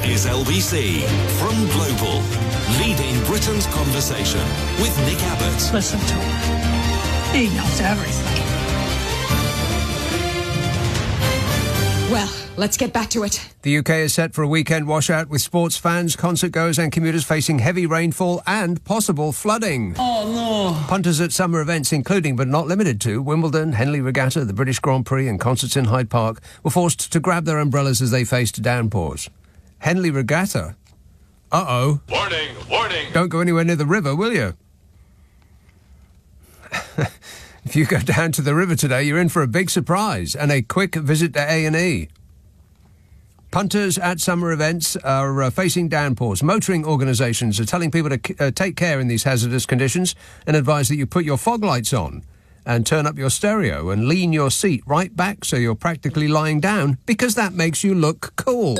is LBC from Global, leading Britain's conversation with Nick Abbot. Listen to him. He knows everything. Well, let's get back to it. The UK is set for a weekend washout with sports fans, concert goers and commuters facing heavy rainfall and possible flooding. Oh, no. Punters at summer events, including but not limited to Wimbledon, Henley Regatta, the British Grand Prix and concerts in Hyde Park, were forced to grab their umbrellas as they faced downpours. Henley Regatta? Uh-oh. Warning, warning. Don't go anywhere near the river, will you? If you go down to the river today, you're in for a big surprise and a quick visit to A&E. Punters at summer events are facing downpours. Motoring organisations are telling people to take care in these hazardous conditions and advise that you put your fog lights on and turn up your stereo and lean your seat right back so you're practically lying down, because that makes you look cool.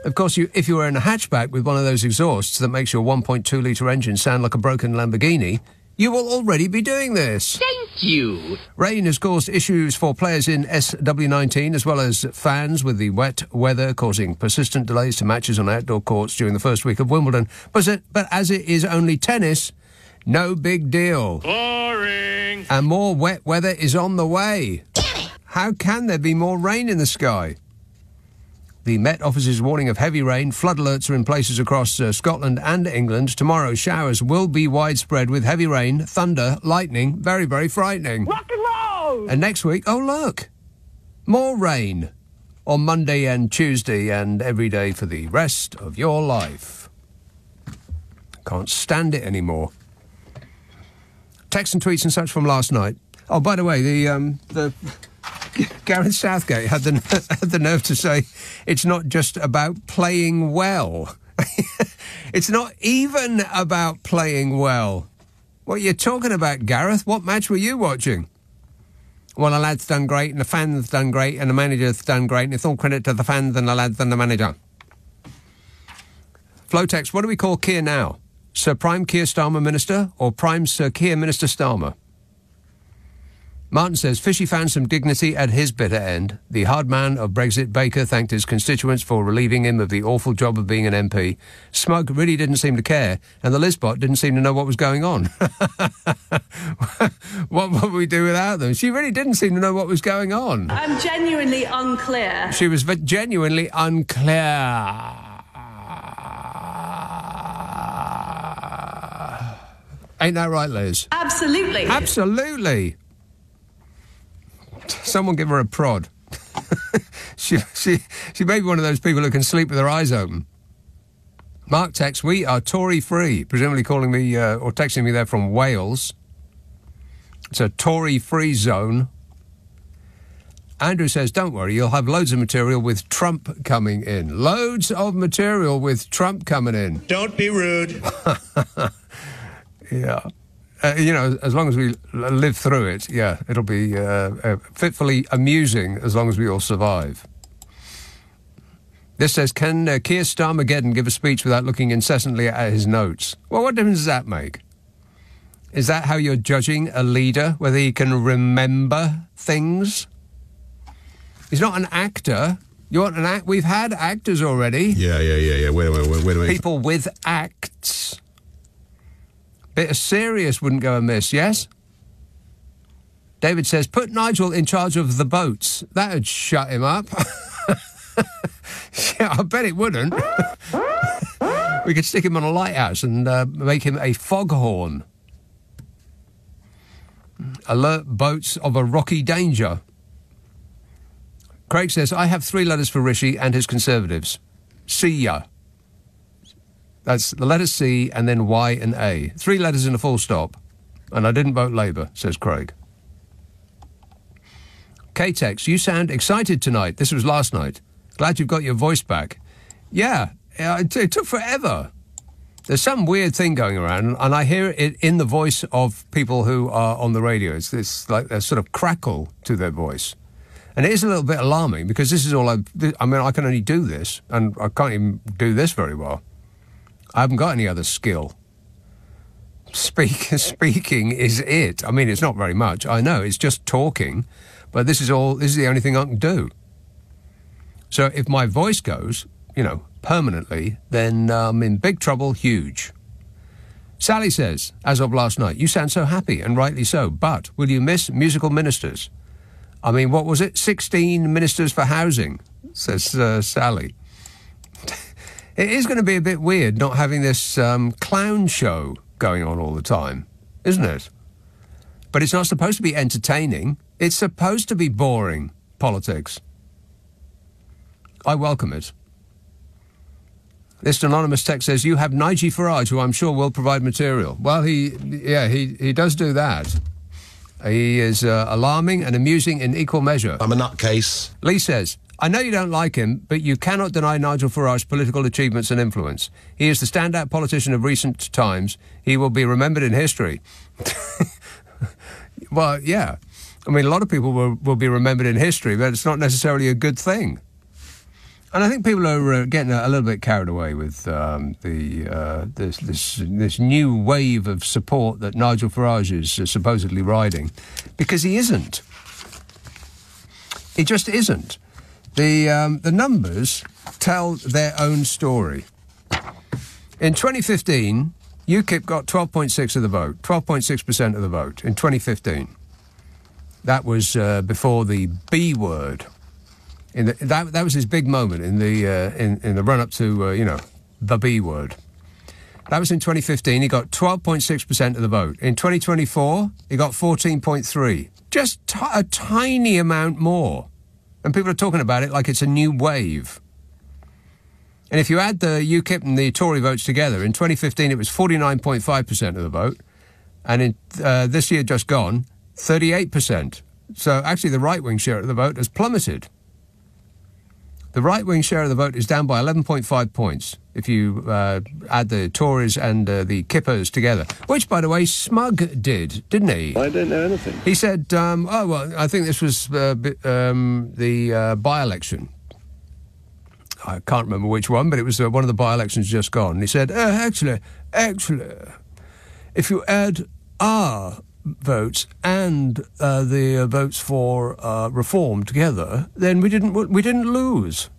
Of course, if you were in a hatchback with one of those exhausts that makes your 1.2 litre engine sound like a broken Lamborghini, you will already be doing this. Thank you. Rain has caused issues for players in SW19 as well as fans, with the wet weather causing persistent delays to matches on outdoor courts during the first week of Wimbledon. But as it is only tennis, no big deal. Boring. And more wet weather is on the way. How can there be more rain in the sky? The Met Office's warning of heavy rain. Flood alerts are in places across Scotland and England. Tomorrow, showers will be widespread with heavy rain, thunder, lightning. Very, very frightening. Rock and roll! And next week, oh, look, more rain on Monday and Tuesday and every day for the rest of your life. Can't stand it anymore. Texts and tweets and such from last night. Oh, by the way, the Gareth Southgate had the nerve to say it's not just about playing well. It's not even about playing well. What are you talking about, Gareth? What match were you watching? Well, the lad's done great, and the fans done great, and the manager's done great, and it's all credit to the fans and the lads and the manager. Flowtext, what do we call Keir now? Sir Prime Keir Starmer Minister or Prime Sir Keir Minister Starmer? Martin says, Fishy found some dignity at his bitter end. The hard man of Brexit, Baker, thanked his constituents for relieving him of the awful job of being an MP. Smug really didn't seem to care, and the Lizbot didn't seem to know what was going on. What would we do without them? She really didn't seem to know what was going on. I'm genuinely unclear. She was genuinely unclear. Ain't that right, Liz? Absolutely. Absolutely. Someone give her a prod. she may be one of those people who can sleep with their eyes open. Mark texts, we are Tory free, presumably calling me or texting me there from Wales. It's a Tory free zone. Andrew says, don't worry, you'll have loads of material with Trump coming in. Loads of material with Trump coming in. Don't be rude. Yeah. As long as we live through it, yeah, it'll be fitfully amusing as long as we all survive. This says, can Keir Starmageddon give a speech without looking incessantly at his notes? Well, what difference does that make? Is that how you're judging a leader, whether he can remember things? He's not an actor. You want an act? We've had actors already. Yeah. Wait a minute. People with acts. Bit of serious wouldn't go amiss, yes? David says, put Nigel in charge of the boats. That would shut him up. Yeah, I bet it wouldn't. We could stick him on a lighthouse and make him a foghorn. Alert boats of a rocky danger. Craig says, I have 3 letters for Rishi and his Conservatives. See ya. That's the letter C and then Y and A. 3 letters and a full stop. And I didn't vote Labour, says Craig. K-Tex, you sound excited tonight. This was last night. Glad you've got your voice back. Yeah, it took forever. There's some weird thing going around, and I hear it in the voice of people who are on the radio. It's like a sort of crackle to their voice. And it is a little bit alarming, because this is all I can only do this, and I can't even do this very well. I haven't got any other skill. Speaking is it. I mean, it's not very much. I know, it's just talking, but this is the only thing I can do. So if my voice goes, permanently, then I'm in big trouble, huge. Sally says, as of last night, you sound so happy, and rightly so, but will you miss musical ministers? I mean, what was it? 16 ministers for housing, says Sally. It is going to be a bit weird not having this clown show going on all the time, isn't it? But it's not supposed to be entertaining. It's supposed to be boring, politics. I welcome it. This anonymous text says, you have Nigel Farage, who I'm sure will provide material. Well, he does do that. He is alarming and amusing in equal measure. I'm a nutcase. Lee says, I know you don't like him, but you cannot deny Nigel Farage's political achievements and influence. He is the standout politician of recent times. He will be remembered in history. Well, yeah. I mean, a lot of people will be remembered in history, but it's not necessarily a good thing. And I think people are getting a little bit carried away with this new wave of support that Nigel Farage is supposedly riding, because he isn't. He just isn't. The numbers tell their own story. In 2015, UKIP got 12.6% of the vote, 12.6% of the vote in 2015. That was before the B word. That was his big moment in the run-up to, the B word. That was in 2015. He got 12.6% of the vote. In 2024, he got 14.3%. Just a tiny amount more. And people are talking about it like it's a new wave. And if you add the UKIP and the Tory votes together, in 2015 it was 49.5% of the vote. And in this year just gone, 38%. So actually the right-wing share of the vote has plummeted. The right-wing share of the vote is down by 11.5 points if you add the Tories and the Kippers together. Which, by the way, Smug did, didn't he? I don't know anything. He said, I think this was the by-election. I can't remember which one, but it was one of the by-elections just gone. And he said, actually, if you add our votes and the votes for reform together, then we didn't lose.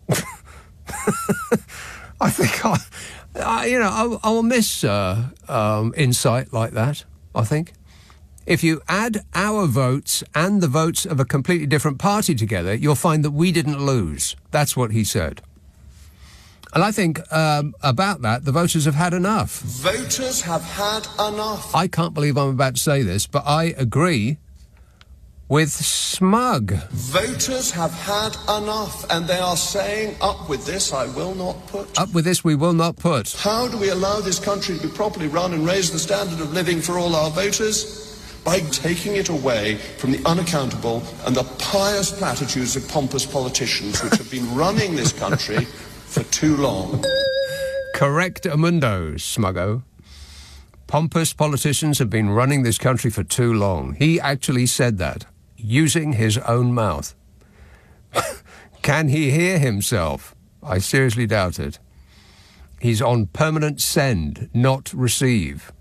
I think I will miss insight like that. I think if you add our votes and the votes of a completely different party together, you'll find that we didn't lose. That's what he said. And I think about that, the voters have had enough. Voters have had enough. I can't believe I'm about to say this, but I agree with Smug. Voters have had enough, and they are saying, up with this, I will not put. Up with this, we will not put. How do we allow this country to be properly run and raise the standard of living for all our voters? By taking it away from the unaccountable and the pious platitudes of pompous politicians which have been running this country for too long. Correct, Amundo, Smuggo. Pompous politicians have been running this country for too long. He actually said that, using his own mouth. Can he hear himself? I seriously doubt it. He's on permanent send, not receive.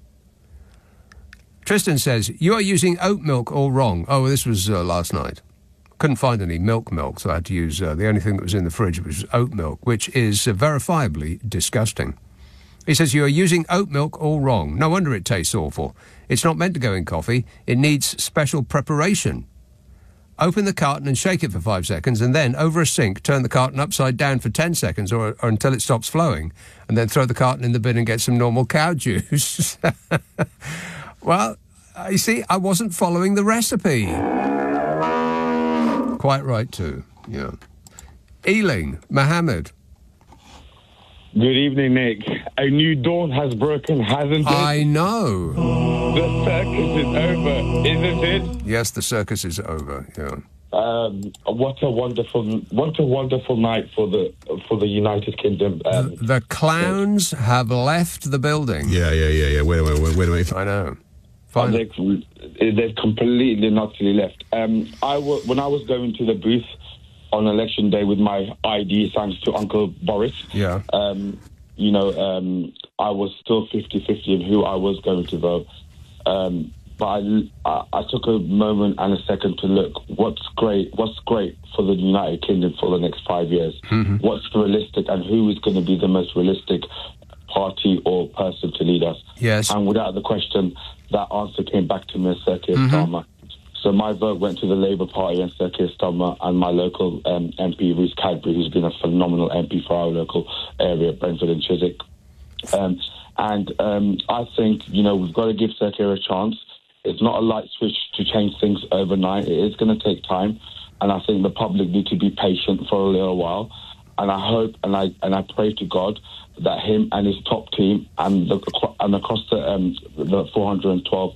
Tristan says, you are using oat milk all wrong. Oh, this was last night. Couldn't find any milk, so I had to use the only thing that was in the fridge, which was oat milk, which is verifiably disgusting. He says, you are using oat milk all wrong. No wonder it tastes awful. It's not meant to go in coffee. It needs special preparation. Open the carton and shake it for 5 seconds, and then, over a sink, turn the carton upside down for 10 seconds or until it stops flowing, and then throw the carton in the bin and get some normal cow juice. Well, you see, I wasn't following the recipe. Quite right, too, yeah. Ealing, Mohammed. Good evening, Nick. A new dawn has broken, hasn't it? I know. The circus is over, isn't it? Yes, the circus is over, yeah. What a wonderful night for the United Kingdom. The clowns have left the building. Yeah. Wait a minute. I know. They've completely and utterly left. When I was going to the booth on election day with my ID, thanks to Uncle Boris, yeah. I was still 50-50 in who I was going to vote. But I took a moment and a second to look. What's great for the United Kingdom for the next 5 years? What's realistic, and who is going to be the most realistic party or person to lead us? Yes. And without the question, that answer came back to me as Sir Keir Starmer. So my vote went to the Labour Party and Sir Keir Starmer, and my local MP, Rhys Cadbury, who's been a phenomenal MP for our local area, Brentford and Chiswick. I think, we've got to give Sir Keir a chance. It's not a light switch to change things overnight. It is going to take time, and I think the public need to be patient for a little while. And I hope and I pray to God that him and his top team and across the 412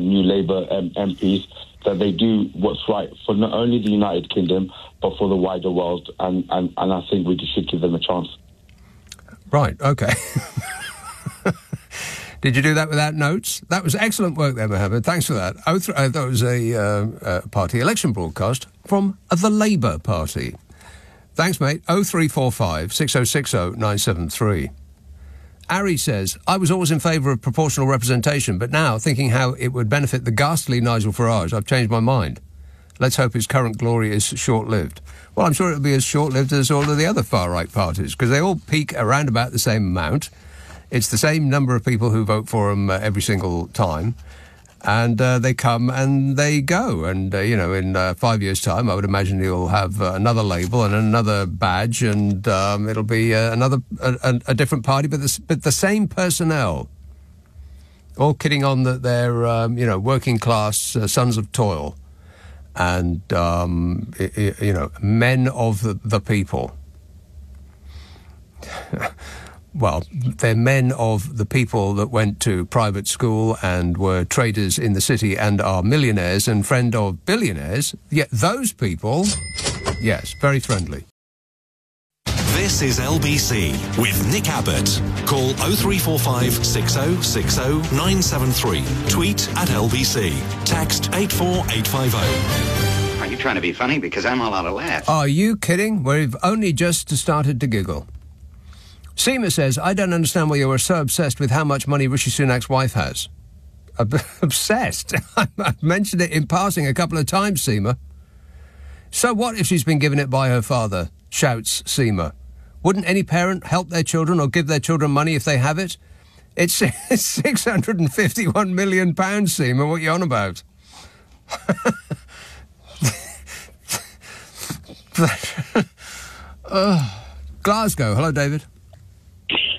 new Labour MPs, that they do what's right for not only the United Kingdom but for the wider world. And I think we should give them a chance. Right. Okay. Did you do that without notes? That was excellent work there, Mohammed. Thanks for that. That was a party election broadcast from the Labour Party. Thanks, mate. 0345 6060 973. Ari says, I was always in favour of proportional representation, but now, thinking how it would benefit the ghastly Nigel Farage, I've changed my mind. Let's hope his current glory is short-lived. Well, I'm sure it'll be as short-lived as all of the other far-right parties, because they all peak around about the same amount. It's the same number of people who vote for them every single time, and they come and they go. And, in 5 years' time, I would imagine you'll have another label and another badge, and it'll be a different party, but the same personnel, all kidding on that they're, working-class sons of toil and, men of the people. Well, they're men of the people that went to private school and were traders in the city and are millionaires and friend of billionaires. Yet those people, yes, very friendly. This is LBC with Nick Abbott. Call 0345 6060 973. Tweet at LBC. Text 84850. Are you trying to be funny? Because I'm all out of laughs. Are you kidding? We've only just started to giggle. Seema says, I don't understand why you are so obsessed with how much money Rishi Sunak's wife has. Obsessed? I've mentioned it in passing a couple of times, Seema. So what if she's been given it by her father? Shouts Seema. Wouldn't any parent help their children or give their children money if they have it? It's £651 million, Seema. What are you on about? Glasgow. Hello, David.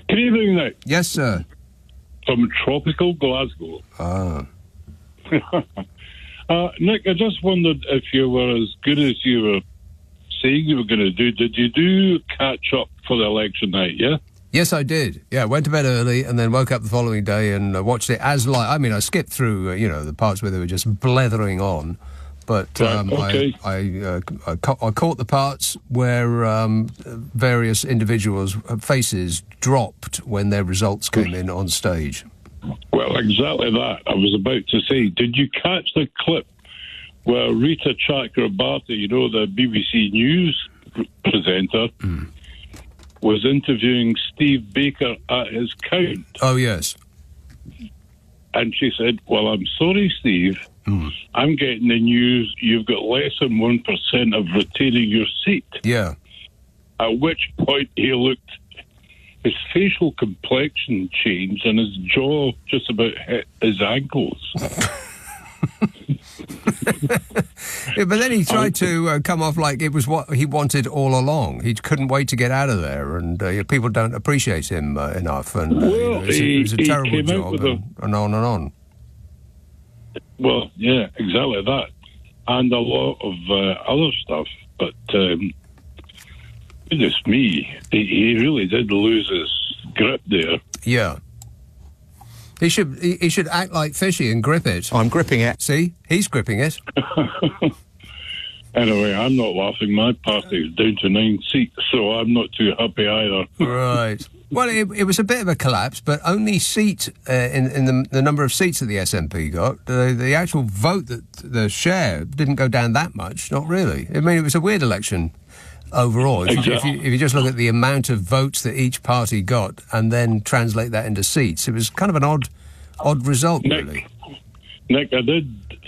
Good evening, Nick. Yes, sir. From tropical Glasgow. Ah. Nick, I just wondered if you were as good as you were saying you were going to do. Did you do catch up for the election night, yeah? Yes, I did. Yeah, went to bed early and then woke up the following day and watched it as live. I mean, I skipped through, the parts where they were just blethering on. But okay. I caught the parts where various individuals' faces dropped when their results came in on stage. Well, exactly that. I was about to say, did you catch the clip where Rita Chakrabarty, the BBC News presenter, was interviewing Steve Baker at his count? Oh, yes. And she said, well, I'm sorry, Steve. I'm getting the news you've got less than 1% of retaining your seat. Yeah. At which point he looked, his facial complexion changed and his jaw just about hit his ankles. Yeah, but then he tried to come off like it was what he wanted all along. He couldn't wait to get out of there, and people don't appreciate him enough. And it was a terrible job, and on and on. Well, yeah, exactly that. And a lot of other stuff. But, goodness me, he really did lose his grip there. Yeah. He should act like Fishy and grip it. I'm gripping it. See? He's gripping it. Anyway, I'm not laughing. My party's down to 9 seats, so I'm not too happy either. Right. Well, it was a bit of a collapse, but only seat in the number of seats that the SNP got. The actual vote, the share didn't go down that much. Not really. I mean, it was a weird election overall. If you just look at the amount of votes that each party got and then translate that into seats, it was kind of an odd result, really. Nick, I did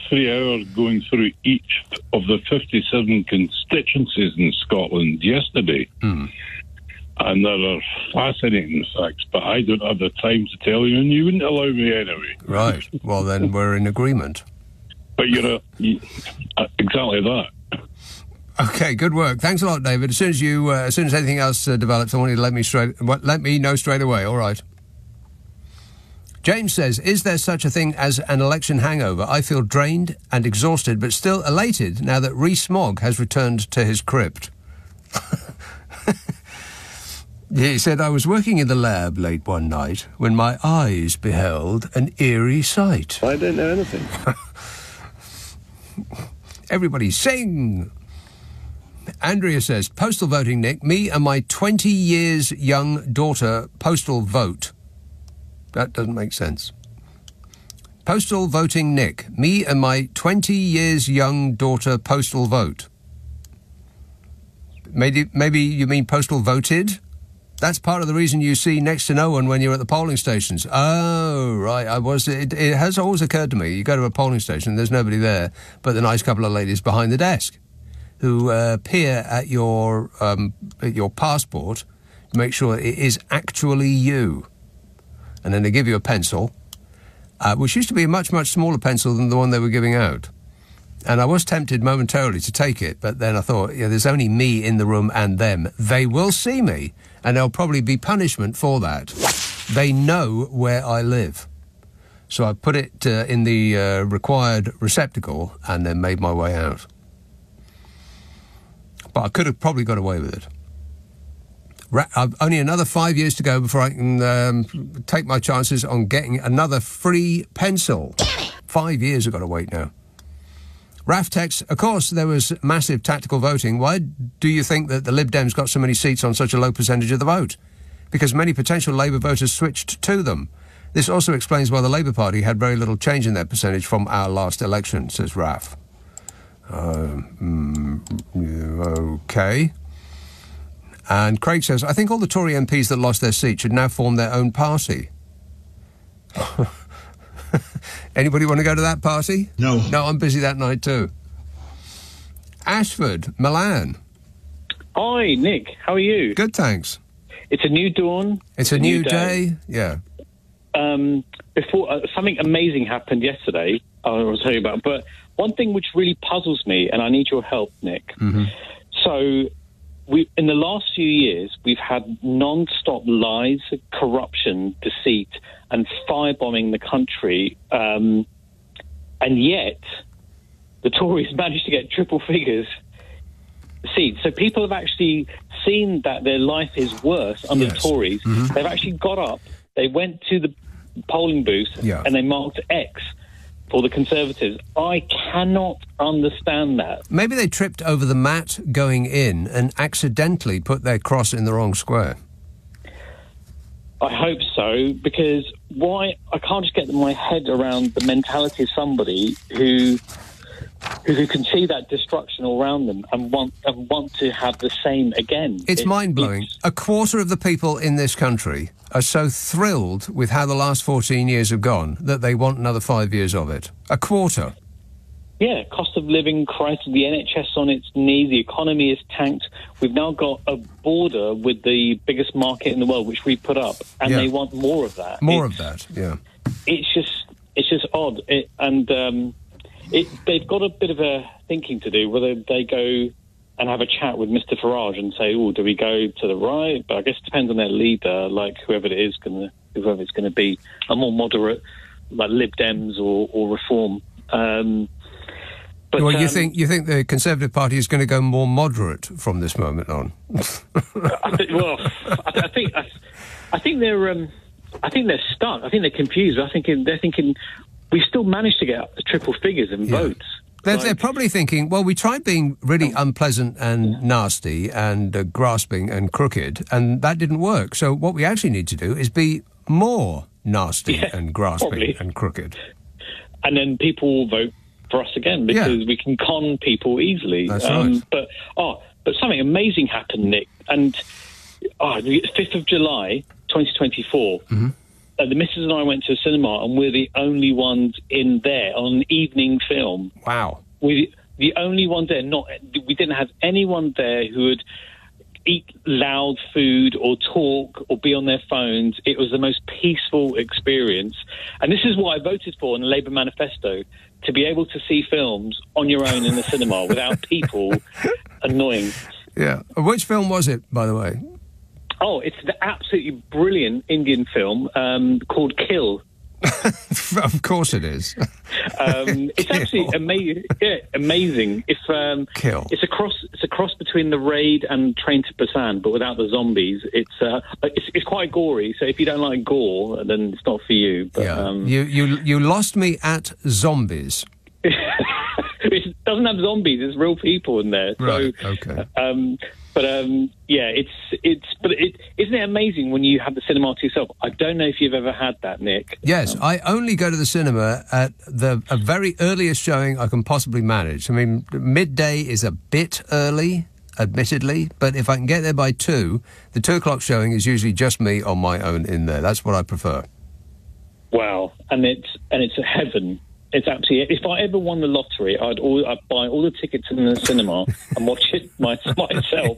3 hours going through each of the 57 constituencies in Scotland yesterday. And there are fascinating facts, but I don't have the time to tell you, and you wouldn't allow me anyway. Right. Well, then we're in agreement. But exactly that. Okay, good work. Thanks a lot, David. As soon as anything else develops, I want you to let me know straight away. All right. James says, is there such a thing as an election hangover? I feel drained and exhausted, but still elated now that Rees-Mogg has returned to his crypt. He said, I was working in the lab late one night when my eyes beheld an eerie sight. I don't know anything. Everybody sing! Andrea says, postal voting, Nick. Me and my 20 years young daughter postal vote. That doesn't make sense. Postal voting, Nick. Me and my 20 years young daughter postal vote. Maybe you mean postal voted? That's part of the reason you see next to no one when you're at the polling stations. Oh, right. It has always occurred to me. You go to a polling station, there's nobody there but the nice couple of ladies behind the desk who peer at your passport to make sure it is actually you. And then they give you a pencil, which used to be a much, much smaller pencil than the one they were giving out. And I was tempted momentarily to take it, but then I thought, there's only me in the room and them. They will see me, and there'll probably be punishment for that. They know where I live. So I put it in the required receptacle and then made my way out. But I could have probably got away with it. I've only another 5 years to go before I can take my chances on getting another free pencil. 5 years I've got to wait now. Raf texts, of course there was massive tactical voting. Why do you think that the Lib Dems got so many seats on such a low percentage of the vote? Because many potential Labour voters switched to them. This also explains why the Labour Party had very little change in their percentage from our last election, says Raf. Okay. And Craig says, I think all the Tory MPs that lost their seat should now form their own party. Anybody want to go to that party? No. No, I'm busy that night too. Ashford, Milan. Hi, Nick. How are you? Good, thanks. It's a new dawn. It's a new day. Yeah. Before something amazing happened yesterday, I will tell you about. But one thing which really puzzles me, and I need your help, Nick. Mm-hmm. So, in the last few years, we've had non-stop lies, corruption, deceit, and firebombing the country, and yet the Tories managed to get triple figures seats. So people have actually seen that their life is worse under the Tories. Mm-hmm. They've actually got up, they went to the polling booth, and they marked X for the Conservatives. I cannot understand that. Maybe they tripped over the mat going in and accidentally put their cross in the wrong square. I hope so, because I can't just get my head around the mentality of somebody who can see that destruction all around them and want to have the same again. It's mind-blowing. A quarter of the people in this country are so thrilled with how the last 14 years have gone that they want another 5 years of it. A quarter. Yeah, cost of living crisis, the NHS on its knees, the economy is tanked. We've now got a border with the biggest market in the world, which we put up, and they want more of that. It's just odd. They've got a bit of a thinking to do, whether they go and have a chat with Mr. Farage and say, do we go to the right? But I guess it depends on their leader, like whoever it's going to be, a more moderate, like Lib Dems or Reform. You think the Conservative Party is going to go more moderate from this moment on? I think they're stuck. I think they're confused. They're thinking we still managed to get triple figures in votes. They're probably thinking, well, we tried being really unpleasant and nasty and grasping and crooked, and that didn't work. So what we actually need to do is be more nasty and grasping and crooked. And then people will vote for us again because we can con people easily. That's right. But something amazing happened, Nick. And the 5th of July, 2024, the missus and I went to a cinema, and we're the only ones in there on an evening film. Wow. We're the only ones there. We didn't have anyone there who would eat loud food or talk or be on their phones. It was the most peaceful experience. And this is what I voted for in the Labour manifesto, to be able to see films on your own in the cinema without people annoying. Yeah. Which film was it, by the way? Oh, it's the absolutely brilliant Indian film called Kill. Of course it is. It's absolutely amazing. Yeah, amazing. Kill. It's a cross between The Raid and Train to Busan, but without the zombies. It's quite gory. So if you don't like gore, then it's not for you. But, yeah. You lost me at zombies. It doesn't have zombies. There's real people in there. Right. Okay. Isn't it amazing when you have the cinema to yourself? I don't know if you've ever had that, Nick. Yes, I only go to the cinema at a very earliest showing I can possibly manage. I mean, midday is a bit early, admittedly, but if I can get there by 2, the 2 o'clock showing is usually just me on my own in there. That's what I prefer. Wow, and it's a heaven. It's absolutely. If I ever won the lottery, I'd buy all the tickets in the cinema and watch it myself.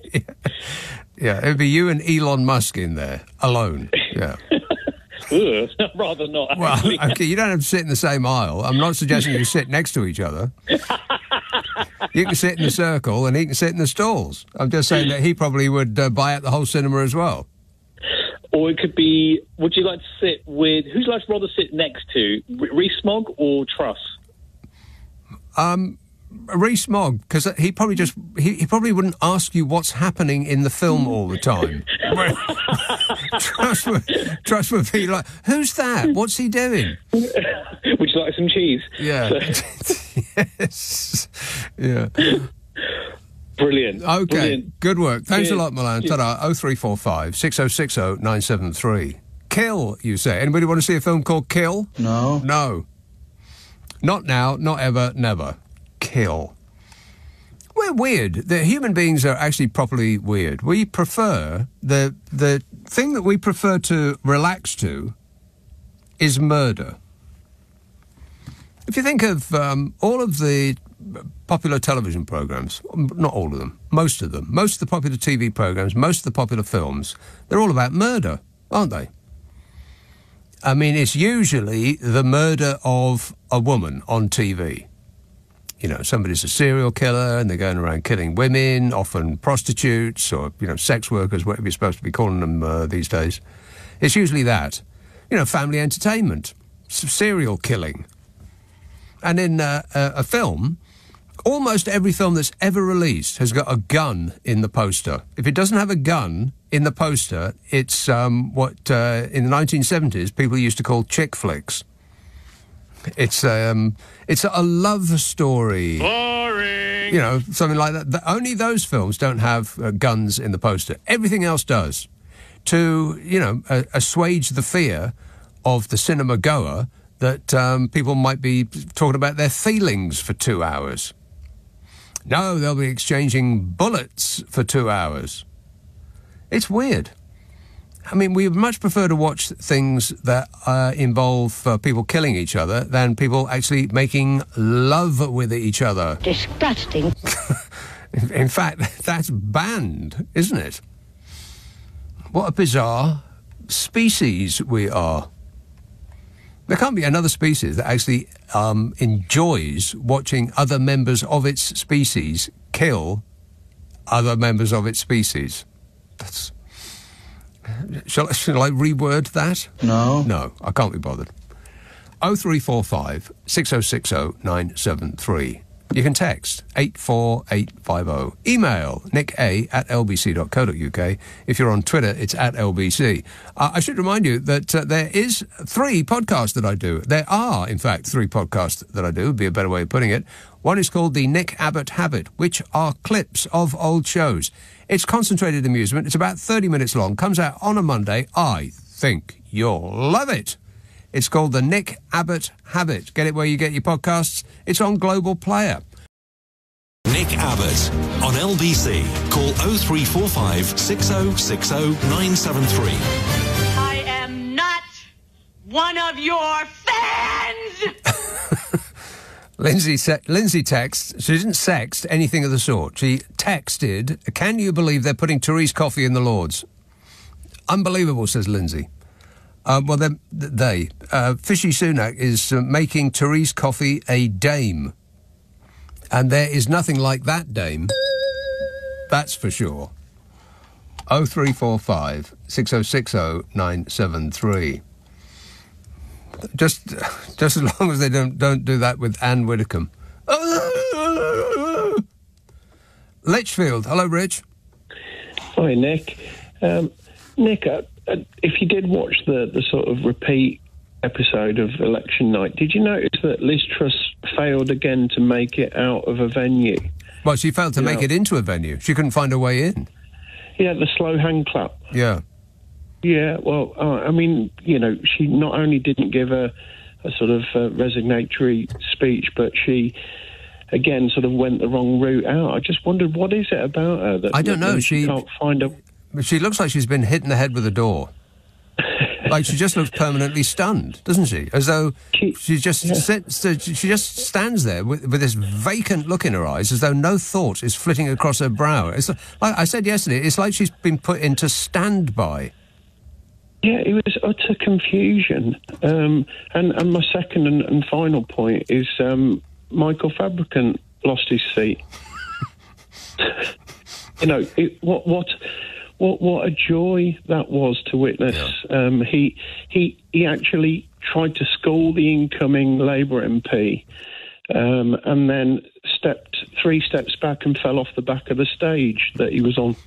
Yeah, it'd be you and Elon Musk in there alone. Yeah. Rather not. Well, actually. okay, you don't have to sit in the same aisle. I'm not suggesting you sit next to each other. You can sit in the circle and he can sit in the stalls. I'm just saying that he probably would buy out the whole cinema as well. Or it could be, would you like to sit with, who'd you like to rather sit next to, Rees-Mogg or Truss? Rees-Mogg, because he probably wouldn't ask you what's happening in the film all the time. Truss would be like, who's that? What's he doing? Would you like some cheese? Yeah. Yes. Yeah. Brilliant. Okay, Brilliant. Good work. Thanks Cheers. a lot, Milan. Ta-da. 0345 6060 973. Kill, you say. Anybody want to see a film called Kill? No. No. Not now, not ever, never. Kill. We're weird. The human beings are actually properly weird. We prefer, the thing that we prefer to relax to is murder. If you think of all of the popular television programmes, not all of them, most of the popular TV programmes, most of the popular films, they're all about murder, aren't they? I mean, it's usually the murder of a woman on TV. You know, somebody's a serial killer and they're going around killing women, often prostitutes or, sex workers, whatever you're supposed to be calling them these days. It's usually that. Family entertainment, serial killing. And in a film, almost every film that's ever released has got a gun in the poster. If it doesn't have a gun in the poster, it's what in the 1970s people used to call chick flicks. It's a love story. Boring. Something like that. Only those films don't have guns in the poster. Everything else does. To, assuage the fear of the cinema goer that people might be talking about their feelings for 2 hours. No, they'll be exchanging bullets for 2 hours. It's weird. I mean, we would much prefer to watch things that involve people killing each other than people actually making love with each other. Disgusting. In fact, that's banned, isn't it? What a bizarre species we are. There can't be another species that actually enjoys watching other members of its species kill other members of its species. That's... Shall I reword that? No. No, I can't be bothered. 0345 6060 973. You can text 84850. Email nicka@lbc.co.uk. If you're on Twitter, it's @LBC. I should remind you that there is 3 podcasts that I do. There are, in fact, 3 podcasts that I do, would be a better way of putting it. One is called the Nick Abbot Habit, which are clips of old shows. It's concentrated amusement. It's about 30 minutes long. Comes out on a Monday. I think you'll love it. It's called the Nick Abbot Habit. Get it where you get your podcasts. It's on Global Player. Nick Abbott on LBC. Call 0345 6060 973. I am not one of your fans! Lindsay texts. She didn't sext anything of the sort. She texted, "Can you believe they're putting Therese Coffey in the Lords?" Unbelievable, says Lindsay. Well, Fishy Sunak is making Therese Coffey a dame. And there is nothing like that dame. That's for sure. 0345 6060 973. Just as long as they don't do that with Anne Widdecombe. Lichfield. Hello, Rich. Hi, Nick. Nick, if you did watch the sort of repeat episode of election night, did you notice that Liz Truss failed again to make it out of a venue? Well, she failed to make it into a venue. She couldn't find her way in. Yeah, the slow hand clap. Yeah. Yeah, well, I mean, she not only didn't give a sort of resignatory speech, but she, again, sort of went the wrong route out. I just wondered, what is it about her that... I don't know. She can't find her... She looks like she's been hit in the head with a door. Like, she just looks permanently stunned, doesn't she? As though she just stands there with this vacant look in her eyes, as though no thought is flitting across her brow. It's like I said yesterday, it's like she's been put into standby. Yeah, it was utter confusion. And my second and final point is Michael Fabricant lost his seat. What a joy that was to witness. Yeah. He actually tried to school the incoming Labour MP and then stepped 3 steps back and fell off the back of the stage that he was on.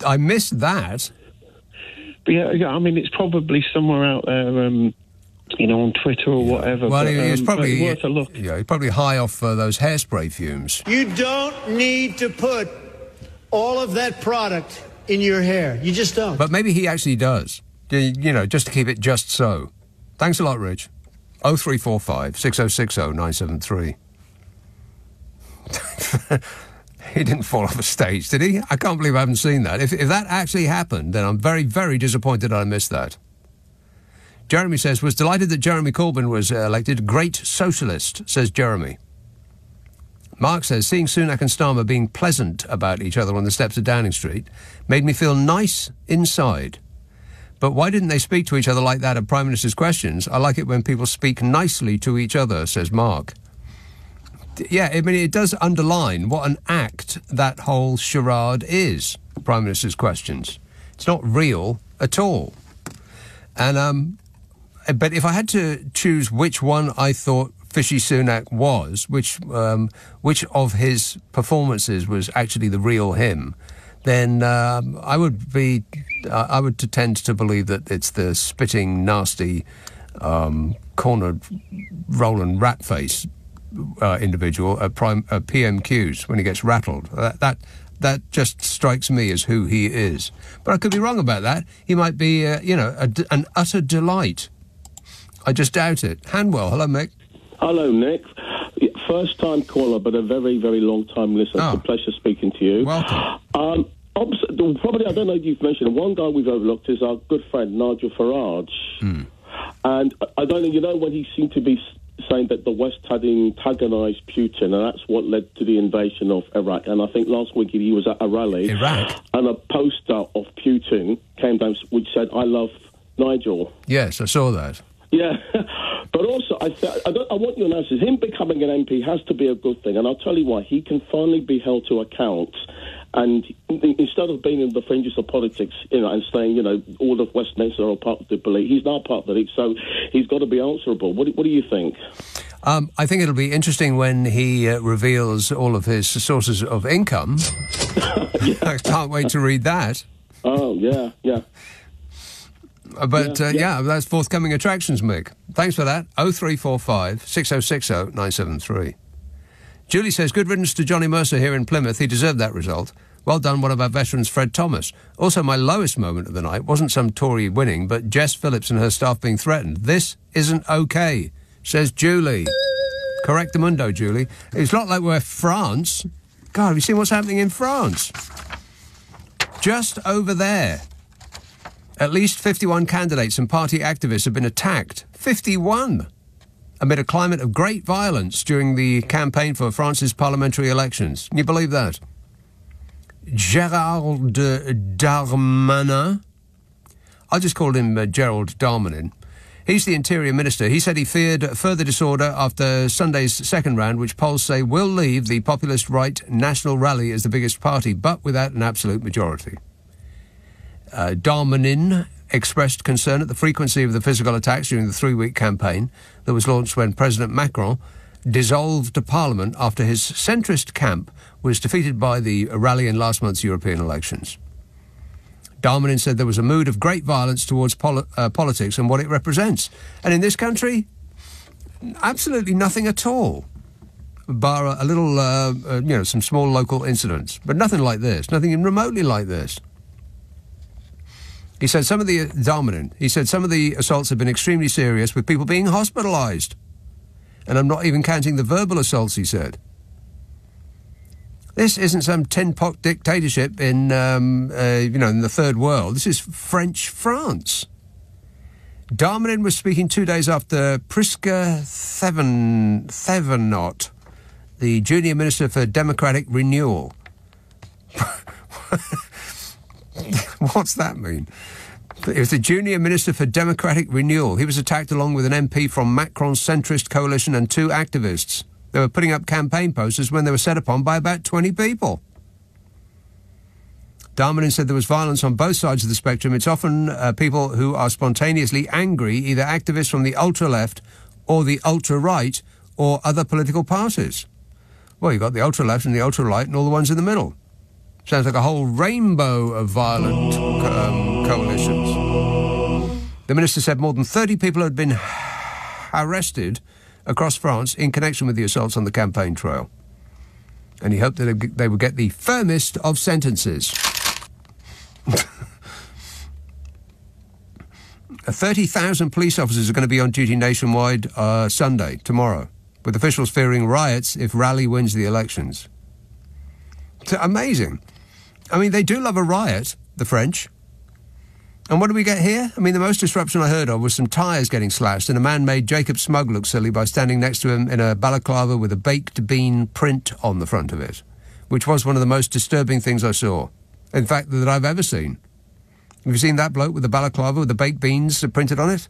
I missed that. But yeah, I mean, it's probably somewhere out there, on Twitter or whatever. Well, it's probably worth a look. Yeah, he's probably high off those hairspray fumes. You don't need to put all of that product in your hair. You just don't. But maybe he actually does. Just to keep it just so. Thanks a lot, Rich. 0345 6060 973. He didn't fall off a stage, did he? I can't believe I haven't seen that. If that actually happened, then I'm very, very disappointed I missed that. Jeremy says, was delighted that Jeremy Corbyn was elected. Great socialist, says Jeremy. Mark says, seeing Sunak and Starmer being pleasant about each other on the steps of Downing Street made me feel nice inside. But why didn't they speak to each other like that at Prime Minister's questions? I like it when people speak nicely to each other, says Mark. Yeah, I mean, it does underline what an act that whole charade is, Prime Minister's questions. It's not real at all. And, but if I had to choose which one I thought Fishy Sunak was, which of his performances was actually the real him, then I would tend to believe that it's the spitting, nasty, cornered, rolling rat face individual at PMQs when he gets rattled. That just strikes me as who he is. But I could be wrong about that. He might be, an utter delight. I just doubt it. Hanwell, hello, Mick. Hello, Nick. First-time caller, but a very, very long-time listener. Oh. It's a pleasure speaking to you. Welcome. Probably, I don't know if you've mentioned, one guy we've overlooked is our good friend, Nigel Farage. Mm. And I don't know, when he seemed to be saying that the West had antagonised Putin, and that's what led to the invasion of Iraq. And I think last week he was at a rally. Iraq? And a poster of Putin came down which said, I love Nigel. Yes, I saw that. Yeah, but also I want your analysis. Him becoming an MP has to be a good thing, and I'll tell you why. He can finally be held to account, and instead of being in the fringes of politics, and saying, all of Westminster are part of the elite, he's now part of the elite, so he's got to be answerable. What do you think? I think it'll be interesting when he reveals all of his sources of income. I can't wait to read that. Oh, yeah. But, that's forthcoming attractions, Mick. Thanks for that. 0345 6060 973. Julie says, good riddance to Johnny Mercer here in Plymouth. He deserved that result. Well done, one of our veterans, Fred Thomas. Also, my lowest moment of the night wasn't some Tory winning, but Jess Phillips and her staff being threatened. This isn't okay, says Julie. Correctamundo, Julie. It's not like we're France. God, have you seen what's happening in France? Just over there. At least 51 candidates and party activists have been attacked. 51! Amid a climate of great violence during the campaign for France's parliamentary elections. Can you believe that? Gérald Darmanin. I just called him Gerald Darmanin. He's the Interior Minister. He said he feared further disorder after Sunday's second round, which polls say will leave the populist right National Rally as the biggest party, but without an absolute majority. Darmanin expressed concern at the frequency of the physical attacks during the 3-week campaign that was launched when President Macron dissolved Parliament after his centrist camp was defeated by the rally in last month's European elections. Darmanin said there was a mood of great violence towards politics and what it represents. And in this country, absolutely nothing at all, bar a little, some small local incidents. But nothing like this, nothing even remotely like this. He said some of the assaults have been extremely serious, with people being hospitalised. And I'm not even counting the verbal assaults, he said. This isn't some tin-pot dictatorship in the third world. This is French France. Darmanin was speaking 2 days after Priska Thévenot, the junior minister for democratic renewal. What's that mean? It was the junior minister for democratic renewal. He was attacked along with an MP from Macron's centrist coalition and 2 activists. They were putting up campaign posters when they were set upon by about 20 people. Darmanin said there was violence on both sides of the spectrum. It's often people who are spontaneously angry, either activists from the ultra-left or the ultra-right or other political parties. Well, you've got the ultra-left and the ultra-right and all the ones in the middle. Sounds like a whole rainbow of violent coalitions. The minister said more than 30 people had been arrested across France in connection with the assaults on the campaign trail. And he hoped that they would get the firmest of sentences. 30,000 police officers are going to be on duty nationwide Sunday, tomorrow, with officials fearing riots if Rally wins the elections. It's amazing. I mean, they do love a riot, the French. And what do we get here? I mean, the most disruption I heard of was some tyres getting slashed, and a man made Jacob Smug look silly by standing next to him in a balaclava with a baked bean print on the front of it, which was one of the most disturbing things I saw. In fact, that I've ever seen. Have you seen that bloke with the balaclava with the baked beans printed on it?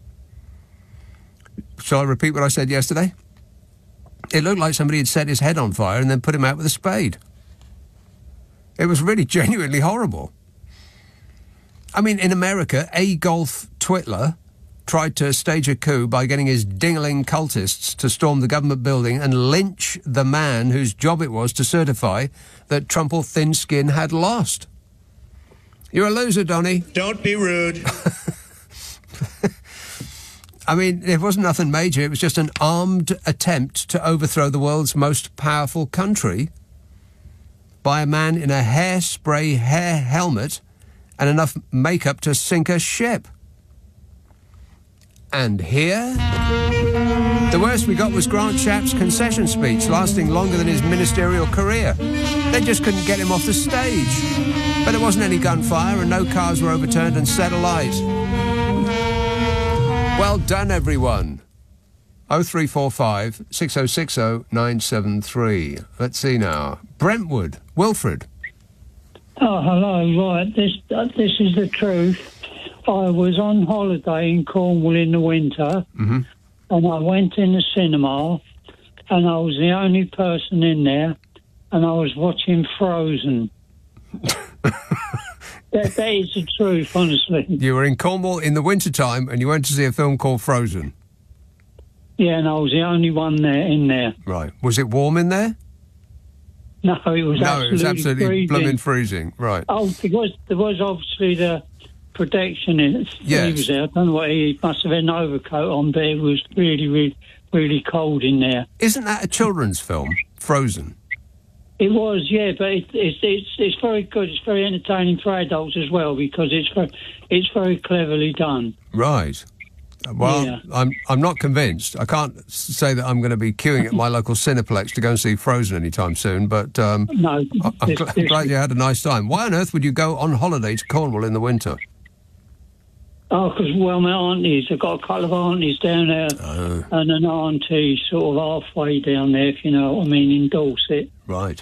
Shall I repeat what I said yesterday? It looked like somebody had set his head on fire and then put him out with a spade. It was really genuinely horrible. I mean, in America, Adolf Hitler tried to stage a coup by getting his dingling cultists to storm the government building and lynch the man whose job it was to certify that Trumple Thin-Skin had lost. You're a loser, Donny. Don't be rude. I mean, it wasn't nothing major. It was just an armed attempt to overthrow the world's most powerful country by a man in a hairspray hair helmet and enough makeup to sink a ship. And here, the worst we got was Grant Shapps' concession speech, lasting longer than his ministerial career. They just couldn't get him off the stage. But there wasn't any gunfire and no cars were overturned and set alight. Well done, everyone. 0345 6060 973. Let's see now. Brentwood, Wilfred. Oh, hello. Right, this is the truth. I was on holiday in Cornwall in the winter, and I went in the cinema, and I was the only person in there, and I was watching Frozen. That is the truth, honestly. You were in Cornwall in the wintertime, and you went to see a film called Frozen. Yeah, and I was the only one there in there. Right. Was it warm in there? No, it was absolutely freezing. Blooming freezing. Right. Oh, there was obviously the protection in it. Yes. He was there. I don't know what he must have had an overcoat on, but it was really, really, really cold in there. Isn't that a children's film, Frozen? It was, yeah, but it's very good. It's very entertaining for adults as well because it's very cleverly done. Right. Well, yeah. I'm not convinced. I can't say that I'm going to be queuing at my local Cineplex to go and see Frozen anytime soon, but no, I'm glad you had a nice time. Why on earth would you go on holiday to Cornwall in the winter? Oh, because, well, my aunties, I've got a couple of aunties down there, and an auntie sort of halfway down there, if you know what I mean, in Dorset. Right.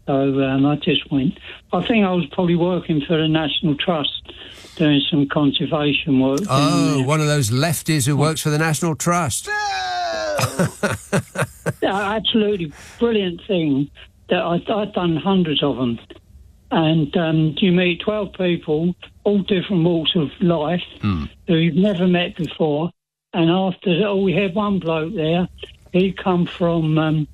So I just went. I think I was probably working for the National Trust, doing some conservation work. Oh, one of those lefties who works for the National Trust. Absolutely brilliant thing. That I've done hundreds of them. And you meet 12 people, all different walks of life, who you've never met before. And after that, we had one bloke there. He come from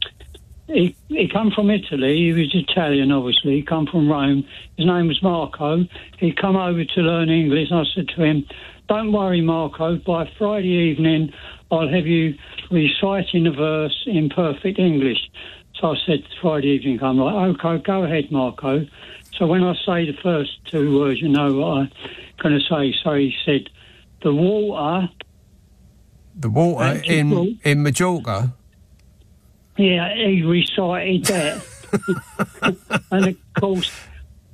he come from Italy. He was Italian, obviously. He come from Rome. His name was Marco. He come over to learn English. I said to him, "Don't worry, Marco. By Friday evening, I'll have you reciting a verse in perfect English." So I said, Friday evening, I'm like, "Okay, go ahead, Marco." So when I say the first two words, you know what I'm going to say. So he said, the water in Majorca. Yeah, he recited that. And of course,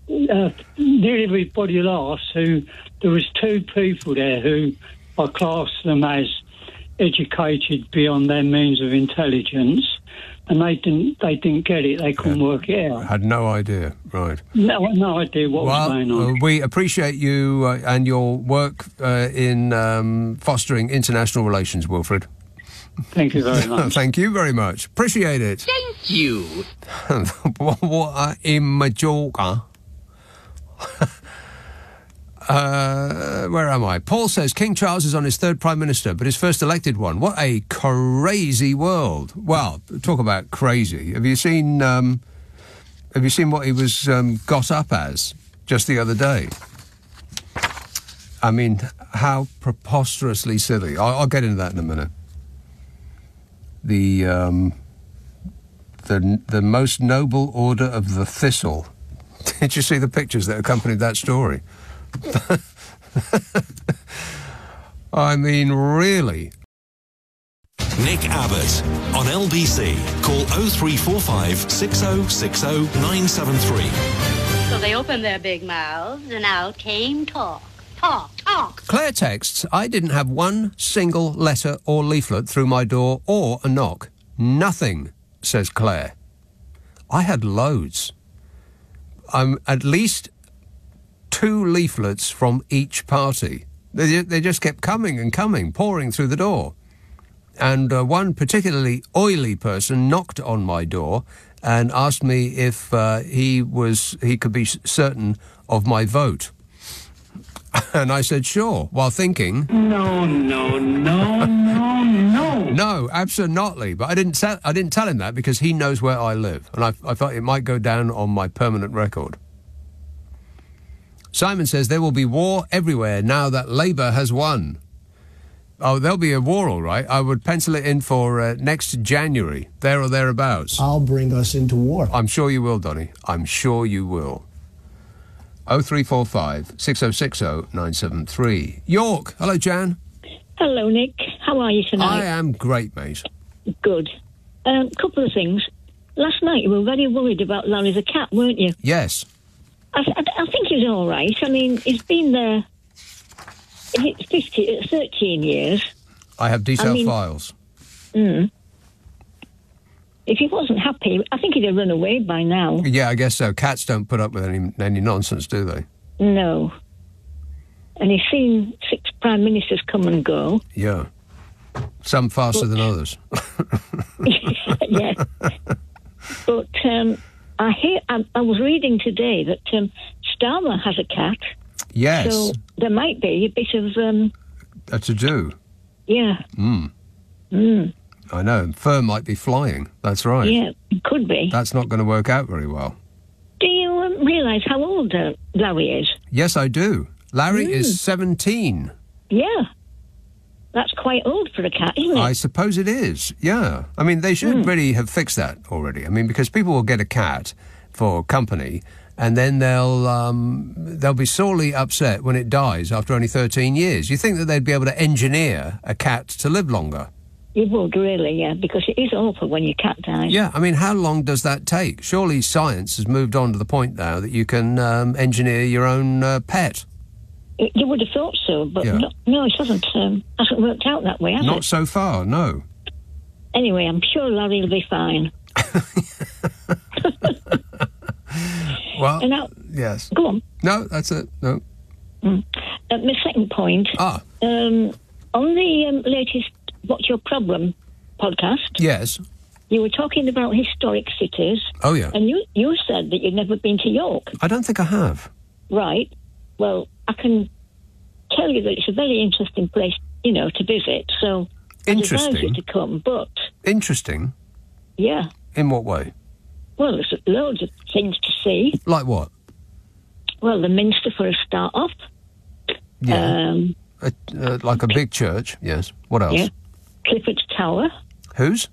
nearly everybody laughs. There was two people there who I classed them as educated beyond their means of intelligence. And they didn't get it. They couldn't work it out. Had no idea, right? No idea what was going on. We appreciate you and your work in fostering international relations, Wilfred. Thank you very much. Thank you very much. Appreciate it. Thank you. What in Majorca? Where am I? Paul says King Charles is on his third Prime Minister, but his first elected one. What a crazy world. Well, talk about crazy. Have you seen what he was got up as just the other day? I mean, how preposterously silly. I'll get into that in a minute. The most noble order of the thistle. Did you see the pictures that accompanied that story? I mean, really. Nick Abbott on LBC. Call 0345 6060 973. So they opened their big mouths and out came talk. Talk. Claire texts, I didn't have one single letter or leaflet through my door or a knock. Nothing, says Claire. I had loads. At least 2 leaflets from each party. They just kept coming and coming, pouring through the door. And one particularly oily person knocked on my door and asked me if he could be certain of my vote. And I said, sure, while thinking... No. No, absolutely. But I didn't tell him that because he knows where I live. And I thought it might go down on my permanent record. Simon says there will be war everywhere now that Labour has won. Oh, there'll be a war, all right. I would pencil it in for next January, there or thereabouts. I'll bring us into war. I'm sure you will, Donny. I'm sure you will. 0345 6060 973. York. Hello, Jan. Hello, Nick. How are you tonight? I am great, mate. Good. Couple of things. Last night you were very worried about Larry the cat, weren't you? Yes. I think he's all right. I mean, he's been there 13 years. I have detailed files. If he wasn't happy, I think he'd have run away by now. Yeah, I guess so. Cats don't put up with any nonsense, do they? No. And he's seen 6 prime ministers come and go. Yeah. Some faster than others. Yeah. But I was reading today that Starmer has a cat. Yes. So there might be a bit of... a to-do. Yeah. I know. Fur might be flying. That's right. Yeah, it could be. That's not going to work out very well. Do you realise how old Larry is? Yes, I do. Larry is 17. Yeah. That's quite old for a cat, isn't it? I suppose it is, yeah. I mean, they should really have fixed that already. I mean, because people will get a cat for company and then they'll be sorely upset when it dies after only 13 years. You think that they'd be able to engineer a cat to live longer? You would, really, yeah, because it is awful when your cat dies. Yeah, I mean, how long does that take? Surely science has moved on to the point now that you can engineer your own pet. You would have thought so, but no, it hasn't worked out that way, has it? Not so far, no. Anyway, I'm sure Larry will be fine. Well, and now, yes. Go on. No, that's it. No. My second point. On the latest What's Your Problem podcast. Yes. You were talking about historic cities. Oh, yeah. And you said that you'd never been to York. I don't think I have. Right. Well, I can tell you that it's a very interesting place, to visit. So I advise you to come. But interesting? Yeah. In what way? Well, there's loads of things to see. Like what? Well, the Minster for a start off. Yeah. Like a big church, yes. What else? Yeah. Clifford's Tower. Whose?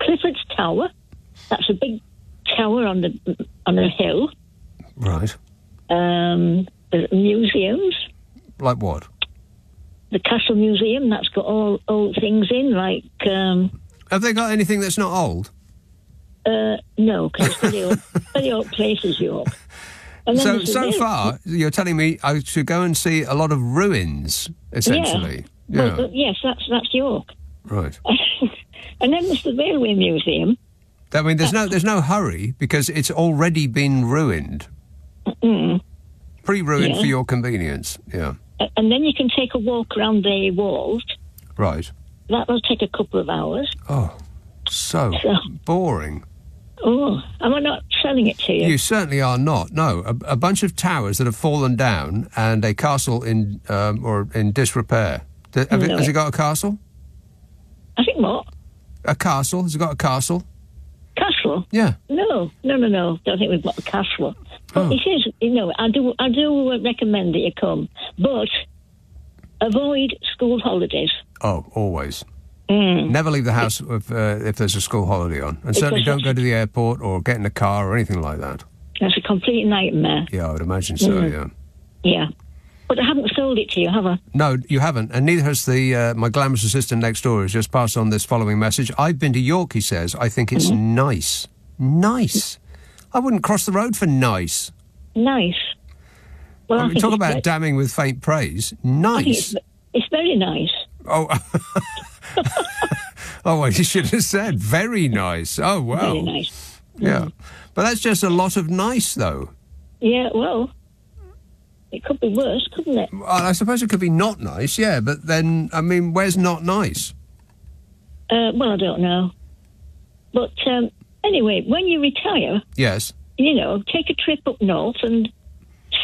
Clifford's Tower. That's a big tower on a hill. Right. There's museums. Like what? The Castle Museum, that's got all old things in, like... Have they got anything that's not old? No, because it's very old places, York. So far, you're telling me I should go and see a lot of ruins, essentially. Yeah. Well, yes, that's York. Right. And then there's the Railway Museum. I mean, there's no hurry because it's already been ruined. Pre-ruined for your convenience. Yeah. And then you can take a walk around the walls. Right. That will take a couple of hours. Oh, so boring. Oh, am I not selling it to you? You certainly are not. No, a bunch of towers that have fallen down and a castle in disrepair. Has it got a castle? I think what? A castle? Has it got a castle? Castle? Yeah. No. Don't think we've got a castle. But it is, I do recommend that you come, but avoid school holidays. Oh, always. Never leave the house if there's a school holiday on. And certainly don't go to the airport or get in a car or anything like that. That's a complete nightmare. Yeah, I would imagine so, yeah. Yeah. But I haven't sold it to you, have I? No, you haven't. And neither has my glamorous assistant next door who's just passed on this following message. I've been to York, he says. I think it's nice. Nice. I wouldn't cross the road for nice. Nice. Well, I think talk about damning with faint praise. Nice. It's very nice. Oh, oh, well, you should have said very nice. Oh, well. Very nice. Yeah. But that's just a lot of nice, though. Yeah, well, it could be worse, couldn't it? Well, I suppose it could be not nice, yeah, but then, I mean, where's not nice? Well, I don't know. But anyway, when you retire... Yes. Take a trip up north and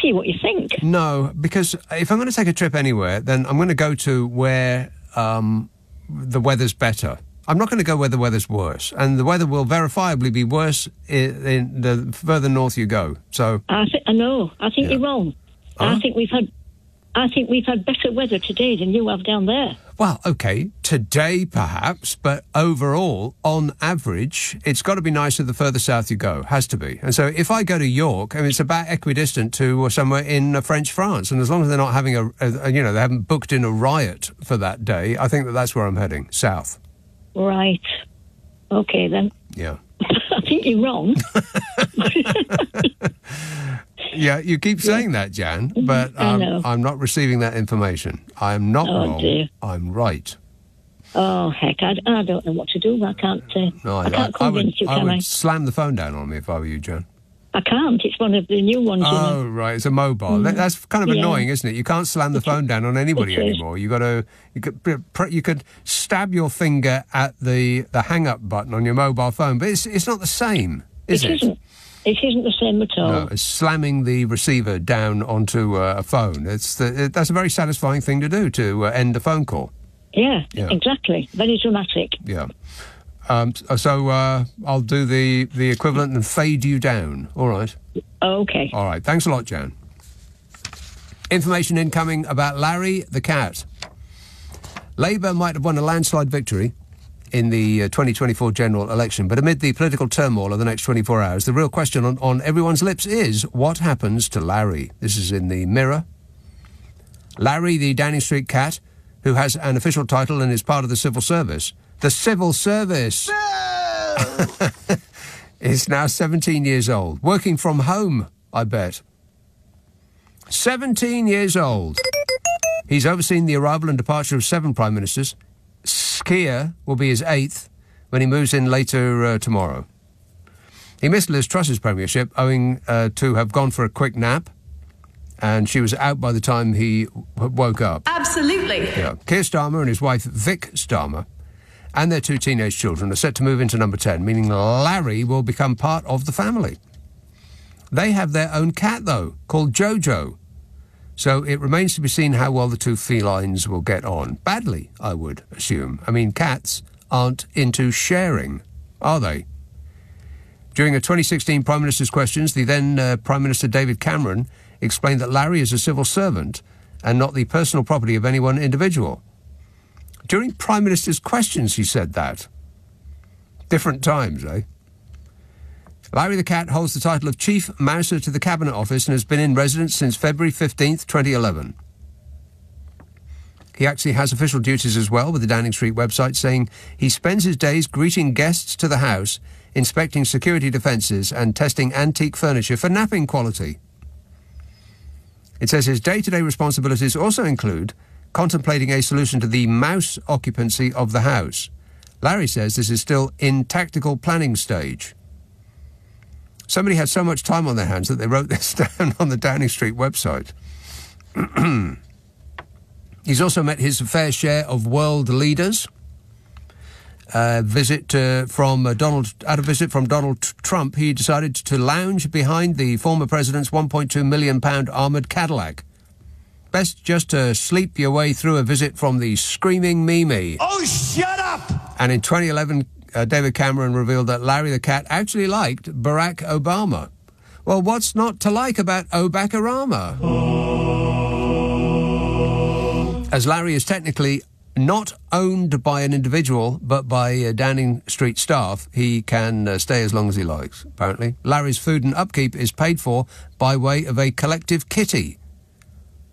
see what you think. No, because if I'm going to take a trip anywhere, then I'm going to go to where the weather's better. I'm not going to go where the weather's worse. And the weather will verifiably be worse in the further north you go. So I know. I think you're wrong. I think we've had better weather today than you have down there. Well, OK, today perhaps, but overall, on average, it's got to be nicer the further south you go. Has to be. And so if I go to York, I mean, it's about equidistant to somewhere in French France. And as long as they're not having they haven't booked in a riot for that day, I think that's where I'm heading, south. Right. OK, then. Yeah. I think you're wrong. Yeah, you keep saying that, Jan, but I'm not receiving that information. I'm not wrong. Dear. I'm right. Oh, heck, I don't know what to do. I can't convince you, can I? I would slam the phone down on me if I were you, Jan. I can't. It's one of the new ones. Oh, right. It's a mobile. That's kind of annoying, isn't it? You can't slam the phone down on anybody anymore. You could stab your finger at the hang-up button on your mobile phone, but it's not the same, is it? It isn't the same at all. No, it's slamming the receiver down onto a phone. That's a very satisfying thing to do, to end a phone call. Yeah, exactly. Very dramatic. Yeah. So I'll do the equivalent and fade you down. All right. Okay. All right. Thanks a lot, Jan. Information incoming about Larry the cat. Labour might have won a landslide victory in the 2024 general election, but amid the political turmoil of the next 24 hours, the real question on everyone's lips is, what happens to Larry? This is in the Mirror. Larry, the Downing Street cat, who has an official title and is part of the civil service. The civil service is now 17 years old, working from home, I bet. 17 years old. He's overseen the arrival and departure of 7 prime ministers. Keir will be his 8th when he moves in later tomorrow. He missed Liz Truss's premiership owing to have gone for a quick nap, and she was out by the time he woke up. Absolutely. Yeah. Keir Starmer and his wife Vic Starmer and their 2 teenage children are set to move into number 10, meaning Larry will become part of the family. They have their own cat, though, called Jojo. So it remains to be seen how well the 2 felines will get on. Badly, I would assume. I mean, cats aren't into sharing, are they? During a 2016 Prime Minister's Questions, the then Prime Minister David Cameron explained that Larry is a civil servant and not the personal property of any one individual. During Prime Minister's Questions, he said that. Different times, eh? Larry the cat holds the title of Chief Mouser to the Cabinet Office and has been in residence since February 15th, 2011. He actually has official duties as well, with the Downing Street website saying he spends his days greeting guests to the house, inspecting security defences and testing antique furniture for napping quality. It says his day-to-day responsibilities also include contemplating a solution to the mouse occupancy of the house. Larry says this is still in tactical planning stage. Somebody had so much time on their hands that they wrote this down on the Downing Street website. He's also met his fair share of world leaders. At a visit from Donald Trump, he decided to lounge behind the former president's £1.2 million armoured Cadillac. Best just to sleep your way through a visit from the screaming Mimi. Oh, shut up! And in 2011, David Cameron revealed that Larry the cat actually liked Barack Obama. Well, what's not to like about Obama? As Larry is technically not owned by an individual, but by Downing Street staff, he can stay as long as he likes, apparently. Larry's food and upkeep is paid for by way of a collective kitty,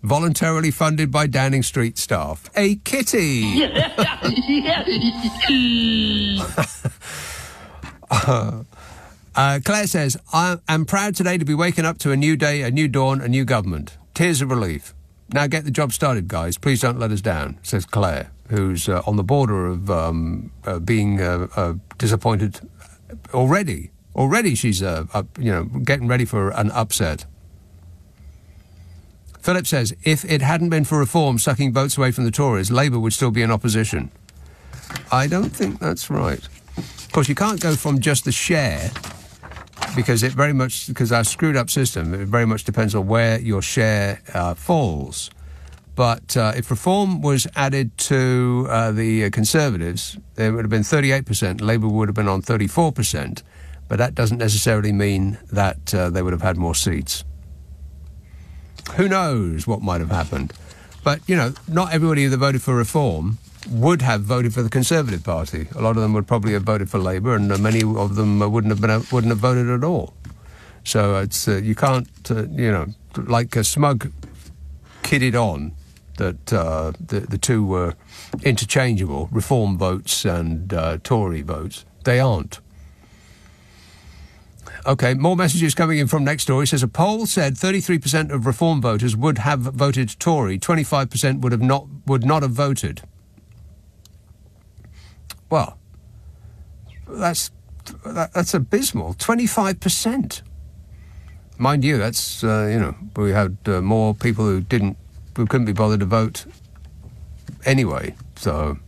voluntarily funded by Downing Street staff. A kitty! Claire says, I am proud today to be waking up to a new day, a new dawn, a new government. Tears of relief. Now get the job started, guys. Please don't let us down, says Claire, who's on the border of being disappointed already. Already she's, getting ready for an upset. Philip says, if it hadn't been for reform sucking votes away from the Tories, Labour would still be in opposition. I don't think that's right. Of course, you can't go from just the share, because our screwed up system, it very much depends on where your share falls. But if reform was added to the Conservatives, it would have been 38%. Labour would have been on 34%. But that doesn't necessarily mean that they would have had more seats. Who knows what might have happened? But, not everybody that voted for reform would have voted for the Conservative Party. A lot of them would probably have voted for Labour, and many of them wouldn't have voted at all. So it's you can't, like a smug kidded on that the two were interchangeable, reform votes and Tory votes. They aren't. OK, more messages coming in from next door. He says a poll said 33% of reform voters would have voted Tory, 25% would not have voted. Well, that's abysmal. 25%. Mind you, that's we had more people who couldn't be bothered to vote anyway. So,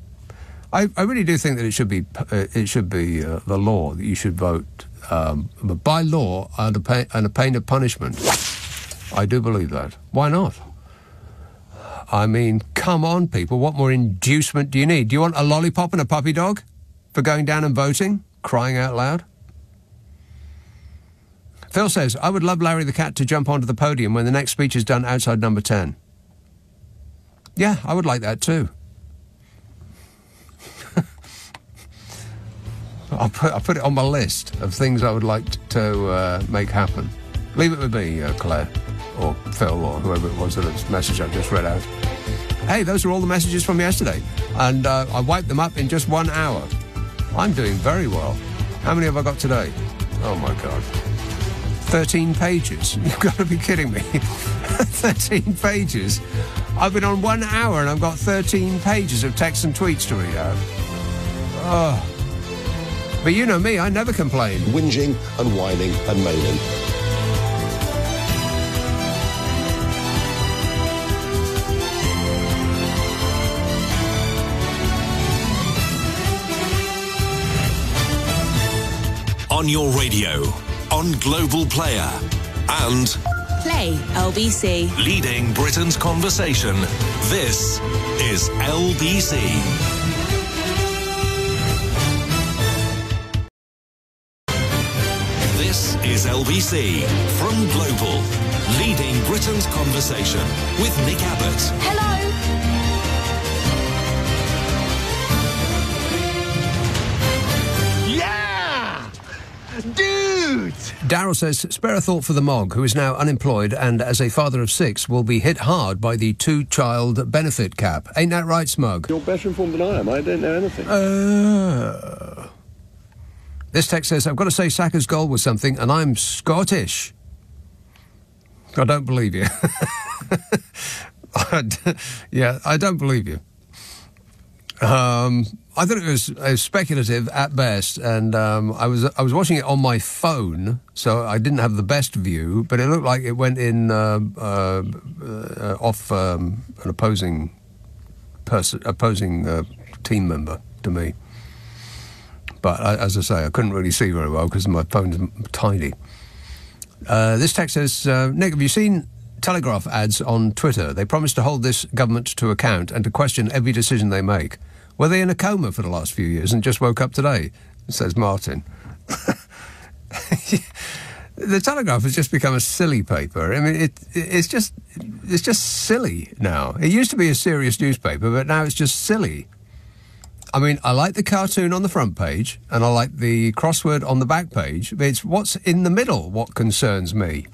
I really do think that it should be the law that you should vote. But by law and a pain of punishment. I do believe that. Why not? I mean, come on, people. What more inducement do you need? Do you want a lollipop and a puppy dog for going down and voting? Crying out loud. Phil says, I would love Larry the cat to jump onto the podium when the next speech is done outside number 10. Yeah, I would like that too. I'll put it on my list of things I would like to make happen. Leave it with me, Claire, or Phil, or whoever it was that this message I just read out. Hey, those are all the messages from yesterday, and I wiped them up in just 1 hour. I'm doing very well. How many have I got today? Oh, my God. 13 pages. You've got to be kidding me. 13 pages. I've been on 1 hour and I've got 13 pages of text and tweets to read out. Oh. But you know me, I never complain. Whinging and whining and moaning. On your radio, on Global Player, and Play LBC. leading Britain's conversation. This is LBC. This is LBC from Global, leading Britain's conversation with Nick Abbot. Hello. Yeah! Dude! Darryl says, spare a thought for the Mog, who is now unemployed and, as a father of 6, will be hit hard by the 2-child benefit cap. Ain't that right, Smug? You're better informed than I am. I don't know anything. This text says, I've got to say Saka's goal was something, and I'm Scottish. I don't believe you. Yeah, I don't believe you. I thought it was speculative at best, and I was watching it on my phone, so I didn't have the best view, but it looked like it went in off an opposing team member to me. But as I say, I couldn't really see very well because my phone's tiny. This text says, Nick, have you seen Telegraph ads on Twitter? They promise to hold this government to account and to question every decision they make. Were they in a coma for the last few years and just woke up today? Says Martin. The Telegraph has just become a silly paper. I mean, it's just silly now. It used to be a serious newspaper, but now it's just silly. I mean, I like the cartoon on the front page, and I like the crossword on the back page, but it's what's in the middle what concerns me.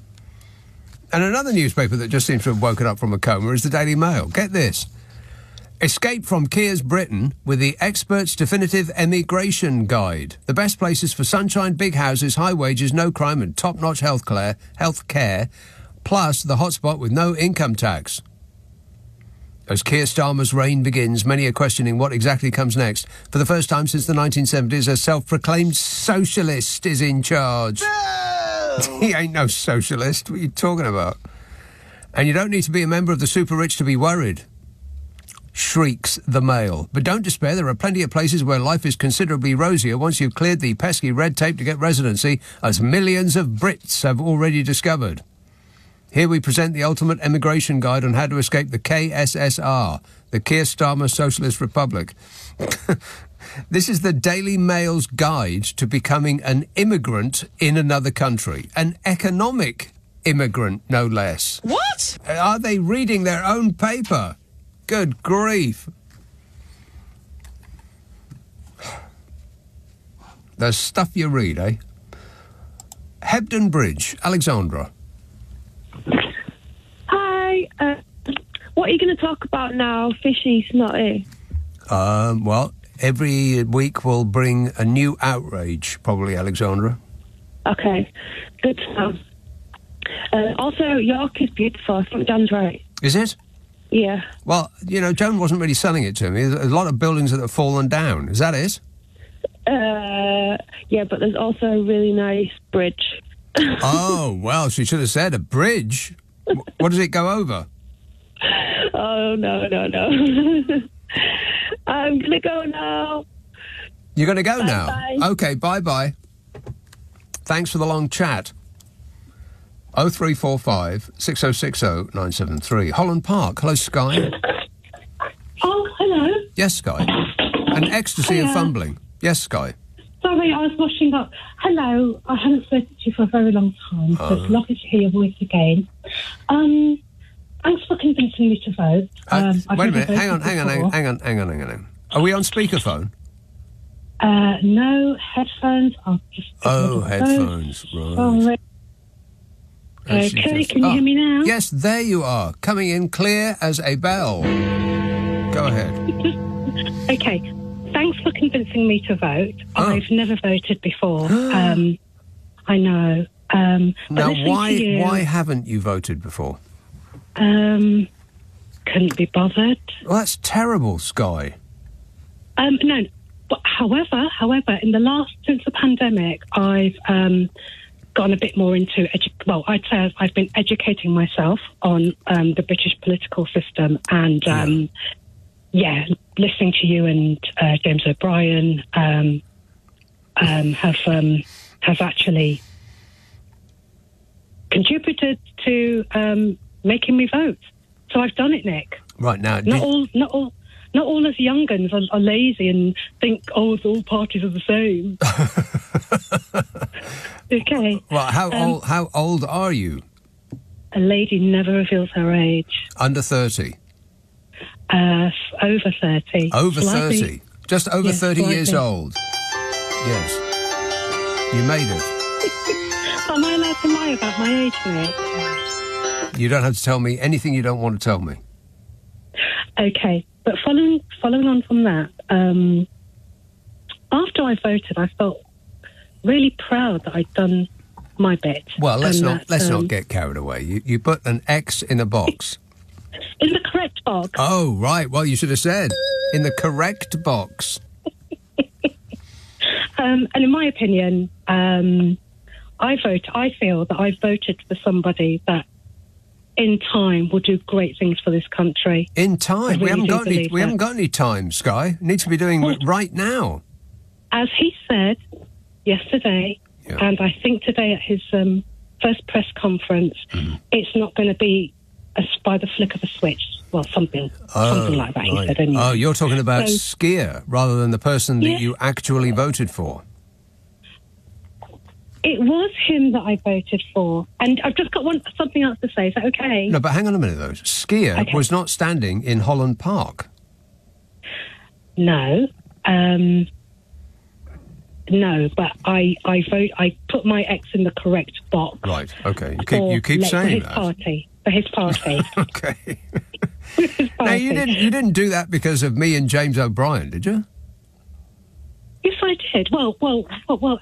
And another newspaper that just seems to have woken up from a coma is the Daily Mail. Get this. Escape from Keir's Britain with the experts' definitive emigration guide. The best places for sunshine, big houses, high wages, no crime and top-notch health care, plus the hotspot with no income tax. As Keir Starmer's reign begins, many are questioning what exactly comes next. For the first time since the 1970s, a self-proclaimed socialist is in charge. No! He ain't no socialist. What are you talking about? And you don't need to be a member of the super rich to be worried. Shrieks the Mail. But don't despair, there are plenty of places where life is considerably rosier once you've cleared the pesky red tape to get residency, as millions of Brits have already discovered. Here we present the ultimate emigration guide on how to escape the KSSR, the Keir Starmer Socialist Republic. This is the Daily Mail's guide to becoming an immigrant in another country. An economic immigrant, no less. What? Are they reading their own paper? Good grief. The stuff you read, eh? Hebden Bridge, Alexandra. Hi, what are you going to talk about now, Fishy Snotty? Well, every week we'll bring a new outrage, probably, Alexandra. Okay, good stuff. Also, York is beautiful. I think Dan's right. Is it? Yeah. Well, you know, Joan wasn't really selling it to me. There's a lot of buildings that have fallen down. Is that it? Yeah, but there's also a really nice bridge. Oh, well, she should have said a bridge. What does it go over? Oh, no. I'm going to go now. You're going to go now? Bye. OK, bye-bye. Thanks for the long chat. 0345 6060 973. Holland Park. Hello, Sky. Oh, hello. Yes, Sky. An ecstasy of fumbling. Yes, Sky. Sorry, I was washing up. Hello, I haven't spoken to you for a very long time, so it's lovely to hear your voice again. Thanks for convincing me to vote. Wait a minute, hang on. Are we on speakerphone? No, headphones. I'll just... headphones, right. Sorry. Okay, can you hear me now? Yes, there you are, coming in clear as a bell. Go ahead. Okay, thanks for convincing me to vote. I've never voted before. I know. Now, why haven't you voted before? Couldn't be bothered. Well, that's terrible, Sky. No, but however, in the since the pandemic, I've gotten a bit more into I'd say I've been educating myself on the British political system and listening to you and James O'Brien have actually contributed to making me vote. So I've done it, Nick. Right now, not all us young guns are lazy and think, all parties are the same. Okay. Well, how old are you? A lady never reveals her age. Under 30. Over 30. Over Slightly. 30. Just over Yes, 30 years slightly. old. Yes. You made it. Am I allowed to lie about my age, Nick? You don't have to tell me anything you don't want to tell me. Okay, but following on from that, after I voted, I felt really proud that I'd done my bit. Well, let's and not get carried away. You put an X in a box. In the correct box. Oh, right. Well, you should have said in the correct box. And in my opinion, I feel that I voted for somebody that in time will do great things for this country. In time? I really We haven't got any time, Sky. We need to be doing it right now. As he said yesterday, and I think today at his first press conference, it's not going to be by the flick of a switch. Well, something like that, he said, anyway. Oh, you're talking about So- Skier rather than the person that you actually voted for. It was him that I voted for. And I've just got something else to say. Is that okay? No, but hang on a minute, though. Skier Okay. was not standing in Holland Park. No. No, but I put my ex in the correct box. Right, okay. You keep saying that. For his party. Okay. Now, you didn't do that because of me and James O'Brien, did you? Yes, I did. Well,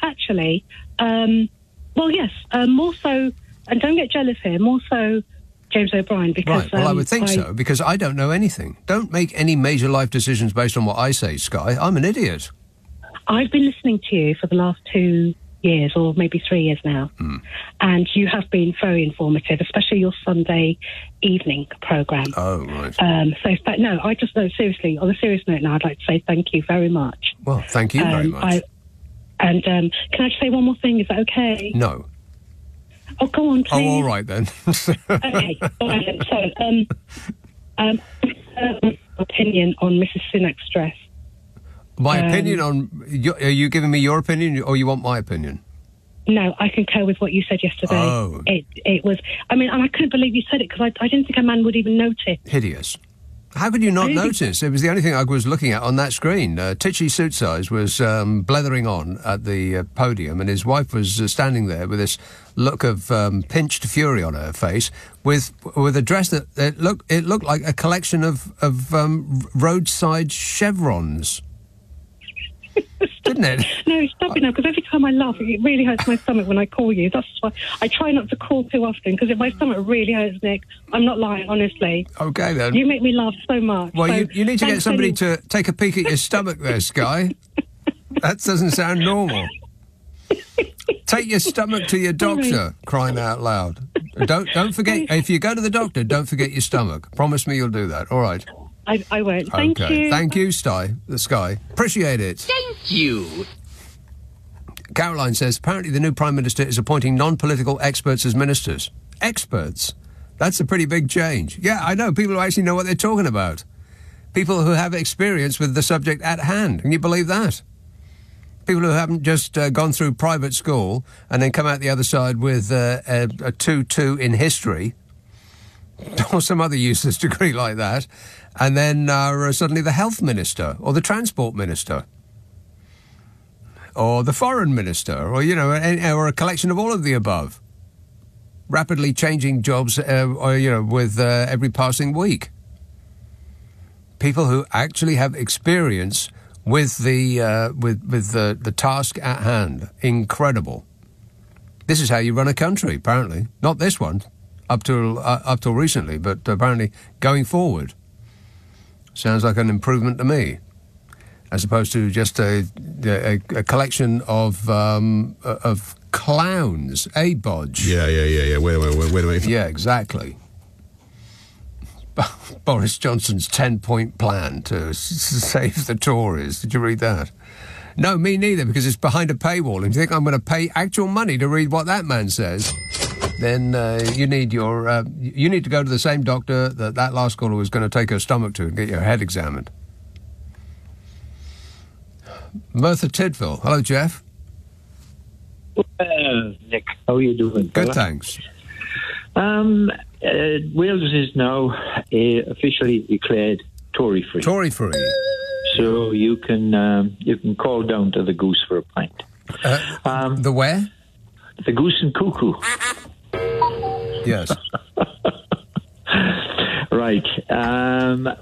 actually, yes. More so, and don't get jealous here, more so James O'Brien, because... Right, well, I would think so, because I don't know anything. Don't make any major life decisions based on what I say, Sky. I'm an idiot. I've been listening to you for the last 2 years, or maybe 3 years now, and you have been very informative, especially your Sunday evening programme. Oh, right. No, I just know, seriously, on a serious note now, I'd like to say thank you very much. Well, thank you very much. Can I just say one more thing? Is that okay? No. Oh, go on, please. Oh, all right, then. Okay, all right then. So, opinion on Mrs. Sunak's dress. My opinion on... Are you giving me your opinion, or you want my opinion? No, I concur with what you said yesterday. Oh. It was... I mean, and I couldn't believe you said it, because I didn't think a man would even notice. Hideous. How could you not notice? It was the only thing I was looking at on that screen. Titchy Suit Size was blethering on at the podium, and his wife was standing there with this look of pinched fury on her face, with a dress that it looked like a collection of roadside chevrons. Didn't it? No, stop it now, because every time I laugh, it really hurts my stomach when I call you. That's why I try not to call too often, because my stomach really hurts, Nick. I'm not lying, honestly. Okay, then. You make me laugh so much. Well, so you need to get thanks somebody anyway. to take a peek at your stomach there, Sky. That doesn't sound normal. Take your stomach to your doctor, crying out loud. Don't forget, if you go to the doctor, don't forget your stomach. Promise me you'll do that. All right. I won't. Thank you. Thank you, Sky. Appreciate it. Thank you. Caroline says, apparently the new Prime Minister is appointing non-political experts as ministers. Experts? That's a pretty big change. Yeah, I know. People who actually know what they're talking about. People who have experience with the subject at hand. Can you believe that? People who haven't just gone through private school and then come out the other side with a 2-2 in history or some other useless degree like that, and then are suddenly the health minister or the transport minister or the foreign minister, or, or a collection of all of the above. Rapidly changing jobs, with every passing week. People who actually have experience with the task at hand. Incredible. This is how you run a country, apparently. Not this one. up till recently, but apparently going forward sounds like an improvement to me, as opposed to just a collection of clowns, bodge. Yeah. Wait a minute. Yeah, exactly. Boris Johnson's 10-point plan to save the Tories. Did you read that? No, me neither, because it's behind a paywall. And you think I'm going to pay actual money to read what that man says, then you need to go to the same doctor that last caller was going to take her stomach to and get your head examined. Merthyr Tydfil. Hello, Jeff. Nick, how are you doing? Good, thanks. Wales is now officially declared Tory-free. Tory-free. So you can call down to the Goose for a pint. The where? The Goose and Cuckoo. Yes. Right.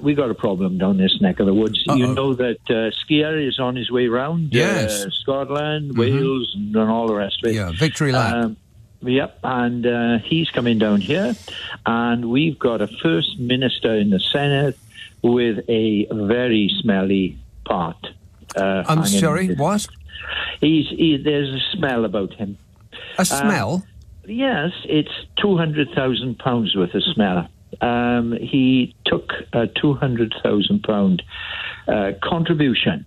We got a problem down this neck of the woods. Uh-oh. You know that Skier is on his way round. Yes. Scotland, Wales, and all the rest of it. Yeah, victory lap. Yep, and he's coming down here, and we've got a First Minister in the Senate with a very smelly part. I'm sorry, what? There's a smell about him. A smell? Yes, it's £200,000 worth of smell. He took a £200,000 contribution.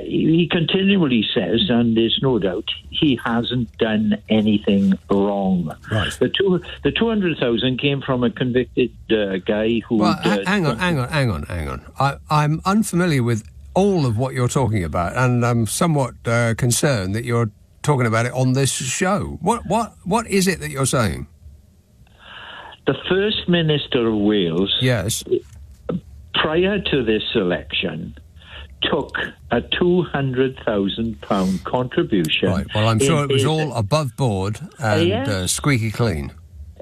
He continually says, and there's no doubt, he hasn't done anything wrong. Right. The 200,000 came from a convicted guy who. Well, hang on. I'm unfamiliar with all of what you're talking about, and I'm somewhat concerned that you're talking about it on this show. What is it that you're saying? The First Minister of Wales, yes, prior to this election, took a £200,000 contribution. Right. Well, I'm sure it was all above board and Yes. squeaky clean.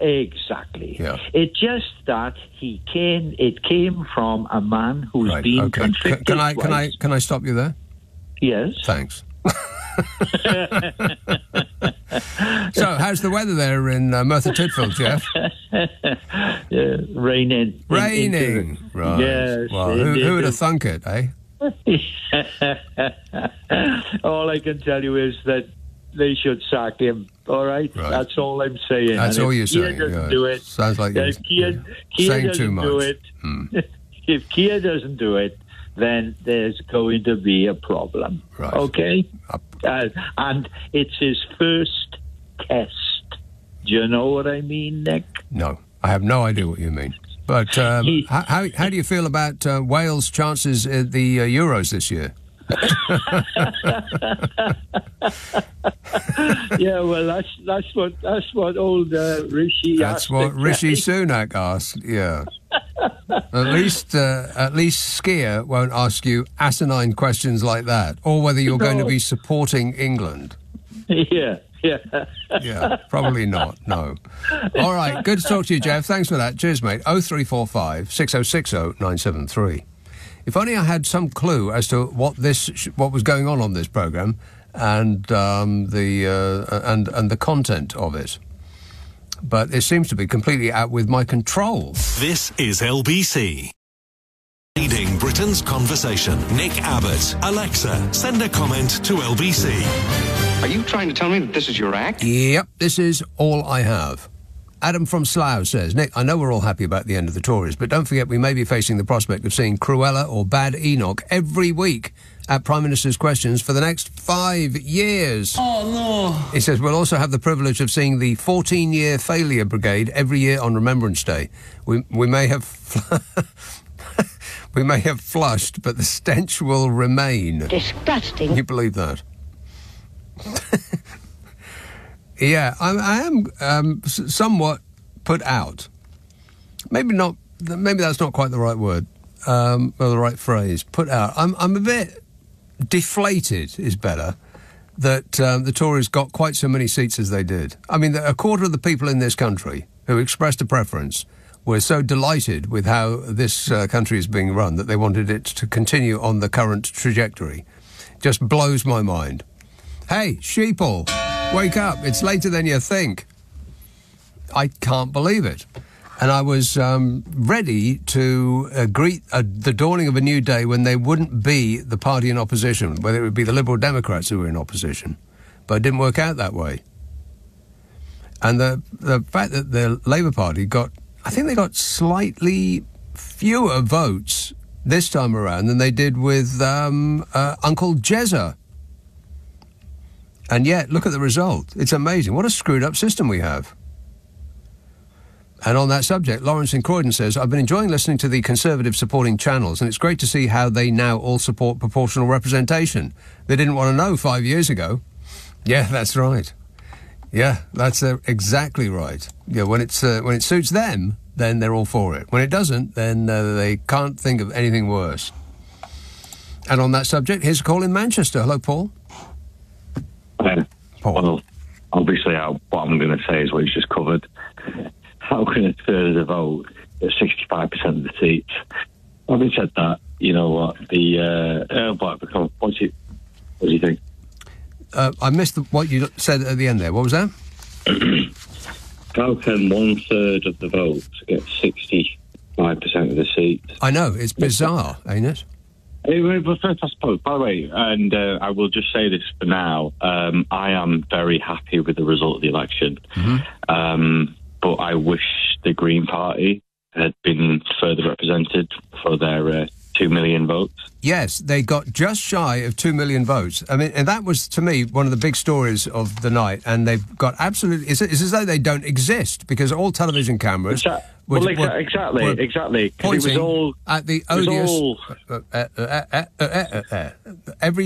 Exactly. Yeah. It's just that it came from a man who's been convicted. Can I stop you there? Yes. Thanks. So, how's the weather there in Merthyr Tydfil, Jeff? Raining. Raining. Right. Yes. Well, who would have thunk it, eh? All I can tell you is that they should sack him. All right? That's all I'm saying. That's and all if you're Keir saying. doesn't Yeah. do it. Sounds like you're If Keir saying doesn't too much. do it, if Keir doesn't do it, then there's going to be a problem. Right. Okay? And it's his first test. Do you know what I mean, Nick? No, I have no idea what you mean. But how do you feel about Wales' chances at the Euros this year? Yeah, well, that's what old Rishi. That's what Rishi Sunak asked. Yeah. At least Skier won't ask you asinine questions like that, or whether you're going to be supporting England. Yeah. Yeah, probably not, no. All right, good to talk to you, Jeff. Thanks for that. Cheers, mate. 0345 6060 973. If only I had some clue as to what was going on this programme and the content of it. But it seems to be completely out with my control. This is LBC. Leading Britain's conversation. Nick Abbott. Alexa, send a comment to LBC. Are you trying to tell me that this is your act? Yep, this is all I have. Adam from Slough says, Nick, I know we're all happy about the end of the Tories, but don't forget we may be facing the prospect of seeing Cruella or Bad Enoch every week at Prime Minister's Questions for the next 5 years. Oh, no. He says we'll also have the privilege of seeing the 14-year failure brigade every year on Remembrance Day. We may have... we may have flushed, but the stench will remain. Disgusting. You believe that? Yeah, I am somewhat put out. Maybe not. Maybe that's not quite the right word, or the right phrase. Put out. I'm a bit deflated. Is better that the Tories got quite so many seats as they did. I mean, a quarter of the people in this country who expressed a preference were so delighted with how this country is being run that they wanted it to continue on the current trajectory. Just blows my mind. Hey, sheeple, wake up. It's later than you think. I can't believe it. And I was ready to greet the dawning of a new day when they wouldn't be the party in opposition, whether it would be the Liberal Democrats who were in opposition. But it didn't work out that way. And the fact that the Labour Party I think they got slightly fewer votes this time around than they did with Uncle Jezza. And yet, look at the result. It's amazing. What a screwed up system we have. And on that subject, Lawrence in Croydon says, I've been enjoying listening to the Conservative supporting channels, and it's great to see how they now all support proportional representation. They didn't want to know 5 years ago. Yeah, that's right. Yeah, that's exactly right. Yeah, when it suits them, then they're all for it. When it doesn't, then they can't think of anything worse. And on that subject, here's a call in Manchester. Hello, Paul. Paul. Well, obviously, what I'm going to say is what he's just covered. How can a third of the vote get 65% of the seats? Having said that, you know what? What do you think? I missed what you said at the end there. What was that? How can 1/3 of the vote get 65% of the seats? I know, it's bizarre, ain't it? But first, I suppose, by the way, and I will just say this for now, I am very happy with the result of the election. Mm-hmm. But I wish the Green Party had been further represented for their 2 million votes. Yes, they got just shy of 2 million votes. I mean, and that was, to me, one of the big stories of the night. And they've got absolutely... It's as though they don't exist, because all television cameras... Exactly. Pointing it was all at the odious...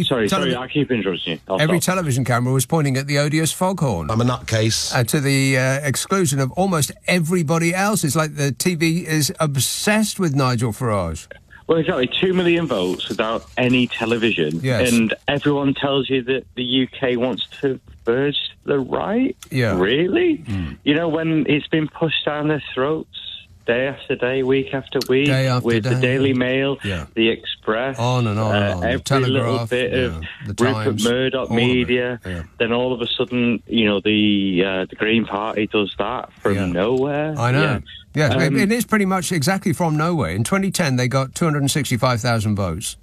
Sorry, I keep interrupting you. Every television camera was pointing at the odious foghorn. I'm a nutcase. And to the exclusion of almost everybody else. It's like the TV is obsessed with Nigel Farage. Well, exactly. 2 million votes without any television. Yes. And everyone tells you that the UK wants to merge the right? Yeah. Really? Mm. You know, when it's been pushed down their throats day after day, week after week, with the Daily Mail, the Express, on and on and on. Every Telegraph, little bit of the Rupert Times, Murdoch media. Then all of a sudden, you know, the Green Party does that from nowhere. I know. Yeah, it is pretty much exactly from nowhere. In 2010, they got 265,000 votes.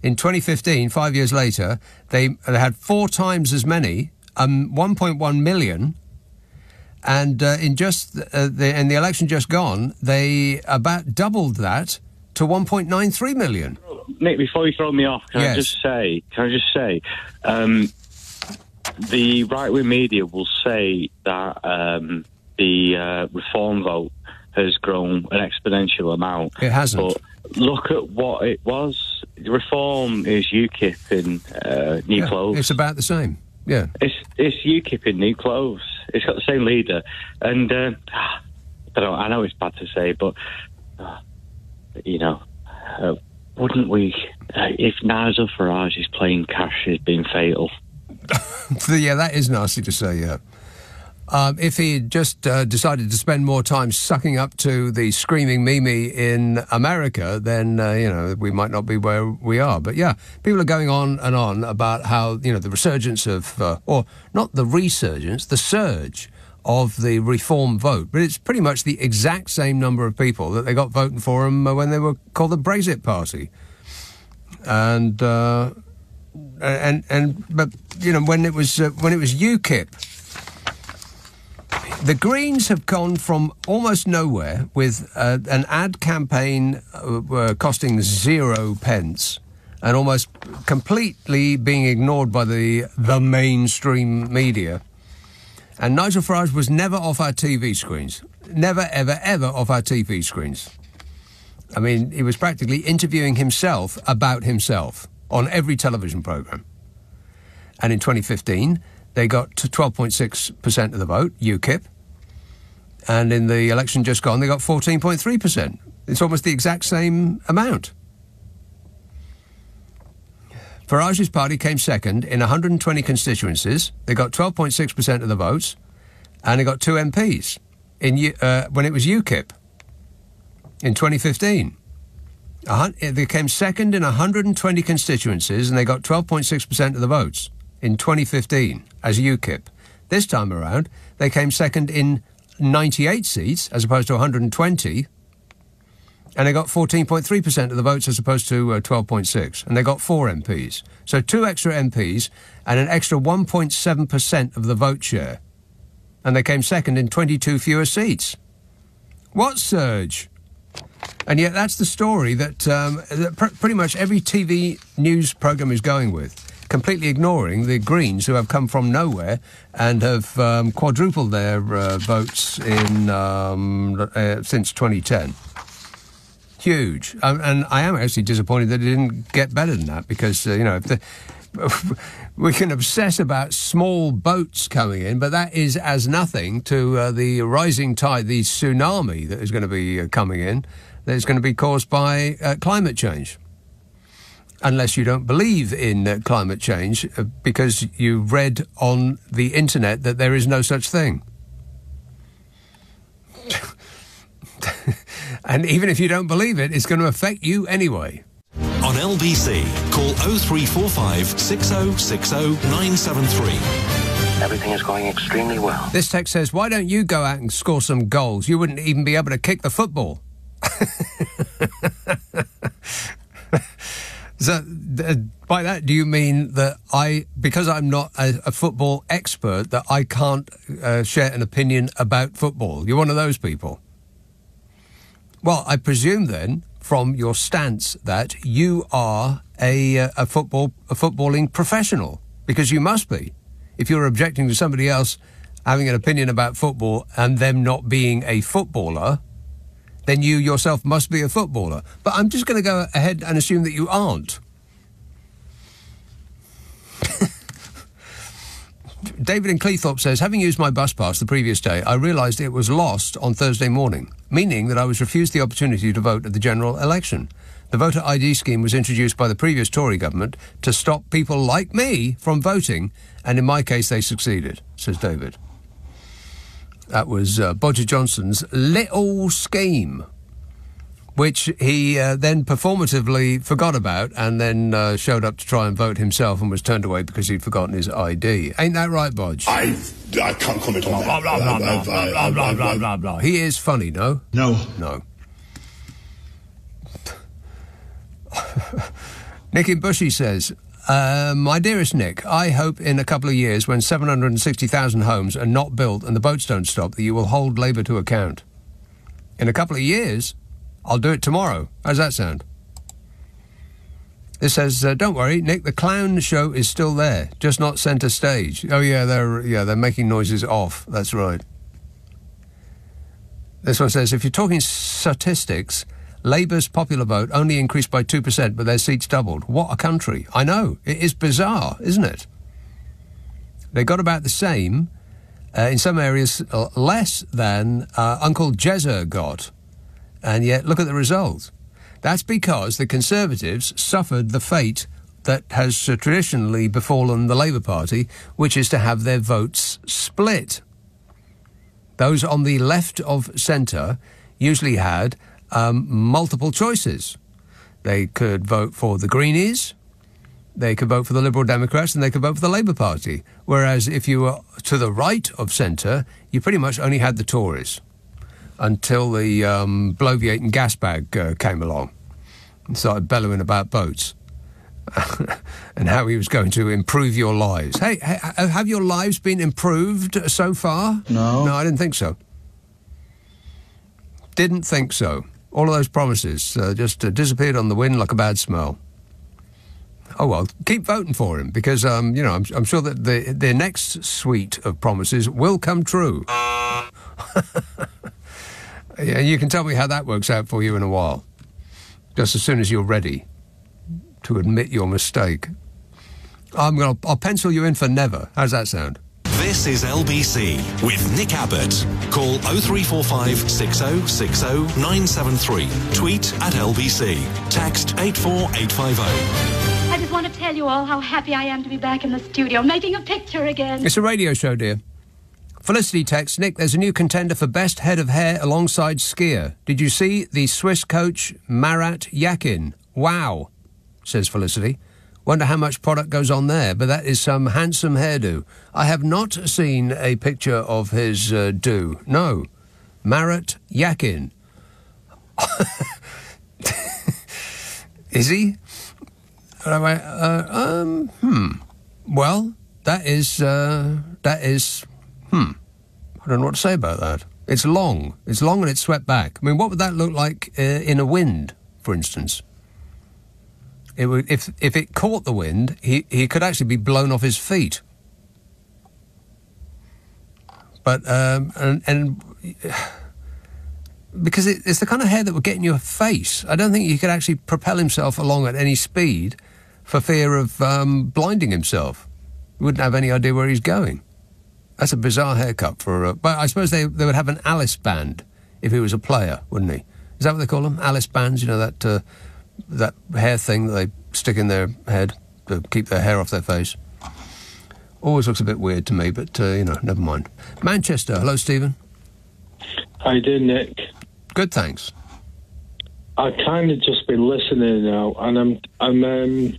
In 2015, 5 years later, they had 4 times as many, 1.1 million. And in the election just gone, they about doubled that to 1.93 million. Nick, before you throw me off, can I just say, the right-wing media will say that the reform vote has grown an exponential amount. It hasn't. But look at what it was. Reform is UKIP in new clothes. It's about the same. Yeah. It's UKIP in new clothes. It's got the same leader. And I know it's bad to say, but, you know, wouldn't we, if Nigel Farage is playing cash, is being fatal? Yeah, that is nasty to say, yeah. If he had just decided to spend more time sucking up to the screaming Mimi in America, then, you know, we might not be where we are. But, yeah, people are going on and on about how, you know, the resurgence of, or not the resurgence, the surge of the reform vote. But it's pretty much the exact same number of people that they got voting for them when they were called the Brexit Party. But, you know, when it was UKIP, the Greens have gone from almost nowhere with an ad campaign costing 0 pence and almost completely being ignored by the mainstream media. And Nigel Farage was never off our TV screens. Never, ever, ever off our TV screens. I mean, he was practically interviewing himself about himself on every television programme. And in 2015, they got to 12.6% of the vote, UKIP. And in the election just gone, they got 14.3%. It's almost the exact same amount. Farage's party came second in 120 constituencies. They got 12.6% of the votes, and they got 2 MPs when it was UKIP in 2015. They came second in 120 constituencies, and they got 12.6% of the votes in 2015 as UKIP. This time around, they came second in 98 seats as opposed to 120, and they got 14.3% of the votes as opposed to 12.6, and they got 4 MPs. So 2 extra MPs and an extra 1.7% of the vote share. And they came second in 22 fewer seats. What surge? And yet that's the story that pretty much every TV news programme is going with, completely ignoring the Greens, who have come from nowhere and have quadrupled their votes in since 2010. Huge. And I am actually disappointed that it didn't get better than that, because, we can obsess about small boats coming in, but that is as nothing to the rising tide, the tsunami that is going to be coming in, that is going to be caused by climate change. Unless you don't believe in climate change because you read on the internet that there is no such thing. And even if you don't believe it, it's going to affect you anyway. On LBC, call 0345 6060 973. Everything is going extremely well. This text says, why don't you go out and score some goals? You wouldn't even be able to kick the football. So, by that, do you mean that because I'm not a football expert, that I can't share an opinion about football? You're one of those people. Well, I presume then, from your stance, that you are a footballing professional, because you must be. If you're objecting to somebody else having an opinion about football and them not being a footballer, then you yourself must be a footballer. But I'm just going to go ahead and assume that you aren't. David in Cleethorpes says, having used my bus pass the previous day, I realised it was lost on Thursday morning, meaning that I was refused the opportunity to vote at the general election. The voter ID scheme was introduced by the previous Tory government to stop people like me from voting, and in my case they succeeded, says David. That was Bodger Johnson's little scheme, which he then performatively forgot about and then showed up to try and vote himself and was turned away because he'd forgotten his ID. Ain't that right, Bodge? I can't comment on that. Blah, blah, blah, blah, blah, blah, blah, blah. He is funny, no? No. No. Nick in Bushy says, my dearest Nick, I hope in a couple of years when 760,000 homes are not built and the boats don't stop that you will hold Labour to account. In a couple of years? I'll do it tomorrow. How's that sound? This says, don't worry, Nick, the clown show is still there, just not centre stage. Oh, yeah, they're making noises off. That's right. This one says, if you're talking statistics, Labour's popular vote only increased by 2%, but their seats doubled. What a country. I know. It is bizarre, isn't it? They got about the same, in some areas less than Uncle Jezza got. And yet, look at the result. That's because the Conservatives suffered the fate that has traditionally befallen the Labour Party, which is to have their votes split. Those on the left of centre usually had multiple choices. They could vote for the Greenies, they could vote for the Liberal Democrats, and they could vote for the Labour Party. Whereas if you were to the right of centre, you pretty much only had the Tories. Until the bloviating gas bag came along and started bellowing about boats and how he was going to improve your lives. Hey, have your lives been improved so far? No. No, I didn't think so. Didn't think so. All of those promises just disappeared on the wind like a bad smell. Oh, well, keep voting for him because, I'm sure that the next suite of promises will come true. Yeah, you can tell me how that works out for you in a while. Just as soon as you're ready to admit your mistake. I'll pencil you in for never. How's that sound? This is LBC with Nick Abbott. Call 0345 6060 973. Tweet at LBC. Text 84850. I just want to tell you all how happy I am to be back in the studio, making a picture again. It's a radio show, dear. Felicity texts, Nick, there's a new contender for best head of hair alongside skier. Did you see the Swiss coach Marat Yakin? Wow, says Felicity. Wonder how much product goes on there, but that is some handsome hairdo. I have not seen a picture of his do. No. Marat Yakin. Is he? Well, that is. I don't know what to say about that. It's long. It's long and it's swept back. I mean, what would that look like in a wind, for instance? It would, if it caught the wind, he could actually be blown off his feet. But and because it's the kind of hair that would get in your face. I don't think he could actually propel himself along at any speed for fear of blinding himself. He wouldn't have any idea where he's going. That's a bizarre haircut for. But I suppose they would have an Alice band if he was a player, wouldn't he? Is that what they call them? Alice bands? You know that. That hair thing that they stick in their head to keep their hair off their face. Always looks a bit weird to me, but, never mind. Manchester. Hello, Stephen. How you doing, Nick? Good, thanks. I kind of just been listening now, and I'm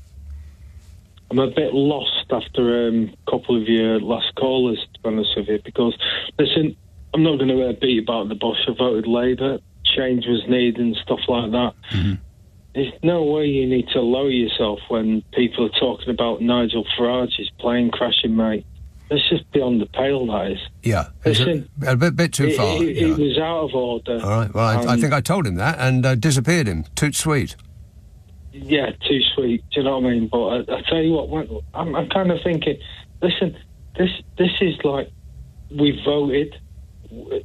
a bit lost after a couple of your last callers, to be honest with you, because, listen, I'm not going to beat about the bush. I voted Labour. Change was needed and stuff like that. Mm-hmm. There's no way you need to lower yourself when people are talking about Nigel Farage's plane crashing, mate. That's just beyond the pale, that is. Yeah. Listen, a bit too far. He was out of order. All right. Well, I think I told him that and disappeared him. Too sweet. Yeah, too sweet. Do you know what I mean? But I tell you what, I'm kind of thinking, listen, this is like, we voted,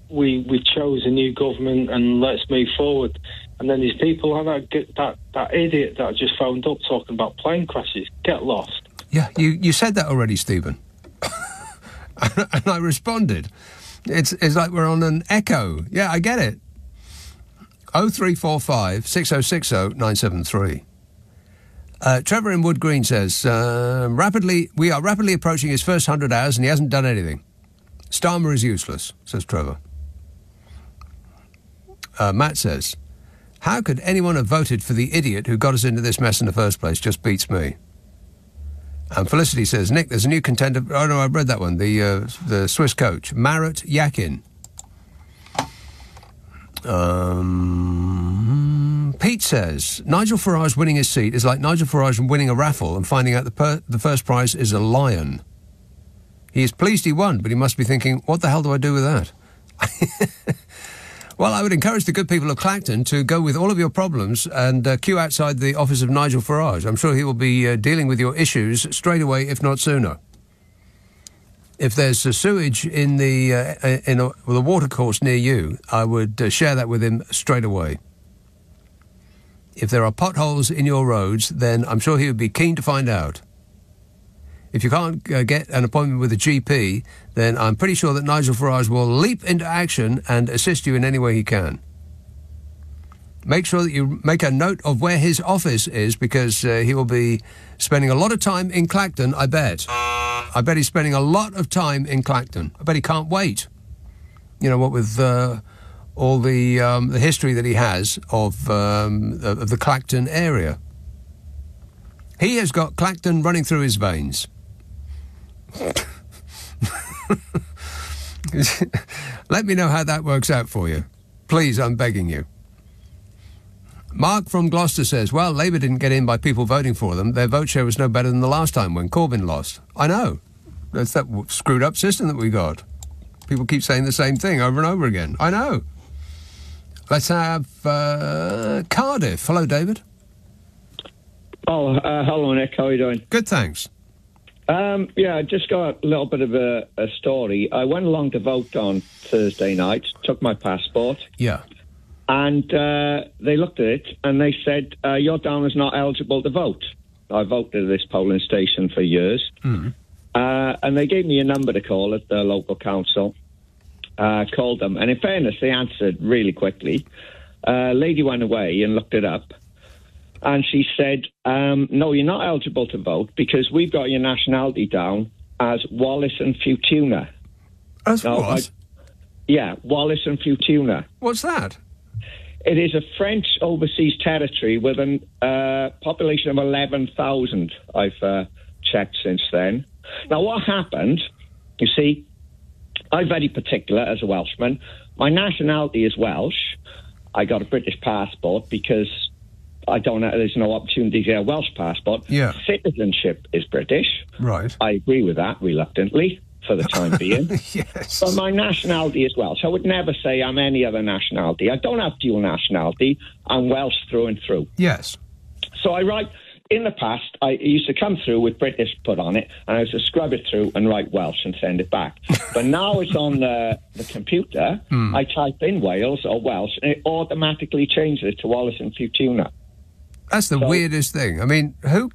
we chose a new government and let's move forward. And then these people like that idiot that I just phoned up talking about plane crashes. Get lost. Yeah, you said that already, Stephen. And I responded. It's like we're on an echo. Yeah, I get it. 0345 6060 973. Trevor in Wood Green says, we are rapidly approaching his first 100 hours and he hasn't done anything. Starmer is useless, says Trevor. Matt says, how could anyone have voted for the idiot who got us into this mess in the first place? Just beats me. And Felicity says, Nick, there's a new contender. Oh, no, I've read that one. The Swiss coach, Marat Yakin. Pete says, Nigel Farage winning his seat is like Nigel Farage winning a raffle and finding out the first prize is a lion. He is pleased he won, but he must be thinking, what the hell do I do with that? Well, I would encourage the good people of Clacton to go with all of your problems and queue outside the office of Nigel Farage. I'm sure he will be dealing with your issues straight away, if not sooner. If there's sewage in the watercourse near you, I would share that with him straight away. If there are potholes in your roads, then I'm sure he would be keen to find out. If you can't get an appointment with a GP, then I'm pretty sure that Nigel Farage will leap into action and assist you in any way he can. Make sure that you make a note of where his office is, because he will be spending a lot of time in Clacton, I bet. I bet he's spending a lot of time in Clacton. I bet he can't wait. You know, what with all the history that he has of the Clacton area. He has got Clacton running through his veins. Let me know how that works out for you. Please, I'm begging you. Mark from Gloucester says, well, Labour didn't get in by people voting for them. Their vote share was no better than the last time when Corbyn lost. I know. That's that screwed up system that we got. People keep saying the same thing over and over again. I know. Let's have Cardiff. Hello, David. Oh, hello, Nick. How are you doing? Good, thanks. Yeah, I just got a little bit of a story. I went along to vote on Thursday night, took my passport. Yeah. And they looked at it and they said, you're down as not eligible to vote. I voted at this polling station for years. Mm. And they gave me a number to call at the local council. Called them. And in fairness, they answered really quickly. Lady went away and looked it up. And she said, no, you're not eligible to vote because we've got your nationality down as Wallace and Futuna. As what? Yeah, Wallace and Futuna. What's that? It is a French overseas territory with a population of 11,000. I've checked since then. Now, what happened, you see, I'm very particular as a Welshman. My nationality is Welsh. I got a British passport because there's no opportunity to get a Welsh passport. Yeah. Citizenship is British. Right. I agree with that reluctantly for the time being. Yes. But my nationality is Welsh. I would never say I'm any other nationality. I don't have dual nationality. I'm Welsh through and through. Yes. So I write, in the past, I used to come through with British put on it, and I used to scrub it through and write Welsh and send it back. But now it's on the computer. I type in Wales or Welsh, and it automatically changes it to Wallace and Futuna. That's the weirdest thing. I mean, who,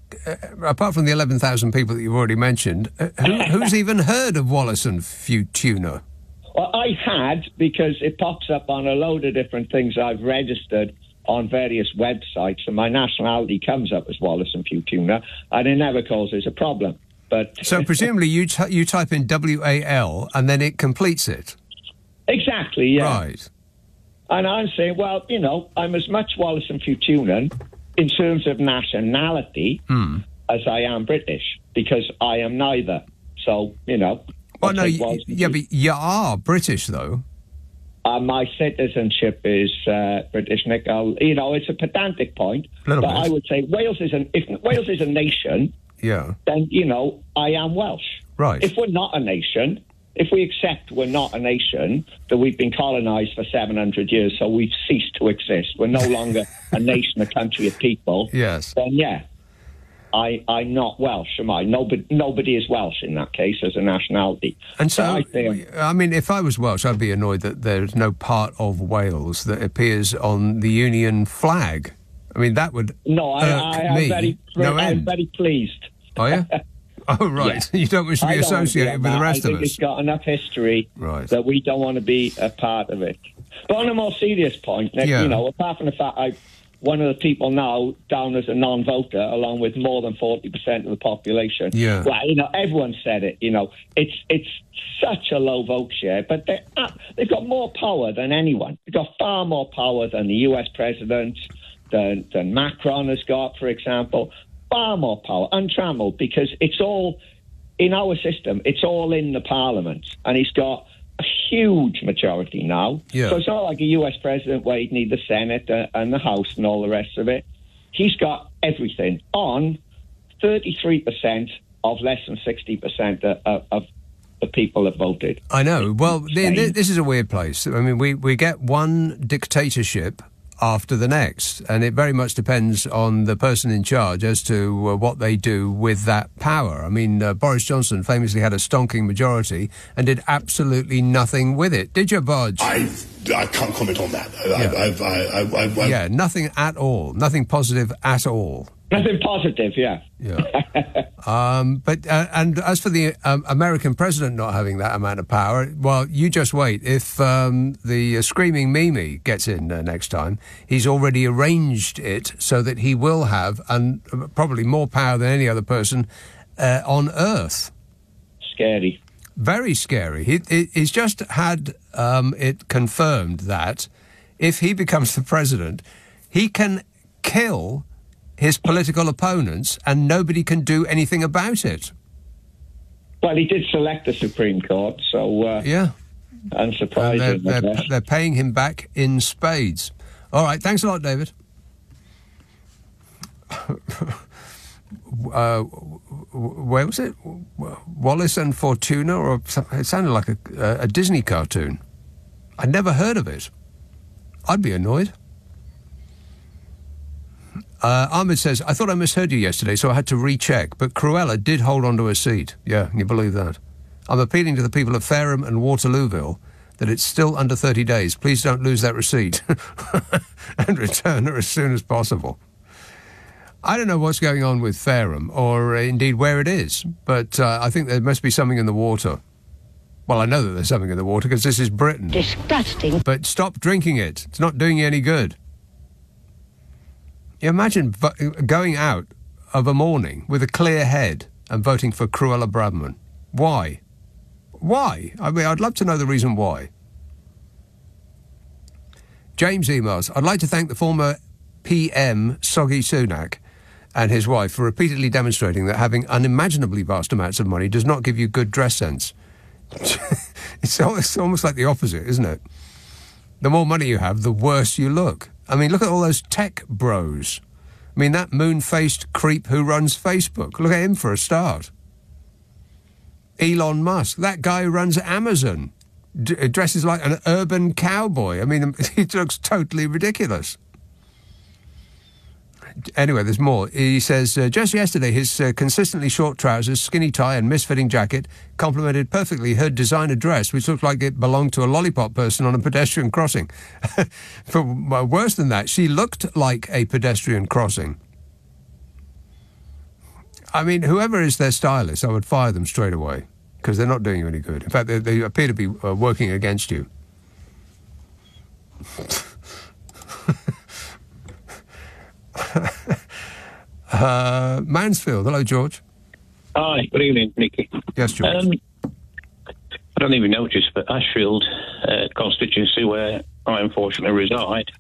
apart from the 11,000 people that you've already mentioned, who's even heard of Wallace and Futuna? Well, I had, because it pops up on a load of different things I've registered on various websites, and my nationality comes up as Wallace and Futuna, and it never causes a problem. But so presumably you type in WAL and then it completes it? Exactly, yeah. Right. And I'm saying, well, I'm as much Wallace and Futunan in terms of nationality as I am British, because I am neither. So, Well, no, but you are British, though. My citizenship is British, Nick. It's a pedantic point, but I would say if Wales is a nation, then, I am Welsh. Right. If we're not a nation, if we accept we're not a nation, that we've been colonised for 700 years, so we've ceased to exist, we're no longer a nation, a country of people, yes. Then, I'm not Welsh, am I? Nobody is Welsh in that case as a nationality. And so, I mean, if I was Welsh, I'd be annoyed that there's no part of Wales that appears on the Union flag. I mean, that would I'm very pleased. Are you? Oh, right. Yeah. You don't wish to be associated with the rest of us. I think it's got enough history that we don't want to be a part of it. But on a more serious point, Nick, apart from the fact one of the people now down as a non-voter, along with more than 40% of the population. Yeah. Well, everyone said it. It's such a low vote share, but they've got more power than anyone. They've got far more power than the US president, than Macron has got, for example. Far more power, untrammeled, because it's all in our system. It's all in the Parliament, and he's got a huge majority now. Yeah. So it's not like a US president where he'd need the Senate and the House and all the rest of it. He's got everything on 33% of less than 60% of the people that voted. I know. Well, this is a weird place. I mean, we get one dictatorship after the next, and it very much depends on the person in charge as to what they do with that power. I mean, Boris Johnson famously had a stonking majority and did absolutely nothing with it. Did you, Bodge? I can't comment on that. Yeah, nothing at all. Nothing positive at all. Nothing positive, yeah. But and as for the American president not having that amount of power, well, you just wait. If the screaming Mimi gets in next time, he's already arranged it so that he will have probably more power than any other person on Earth. Scary. Very scary. He's just had it confirmed that if he becomes the president, he can kill his political opponents, and nobody can do anything about it. Well, he did select the Supreme Court, so unsurprising. They're paying him back in spades. All right, thanks a lot, David. Where was it? Wallace and Fortuna, or something? It sounded like a Disney cartoon. I'd never heard of it. I'd be annoyed. Ahmed says, I thought I misheard you yesterday, so I had to recheck, but Cruella did hold on to her seat. Yeah, can you believe that? I'm appealing to the people of Fareham and Waterlooville that it's still under 30 days. Please don't lose that receipt and return her as soon as possible. I don't know what's going on with Fareham, or indeed where it is, but I think there must be something in the water. Well, I know that there's something in the water because this is Britain. Disgusting. But stop drinking it. It's not doing you any good. You imagine going out of a morning with a clear head and voting for Cruella Braverman. Why? Why? I mean, I'd love to know the reason why. James emails, I'd like to thank the former PM, Soggy Sunak, and his wife for repeatedly demonstrating that having unimaginably vast amounts of money does not give you good dress sense. It's almost like the opposite, isn't it? The more money you have, the worse you look. I mean, look at all those tech bros. I mean, that moon-faced creep who runs Facebook. Look at him for a start. Elon Musk, that guy who runs Amazon, dresses like an urban cowboy. I mean, he looks totally ridiculous. Anyway, there's more. He says, just yesterday, his consistently short trousers, skinny tie and misfitting jacket complemented perfectly her designer dress, which looked like it belonged to a lollipop person on a pedestrian crossing. Worse than that, she looked like a pedestrian crossing. I mean, whoever is their stylist, I would fire them straight away, because they're not doing you any good. In fact, they appear to be working against you. Mansfield. Hello, George. Hi, good evening, Nicky. Yes, George. I don't even notice, but Ashfield constituency, where I unfortunately reside,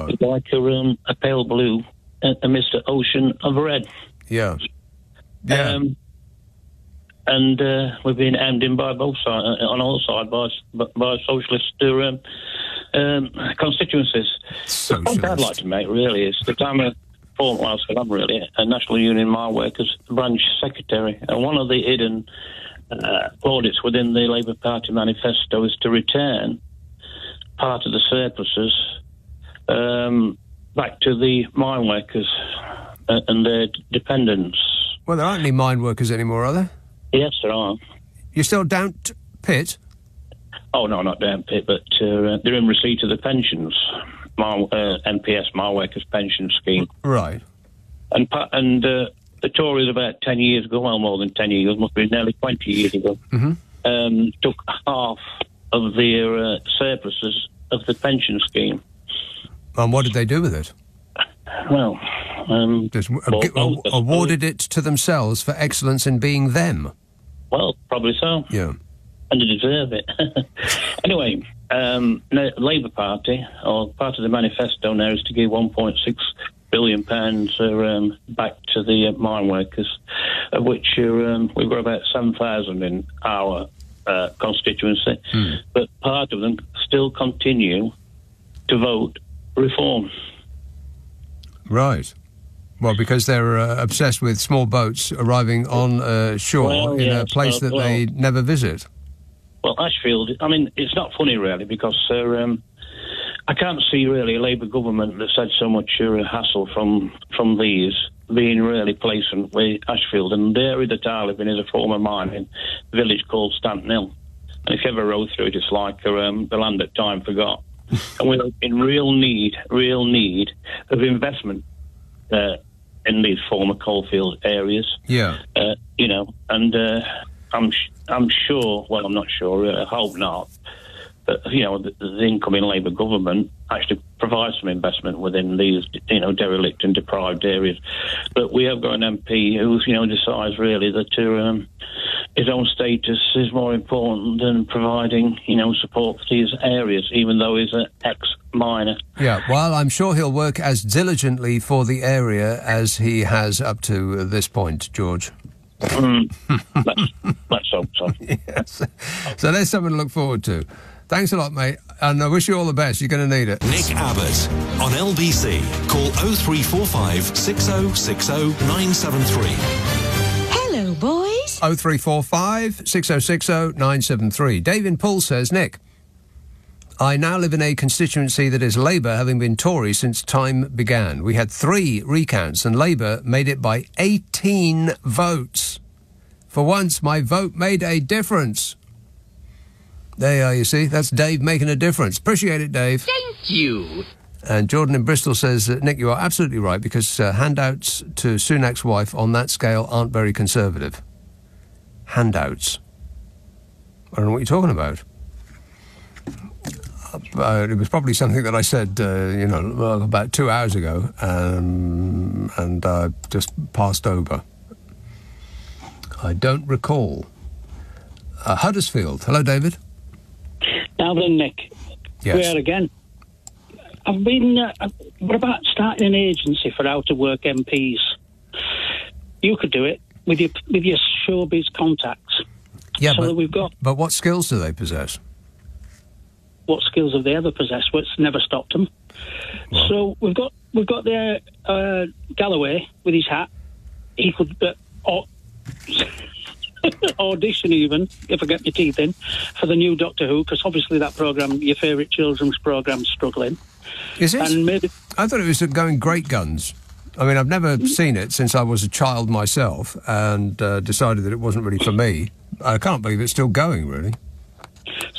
is like a pale blue amidst an ocean of red. Yeah. Yeah. And we've been hemmed in by both sides, on all sides, by socialist constituencies. The point I'd like to make, really, is that I'm really a National Union Mile Workers branch secretary, and one of the hidden audits within the Labour Party manifesto is to return part of the surpluses back to the mine workers and their dependents. Well, there aren't any mine workers anymore, are there? Yes, there are. You're still down Pit? Oh, no, not down Pit, but they're in receipt of the pensions, MPS, Mile Workers Pension Scheme. Right. And the Tories about 10 years ago, well, more than 10 years, must be nearly 20 years ago, took half of their surpluses of the pension scheme. And what did they do with it? Well, just awarded it to themselves for excellence in being them. Well, probably so. Yeah. And they deserve it. Anyway, the Labour Party, or part of the manifesto now, is to give £1.6 billion back to the mine workers, of which we've got about 7,000 in our constituency. But part of them still continue to vote reform. Right. Well, because they're obsessed with small boats arriving on shore in a place that they never visit. Well, Ashfield, I mean, it's not funny, really, because I can't see, really, a Labour government that's had so much hassle from these being really pleasant with Ashfield. And the area that I live in is a former mining village called Stanton Hill. And if you ever rode through it, it's like the land that time forgot. And we're in real need of investment in these former coalfield areas. Yeah. And I'm sure, well, I'm not sure, really, I hope not, that, the incoming Labour government actually provides some investment within these, derelict and deprived areas. But we have got an MP who, decides really that his own status is more important than providing, support for these areas, even though he's an ex-miner. Yeah, well, I'm sure he'll work as diligently for the area as he has up to this point, George. Let's hope so. Yes. So there's something to look forward to. Thanks a lot, mate, and I wish you all the best. You're going to need it. Nick Abbott on LBC. Call 0345 6060 973. Hello, boys. 0345 6060 973. Dave in Poole says, Nick, I now live in a constituency that is Labour, having been Tory since time began. We had 3 recounts, and Labour made it by 18 votes. For once, my vote made a difference. There you are, you see. That's Dave making a difference. Appreciate it, Dave. Thank you. And Jordan in Bristol says, Nick, you are absolutely right, because handouts to Sunak's wife on that scale aren't very conservative. Handouts. I don't know what you're talking about. It was probably something that I said, about 2 hours ago, and just passed over. I don't recall. Huddersfield. Hello, David. Alvin and Nick. Yes. We are again. I've been. What about starting an agency for out-of-work MPs? You could do it with your showbiz contacts. Yeah, so that we've got. But what skills do they possess? What skills have they ever possessed? What's never stopped them? Well. So we've got the Galloway with his hat. He could audition even, if I get my teeth in, for the new Doctor Who, because obviously that programme, your favourite children's programme, is struggling. Is it? And maybe I thought it was going great guns. I mean, I've never seen it since I was a child myself, and decided that it wasn't really for me. I can't believe it's still going, really.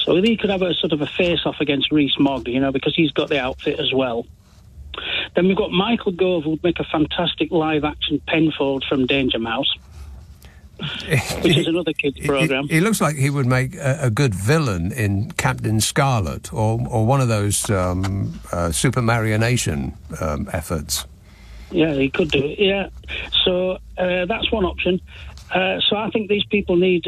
So he could have a sort of a face-off against Rees Mogg, because he's got the outfit as well. Then we've got Michael Gove, who would make a fantastic live-action Penfold from Danger Mouse, which is another kids' programme. He looks like he would make a good villain in Captain Scarlet or one of those Super Marionation efforts. Yeah, he could do it, yeah. So that's one option. So I think these people need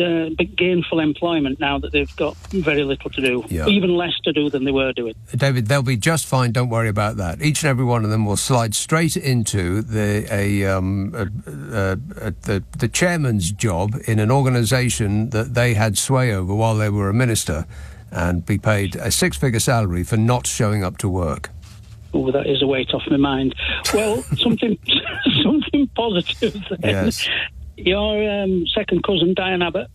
gainful employment now that they've got very little to do, even less to do than they were doing. David, they'll be just fine. Don't worry about that. Each and every one of them will slide straight into the chairman's job in an organisation that they had sway over while they were a minister, and be paid a six-figure salary for not showing up to work. Oh, that is a weight off my mind. Well, something positive then. Yes. Your second cousin, Diane Abbott,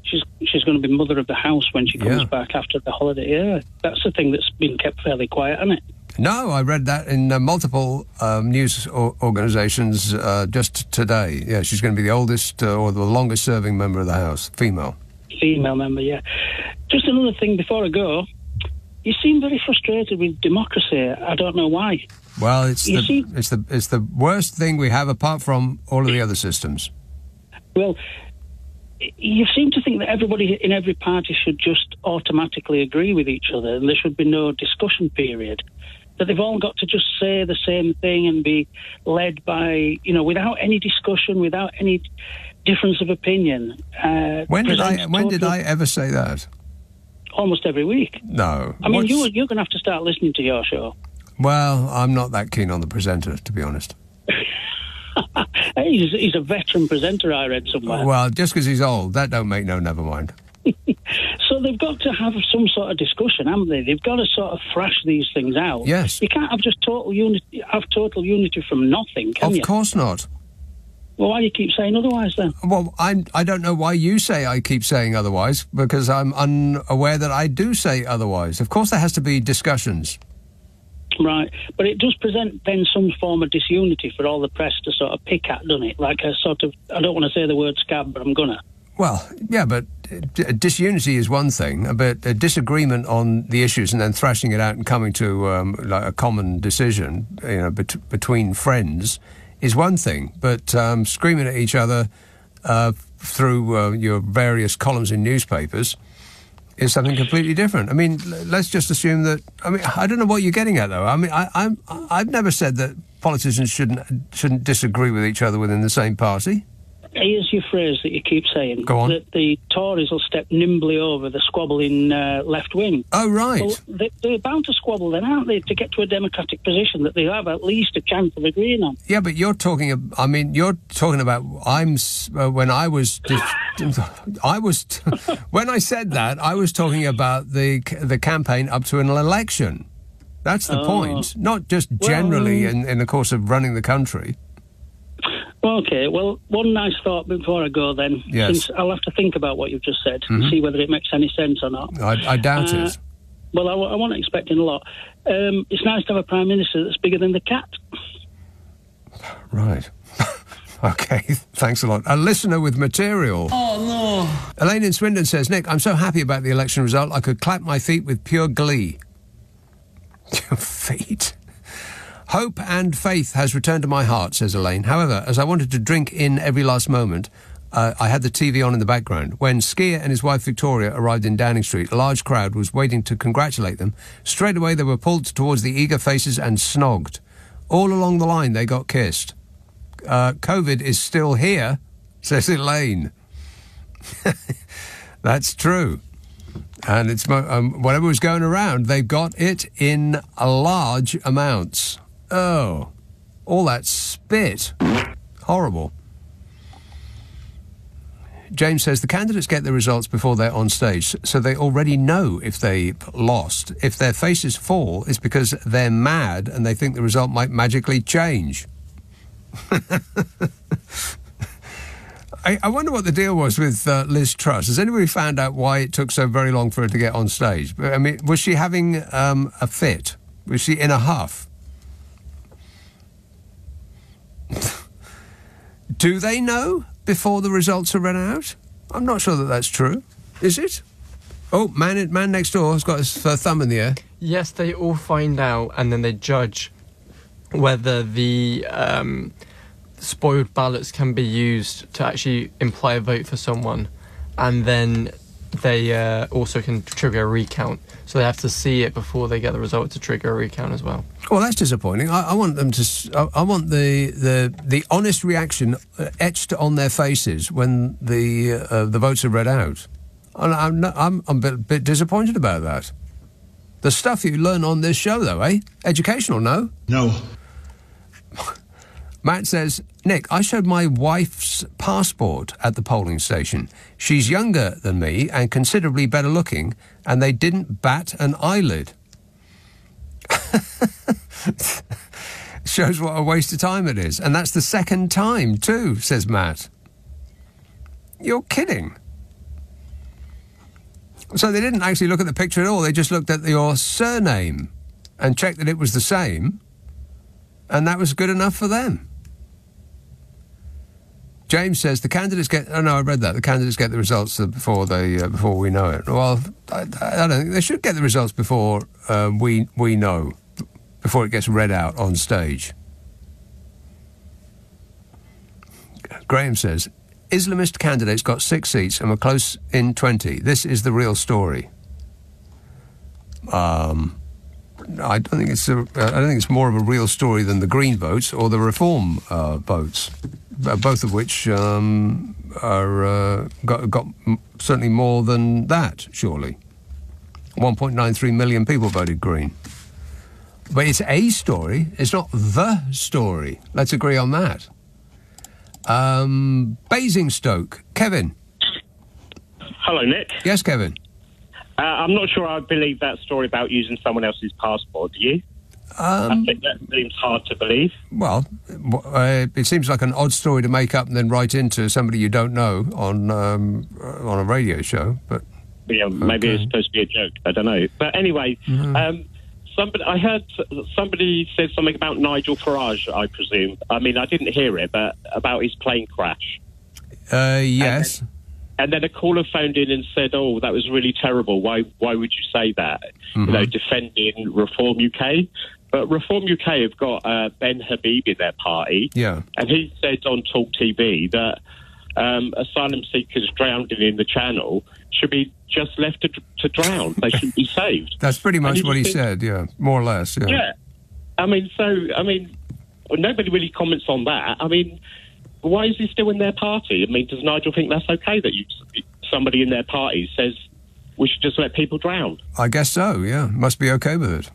she's going to be mother of the house when she comes back after the holiday. Yeah, that's the thing that's been kept fairly quiet, hasn't it? No, I read that in multiple news organisations just today. Yeah, she's going to be the oldest or the longest-serving member of the house, female. Female member, yeah. Just another thing before I go. You seem very frustrated with democracy. I don't know why. Well, it's the worst thing we have apart from all of the other systems. Well, you seem to think that everybody in every party should just automatically agree with each other and there should be no discussion period. That they've all got to just say the same thing and be led by, without any discussion, without any difference of opinion. When did I ever say that? Almost every week. No. I mean, you're going to have to start listening to your show. Well, I'm not that keen on the presenter, to be honest. He's a veteran presenter, I read somewhere. Well, just because he's old, that don't make no never mind. So they've got to have some sort of discussion, haven't they? They've got to sort of thrash these things out. Yes. You can't have just total unity from nothing, can you? Of course not. Well, why do you keep saying otherwise, then? Well, I don't know why you say I keep saying otherwise, because I'm unaware that I do say otherwise. Of course there has to be discussions. Right, but it does present then some form of disunity for all the press to sort of pick at, doesn't it? Like a sort of, I don't want to say the word scab, but I'm gonna. Well, yeah, but disunity is one thing, but a disagreement on the issues and then thrashing it out and coming to like a common decision, between friends is one thing. But screaming at each other through your various columns in newspapers is something completely different. I mean, let's just assume that. I mean, I don't know what you're getting at, though. I mean, I've never said that politicians shouldn't disagree with each other within the same party. Here's your phrase that you keep saying. Go on. That the Tories will step nimbly over the squabbling left wing. Oh, right. Well, they're bound to squabble then, aren't they, to get to a democratic position that they have at least a chance of agreeing on. Yeah, but you're talking about when I was when I said that, I was talking about the campaign up to an election. That's the point, not just generally in the course of running the country. Okay, well, one nice thought before I go then. Yes. Since I'll have to think about what you've just said and see whether it makes any sense or not. I doubt it. Well, I wasn't expecting a lot. It's nice to have a Prime Minister that's bigger than the cat. Right. Okay, thanks a lot. A listener with material. Oh, no. Elaine in Swindon says, Nick, I'm so happy about the election result, I could clap my feet with pure glee. Your feet? Hope and faith has returned to my heart, says Elaine. However, as I wanted to drink in every last moment, I had the TV on in the background. When Skier and his wife Victoria arrived in Downing Street, a large crowd was waiting to congratulate them. Straight away, they were pulled towards the eager faces and snogged. All along the line, they got kissed. COVID is still here, says Elaine. That's true. And it's whatever was going around, they got it in large amounts. Oh, all that spit. Horrible. James says the candidates get the results before they're on stage, so they already know if they lost. If their faces fall, it's because they're mad and they think the result might magically change. I wonder what the deal was with Liz Truss. Has anybody found out why it took so very long for her to get on stage? I mean, was she having a fit? Was she in a huff? Do they know before the results are read out? I'm not sure that that's true. Is it? Oh, man next door has got his thumb in the air. Yes, they all find out and then they judge whether the spoiled ballots can be used to actually imply a vote for someone, and then they also can trigger a recount. So they have to see it before they get the result to trigger a recount as well. Well, that's disappointing. I want them to. I want the honest reaction etched on their faces when the votes are read out. And I'm a bit disappointed about that. The stuff you learn on this show, though, eh? Educational, no? No. Matt says, Nick, I showed my wife's passport at the polling station. She's younger than me and considerably better looking, and they didn't bat an eyelid. Shows what a waste of time it is. And that's the second time, too, says Matt. You're kidding. So they didn't actually look at the picture at all. They just looked at your surname and checked that it was the same, and that was good enough for them. James says the candidates get... Oh, no, I read that. The candidates get the results before we know it. Well, I don't think they should get the results before we know, before it gets read out on stage. Graham says, Islamist candidates got 6 seats and were close in 20. This is the real story. I don't think it's more of a real story than the Green votes or the Reform votes, both of which got certainly more than that. Surely, 1.93 million people voted Green. But it's a story. It's not the story. Let's agree on that. Basingstoke, Kevin. Hello, Nick. Yes, Kevin. I'm not sure I believe that story about using someone else's passport, do you? I think that seems hard to believe. Well, it seems like an odd story to make up and then write into somebody you don't know on a radio show. But yeah, maybe it's supposed to be a joke. I don't know. But anyway, I heard somebody said something about Nigel Farage, I presume. I mean, I didn't hear it, but about his plane crash. Yes. And then a caller phoned in and said, "Oh, that was really terrible. Why would you say that?" You know, defending Reform UK. But Reform UK have got Ben Habib in their party. Yeah. And he said on Talk TV that asylum seekers drowning in the Channel should be just left to drown. They shouldn't be saved. That's pretty much what he said, yeah, more or less. Yeah. Yeah. I mean, nobody really comments on that. I mean, why is he still in their party? I mean, does Nigel think that's okay that somebody in their party says we should just let people drown? I guess so, yeah. Must be okay with it.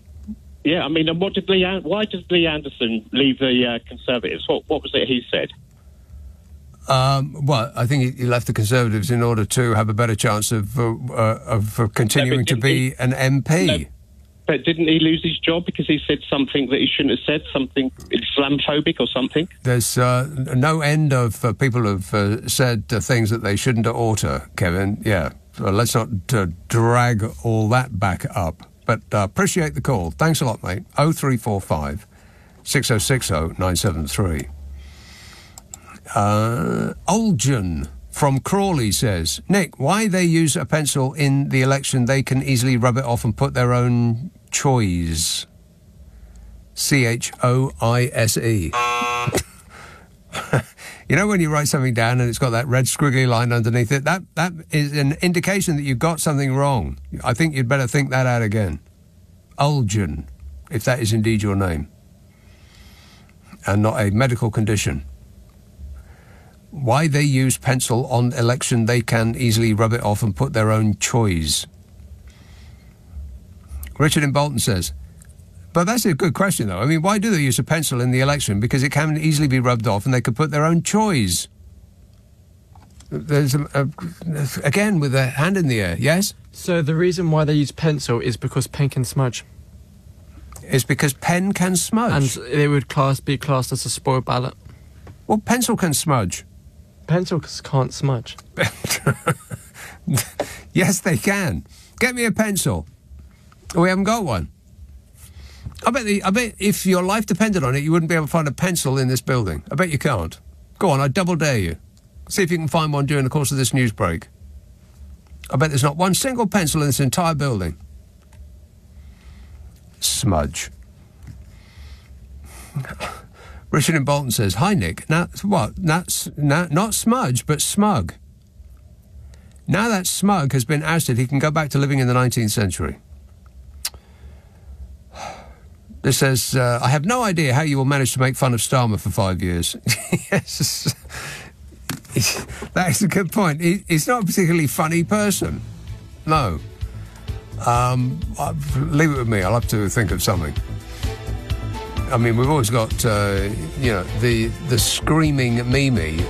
Yeah, I mean, and why does Lee Anderson leave the Conservatives? What was it he said? Well, I think he left the Conservatives in order to have a better chance of continuing to be an MP. No, but didn't he lose his job because he said something that he shouldn't have said, something Islamophobic or something? There's no end of people who've said things that they shouldn't oughter, Kevin. Yeah, so let's not drag all that back up. But appreciate the call. Thanks a lot, mate. 0345 6060 973. Oljan from Crawley says, Nick, why they use a pencil in the election? They can easily rub it off and put their own choice. CHOISE. You know when you write something down and it's got that red squiggly line underneath it? That is an indication that you've got something wrong. I think you'd better think that out again. Oljan, if that is indeed your name. And not a medical condition. Why they use pencil on election, they can easily rub it off and put their own choice. Richard in Bolton says, but that's a good question, though. I mean, why do they use a pencil in the election? Because it can easily be rubbed off and they could put their own choice. There's, again, with a hand in the air, yes? So the reason why they use pencil is because pen can smudge. It's because pen can smudge? And it would be classed as a spoiled ballot. Well, pencil can smudge. Pencils can't smudge. Yes, they can. Get me a pencil. We haven't got one. I bet if your life depended on it, you wouldn't be able to find a pencil in this building. I bet you can't. Go on, I double dare you. See if you can find one during the course of this news break. I bet there's not one single pencil in this entire building. Smudge. Richard in Bolton says, hi, Nick. Now, what? Not smudge, but smug. Now that smug has been ousted, he can go back to living in the 19th century. This says, I have no idea how you will manage to make fun of Starmer for 5 years. Yes. That is a good point. He's not a particularly funny person. No. Leave it with me. I'll have to think of something. I mean, we've always got, the screaming Mimi.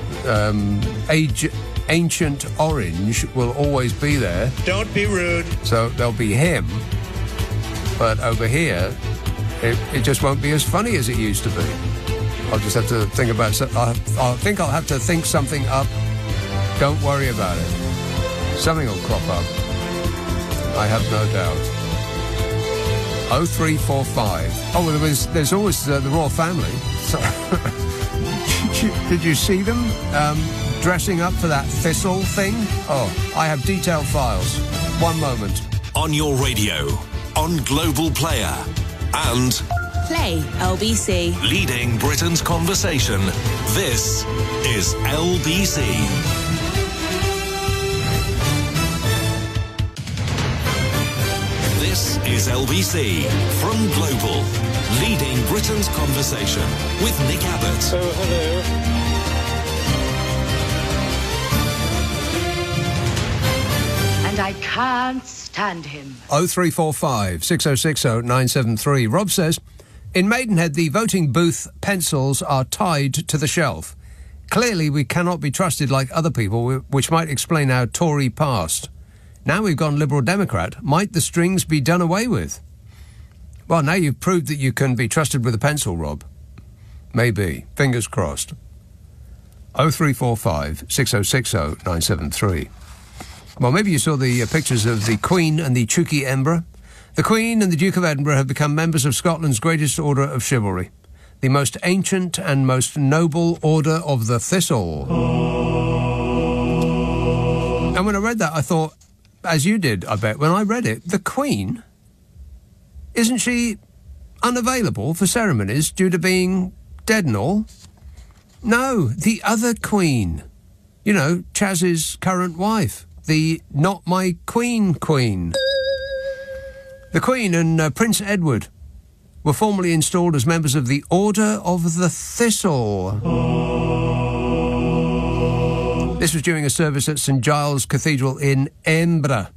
Ancient Orange will always be there. Don't be rude. So there'll be him. But over here, it just won't be as funny as it used to be. I'll just have to think about it. I think I'll have to think something up. Don't worry about it. Something will crop up. I have no doubt. 0345. Oh, well, there's always the royal family. So did you see them dressing up for that thistle thing? Oh, I have detailed files. One moment. On your radio, on Global Player, and Play LBC. leading Britain's conversation. This is LBC. This is LBC from Global, leading Britain's conversation with Nick Abbott. Oh, hello. And I can't stand him. 0345 6060 973. Rob says, in Maidenhead, the voting booth pencils are tied to the shelf. Clearly, we cannot be trusted like other people, which might explain our Tory past. Now we've gone Liberal Democrat. Might the strings be done away with? Well, now you've proved that you can be trusted with a pencil, Rob. Maybe. Fingers crossed. 0345 6060 973. Well, maybe you saw the pictures of the Queen and the Chooky Emperor. The Queen and the Duke of Edinburgh have become members of Scotland's greatest order of chivalry, the most ancient and most noble order of the Thistle. And when I read that, I thought, as you did, I bet, when I read it, the Queen, isn't she unavailable for ceremonies due to being dead and all? No, the other Queen. You know, Chaz's current wife. The not my Queen. The Queen and Prince Edward were formally installed as members of the Order of the Thistle. This was during a service at St Giles Cathedral in Edinburgh.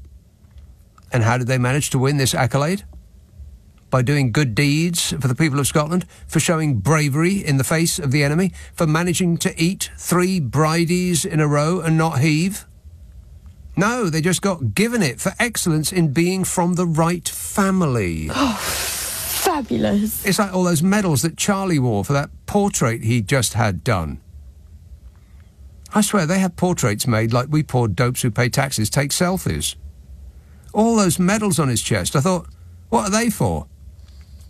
And how did they manage to win this accolade? By doing good deeds for the people of Scotland, for showing bravery in the face of the enemy, for managing to eat 3 bridies in a row and not heave. No, they just got given it for excellence in being from the right family. Oh, fabulous. It's like all those medals that Charlie wore for that portrait he just had done. I swear, they had portraits made like we poor dopes who pay taxes take selfies. All those medals on his chest, I thought, what are they for?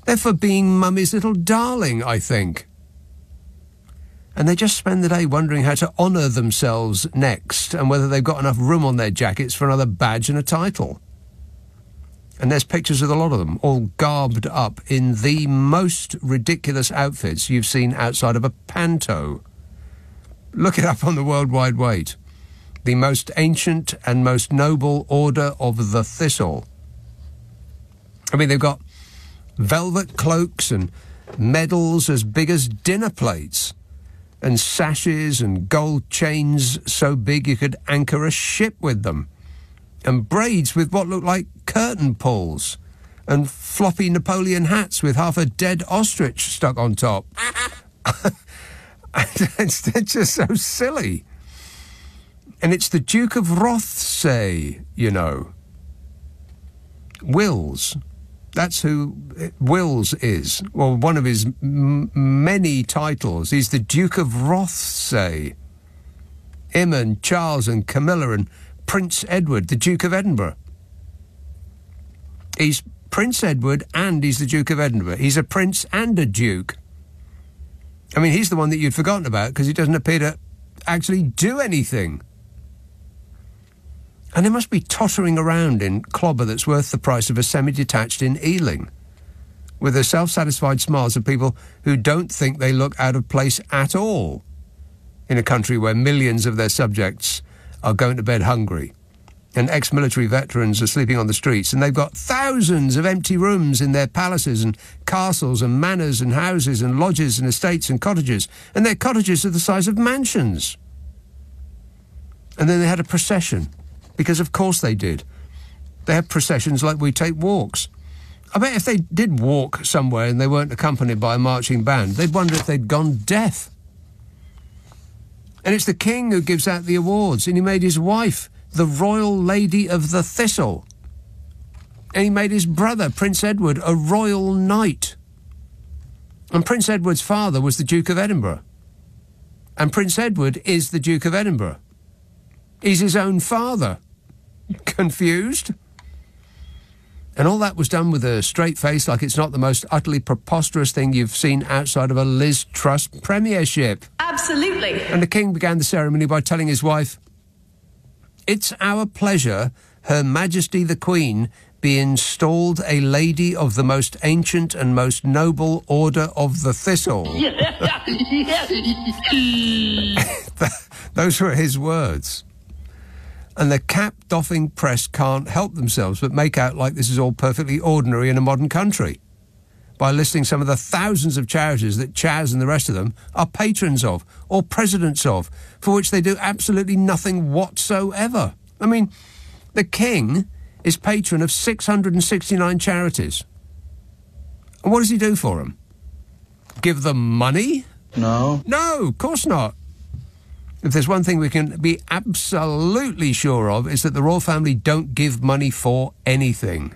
They're for being Mummy's little darling, I think. And they just spend the day wondering how to honour themselves next and whether they've got enough room on their jackets for another badge and a title. And there's pictures of a lot of them, all garbed up in the most ridiculous outfits you've seen outside of a panto. Look it up on the World Wide Web. The most ancient and most noble order of the Thistle. I mean, they've got velvet cloaks and medals as big as dinner plates, and sashes and gold chains so big you could anchor a ship with them, and braids with what looked like curtain pulls, and floppy Napoleon hats with half a dead ostrich stuck on top. They're just so silly. And it's the Duke of Rothsay, you know. Wills. That's who Wills is. Well, one of his many titles. He's the Duke of Rothsay. Him and Charles and Camilla and Prince Edward, the Duke of Edinburgh. He's Prince Edward and he's the Duke of Edinburgh. He's a prince and a duke. I mean, he's the one that you'd forgotten about because he doesn't appear to actually do anything. And they must be tottering around in clobber that's worth the price of a semi-detached in Ealing, with the self-satisfied smiles of people who don't think they look out of place at all in a country where millions of their subjects are going to bed hungry and ex-military veterans are sleeping on the streets, and they've got thousands of empty rooms in their palaces and castles and manors and houses and lodges and estates and cottages, and their cottages are the size of mansions. And then they had a procession, because of course they did. They had processions like we take walks. I bet if they did walk somewhere and they weren't accompanied by a marching band, they'd wonder if they'd gone deaf. And it's the king who gives out the awards, and he made his wife the Royal Lady of the Thistle. And he made his brother, Prince Edward, a Royal Knight. And Prince Edward's father was the Duke of Edinburgh. And Prince Edward is the Duke of Edinburgh. He's his own father. Confused? And all that was done with a straight face, like it's not the most utterly preposterous thing you've seen outside of a Liz Truss premiership. Absolutely. And the king began the ceremony by telling his wife, "It's our pleasure, Her Majesty the Queen, be installed a lady of the most ancient and most noble order of the Thistle." Those were his words. And the cap-doffing press can't help themselves but make out like this is all perfectly ordinary in a modern country by listing some of the thousands of charities that Chaz and the rest of them are patrons of or presidents of, for which they do absolutely nothing whatsoever. I mean, the king is patron of 669 charities. And what does he do for them? Give them money? No. No, of course not. If there's one thing we can be absolutely sure of, is that the royal family don't give money for anything.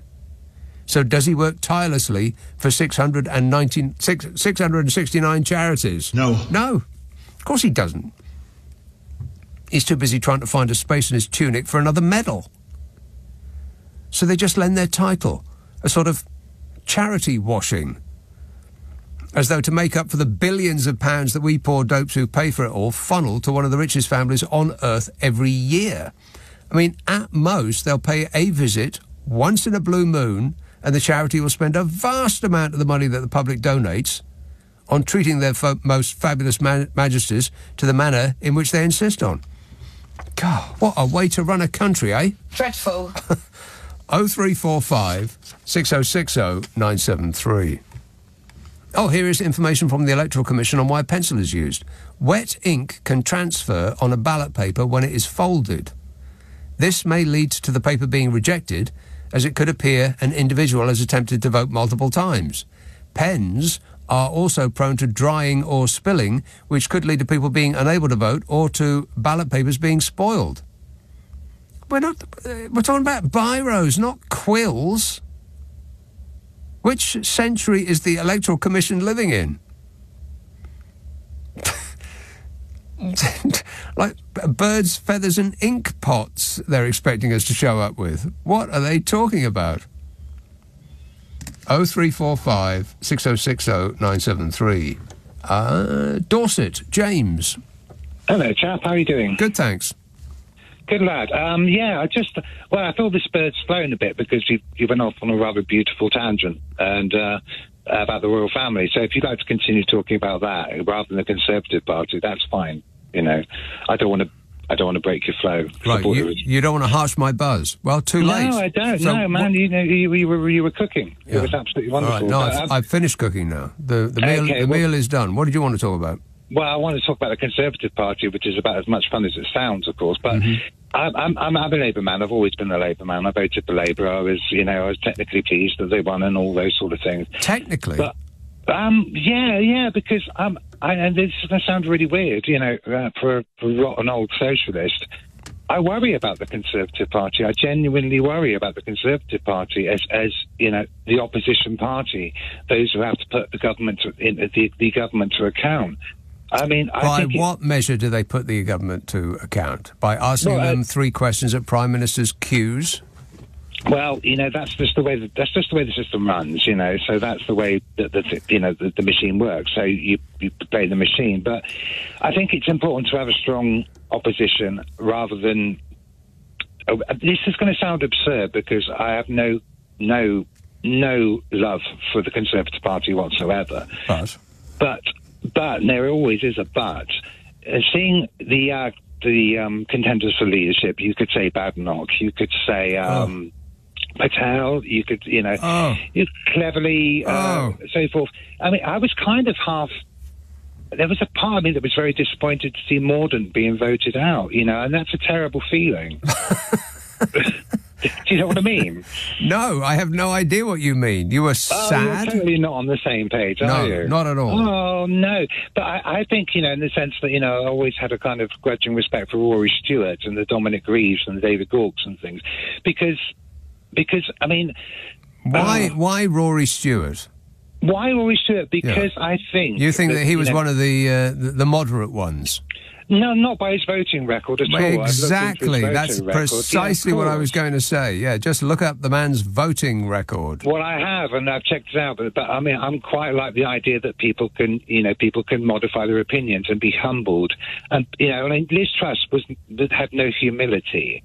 So does he work tirelessly for 669 charities? No. No, of course he doesn't. He's too busy trying to find a space in his tunic for another medal. So they just lend their title, a sort of charity washing, as though to make up for the billions of pounds that we poor dopes who pay for it all funnel to one of the richest families on earth every year. I mean, at most, they'll pay a visit once in a blue moon, and the charity will spend a vast amount of the money that the public donates on treating their most fabulous majesties to the manner in which they insist on. God, what a way to run a country, eh? Dreadful. 0345 6060 973. Oh, here is information from the Electoral Commission on why pencil is used. Wet ink can transfer on a ballot paper when it is folded. This may lead to the paper being rejected, as it could appear an individual has attempted to vote multiple times. Pens are also prone to drying or spilling, which could lead to people being unable to vote or to ballot papers being spoiled. We're talking about biros, not quills. Which century is the Electoral Commission living in? Like birds, feathers and ink pots they're expecting us to show up with. What are they talking about? 0345 6060 973. Dorset, James. Hello, chap. How are you doing? Good, thanks. Good lad. I thought this bird's flown a bit because you went off on a rather beautiful tangent and about the royal family. So if you'd like to continue talking about that rather than the Conservative Party, that's fine. You know, I don't want to break your flow. Right, you don't want to harsh my buzz. Well, too late. No, I don't. So no, man. You were cooking. Yeah. It was absolutely wonderful. All right. No, I've finished cooking now. The meal is done. What did you want to talk about? Well, I want to talk about the Conservative Party, which is about as much fun as it sounds, of course. But I'm a Labour man. I've always been a Labour man. I voted for Labour. I was technically pleased that they won and all those sort of things. Technically? But, yeah, because and this is going to sound really weird, for a rotten old socialist. I worry about the Conservative Party. I genuinely worry about the Conservative Party as the opposition party, those who have to put the government to account. I mean, by what measure do they put the government to account? By asking them 3 questions at Prime Minister's queues? Well, that's just the way the system runs. So that's the way that the machine works. So you play the machine, but I think it's important to have a strong opposition rather than. This is going to sound absurd because I have no love for the Conservative Party whatsoever. But there always is a but. Seeing the contenders for leadership, you could say Badenoch, you could say Patel, you could, you cleverly, so forth. I mean, I was kind of there was a part of me that was very disappointed to see Mordaunt being voted out, and that's a terrible feeling. Do you know what I mean? No, I have no idea what you mean. You were sad? You're totally not on the same page, are you? No, not at all. Oh, no. But I think, in the sense that, I always had a kind of grudging respect for Rory Stewart and the Dominic Reeves and the David Gawkes and things. Because I mean... Why Rory Stewart? Why Rory Stewart? Because I think... You think that he was one of the moderate ones? No, not by his voting record at all. Exactly. That's precisely what I was going to say. Yeah, just look up the man's voting record. Well, I have, and I've checked it out. But I mean, I'm quite like the idea that people can modify their opinions and be humbled. And Liz Truss had no humility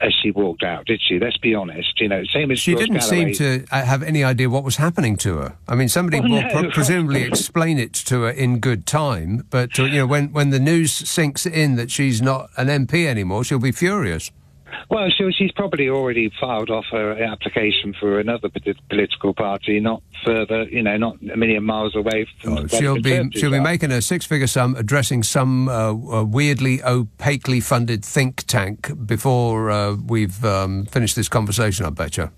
as she walked out, did she? Let's be honest. Same as she George didn't Galloway. seem to have any idea what was happening to her. I mean, somebody will presumably explain it to her in good time, but when the news sinks in that she's not an MP anymore, she'll be furious. Well, she's probably already filed off her application for another political party, not further, not a million miles away from. She'll be making a 6-figure sum addressing some weirdly opaquely funded think tank before we've finished this conversation, I bet you.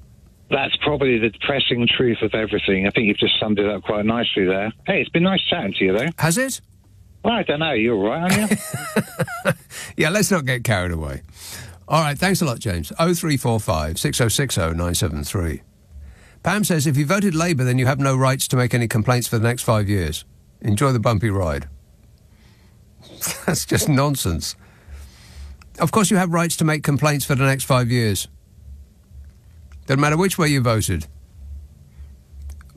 That's probably the depressing truth of everything. I think you've just summed it up quite nicely there. Hey, it's been nice chatting to you, though. Has it? Well, I don't know. You're all right, aren't you? Yeah, let's not get carried away. All right, thanks a lot, James. 0345 6060 973. Pam says, if you voted Labour, then you have no rights to make any complaints for the next 5 years. Enjoy the bumpy ride. That's just nonsense. Of course you have rights to make complaints for the next 5 years. Doesn't matter which way you voted.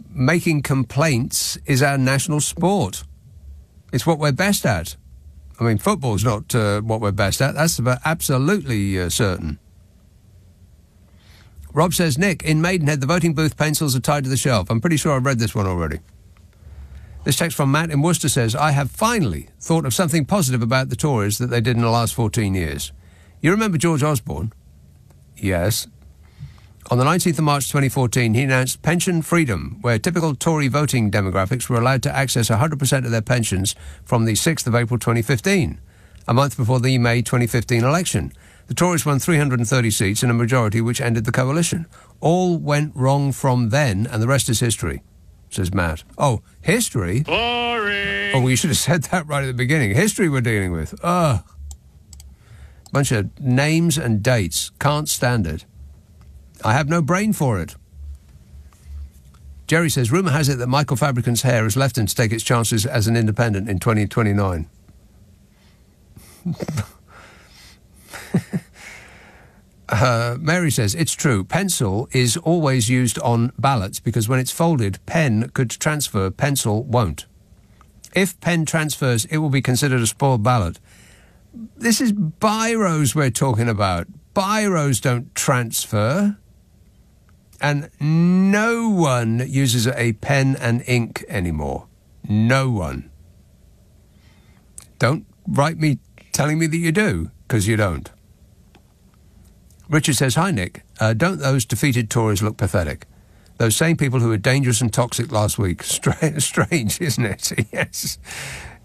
Making complaints is our national sport. It's what we're best at. I mean, football's not what we're best at. That's absolutely certain. Rob says, Nick, in Maidenhead, the voting booth pencils are tied to the shelf. I'm pretty sure I've read this one already. This text from Matt in Worcester says, I have finally thought of something positive about the Tories that they did in the last 14 years. You remember George Osborne? Yes. On the 19th of March 2014, he announced pension freedom, where typical Tory voting demographics were allowed to access 100% of their pensions from the 6th of April 2015, a month before the May 2015 election. The Tories won 330 seats in a majority which ended the coalition. All went wrong from then, and the rest is history, says Matt. Oh, history? Boring! Oh, you should have said that right at the beginning. History we're dealing with. Ugh. Bunch of names and dates. Can't stand it. I have no brain for it. Jerry says, rumour has it that Michael Fabricant's hair has left him to take its chances as an independent in 2029. Mary says, it's true. Pencil is always used on ballots because when it's folded, pen could transfer, pencil won't. If pen transfers, it will be considered a spoiled ballot. This is biros we're talking about. Biros don't transfer. And no one uses a pen and ink anymore. No one. Don't write me telling me that you do, because you don't. Richard says, hi, Nick. Don't those defeated Tories look pathetic? Those same people who were dangerous and toxic last week. Strange, isn't it? Yes.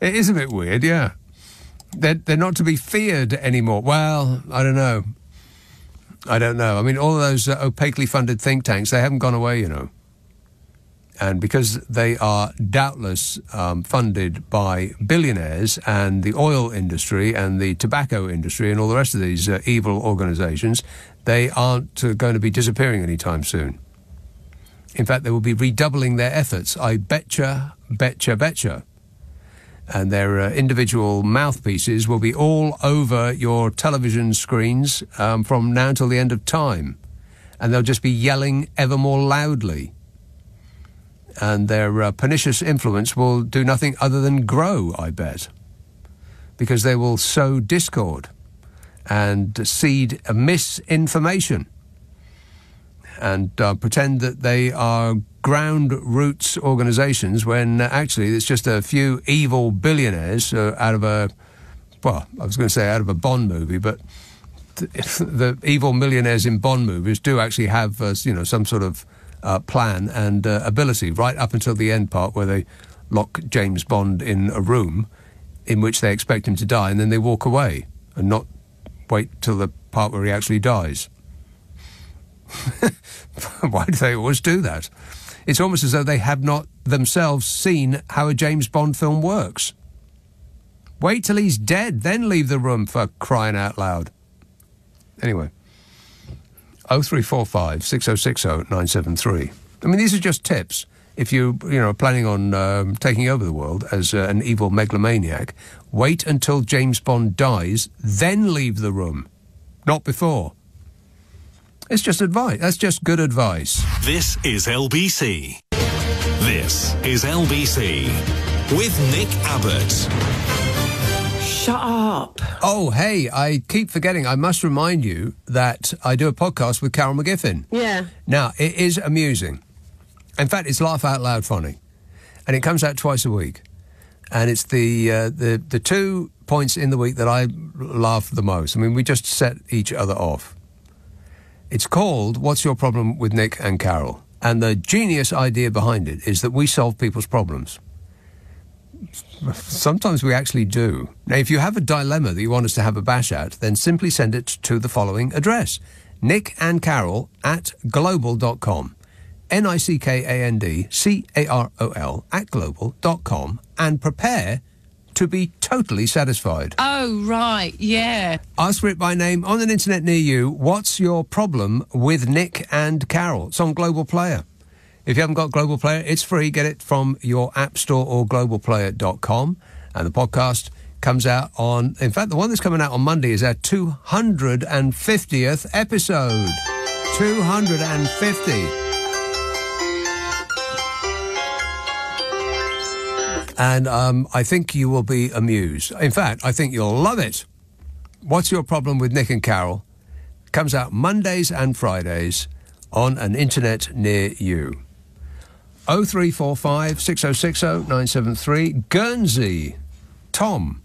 It is a bit weird, yeah. They're not to be feared anymore. Well, I don't know. I mean, all of those opaquely funded think tanks, they haven't gone away, you know. And because they are doubtless funded by billionaires and the oil industry and the tobacco industry and all the rest of these evil organisations, they aren't going to be disappearing anytime soon. In fact, they will be redoubling their efforts. I betcha. And their individual mouthpieces will be all over your television screens from now until the end of time. And they'll just be yelling ever more loudly. And their pernicious influence will do nothing other than grow, I bet. Because they will sow discord and seed misinformation and pretend that they are ground roots organisations when actually it's just a few evil billionaires out of a Bond movie, but the evil millionaires in Bond movies do actually have, some sort of plan and ability right up until the end part where they lock James Bond in a room in which they expect him to die and then they walk away and not wait till the part where he actually dies. Why do they always do that? It's almost as though they have not themselves seen how a James Bond film works. Wait till he's dead, then leave the room, for crying out loud. Anyway, 0345 6060 973. I mean, these are just tips. If you are planning on taking over the world as an evil megalomaniac, wait until James Bond dies, then leave the room, not before. It's just advice. That's just good advice. This is LBC. This is LBC with Nick Abbott. Shut up. Oh, hey, I keep forgetting. I must remind you that I do a podcast with Carol McGiffin. Yeah. Now, it is amusing. In fact, it's laugh out loud funny. And it comes out twice a week. And it's the 2 points in the week that I laugh the most. I mean, we just set each other off. It's called What's Your Problem with Nick and Carol? And the genius idea behind it is that we solve people's problems. Sometimes we actually do. Now, if you have a dilemma that you want us to have a bash at, then simply send it to the following address. nickandcarol@global.com. nickandcarol @global.com, and prepare to be totally satisfied. Oh, right, yeah. Ask for it by name on an internet near you. What's your problem with Nick and Carol? It's on Global Player. If you haven't got Global Player, it's free. Get it from your App Store or globalplayer.com. And the podcast comes out on... In fact, the one that's coming out on Monday is our 250th episode. 250. And I think you will be amused. In fact, I think you'll love it. What's Your Problem with Nick and Carol? Comes out Mondays and Fridays on an internet near you. 0345 6060 973. Guernsey. Tom.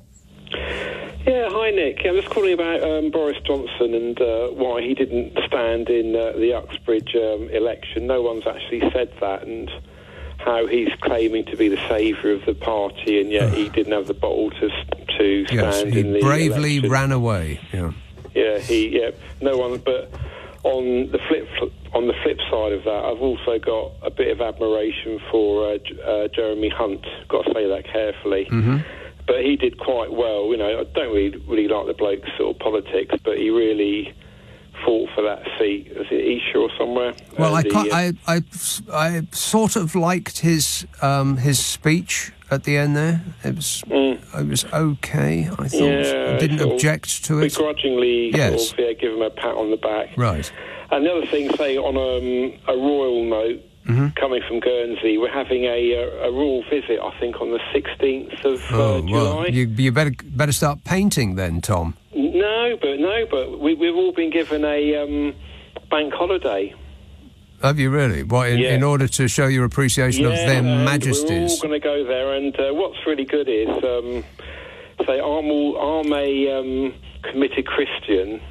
Yeah, hi Nick. I'm just calling about Boris Johnson and why he didn't stand in the Uxbridge election. No one's actually said that, and how he's claiming to be the saviour of the party, and yet he didn't have the bottle to stand in the bravely election. Ran away. Yeah. No one. But on the flip side of that, I've also got a bit of admiration for Jeremy Hunt. Got to say that carefully. Mm-hmm. But he did quite well. I don't really like the bloke's sort of politics, but he really fought for that seat. Was it Isha or somewhere? Well, I sort of liked his speech at the end there. It was okay, I thought. Yeah, I didn't object to it. Begrudgingly, yes. sort of, give him a pat on the back. Right. And the other thing, say, on a royal note, coming from Guernsey, we're having a royal visit, I think, on the 16th of July. Well, you better start painting then, Tom. No, but we've all been given a bank holiday. Have you really? What, in order to show your appreciation of their majesties? We're all going to go there, and what's really good is, say, I'm a committed Christian,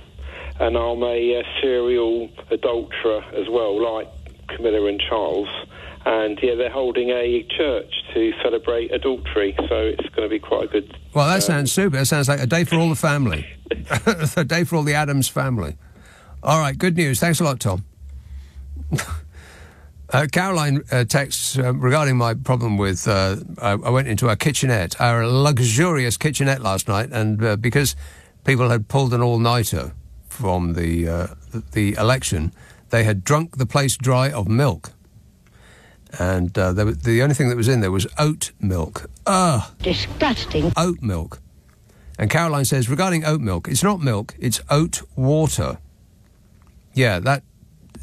and I'm a serial adulterer as well, like Camilla and Charles. And they're holding a church to celebrate adultery. So it's going to be quite a good... Well, that sounds super. That sounds like a day for all the family. A day for all the Addams family. All right, good news. Thanks a lot, Tom. Caroline texts regarding my problem with... I went into our kitchenette, our luxurious kitchenette last night, and because people had pulled an all-nighter from the election, they had drunk the place dry of milk. And the only thing that was in there was oat milk. Ugh. Disgusting. Oat milk. And Caroline says, regarding oat milk, it's not milk, it's oat water. Yeah, that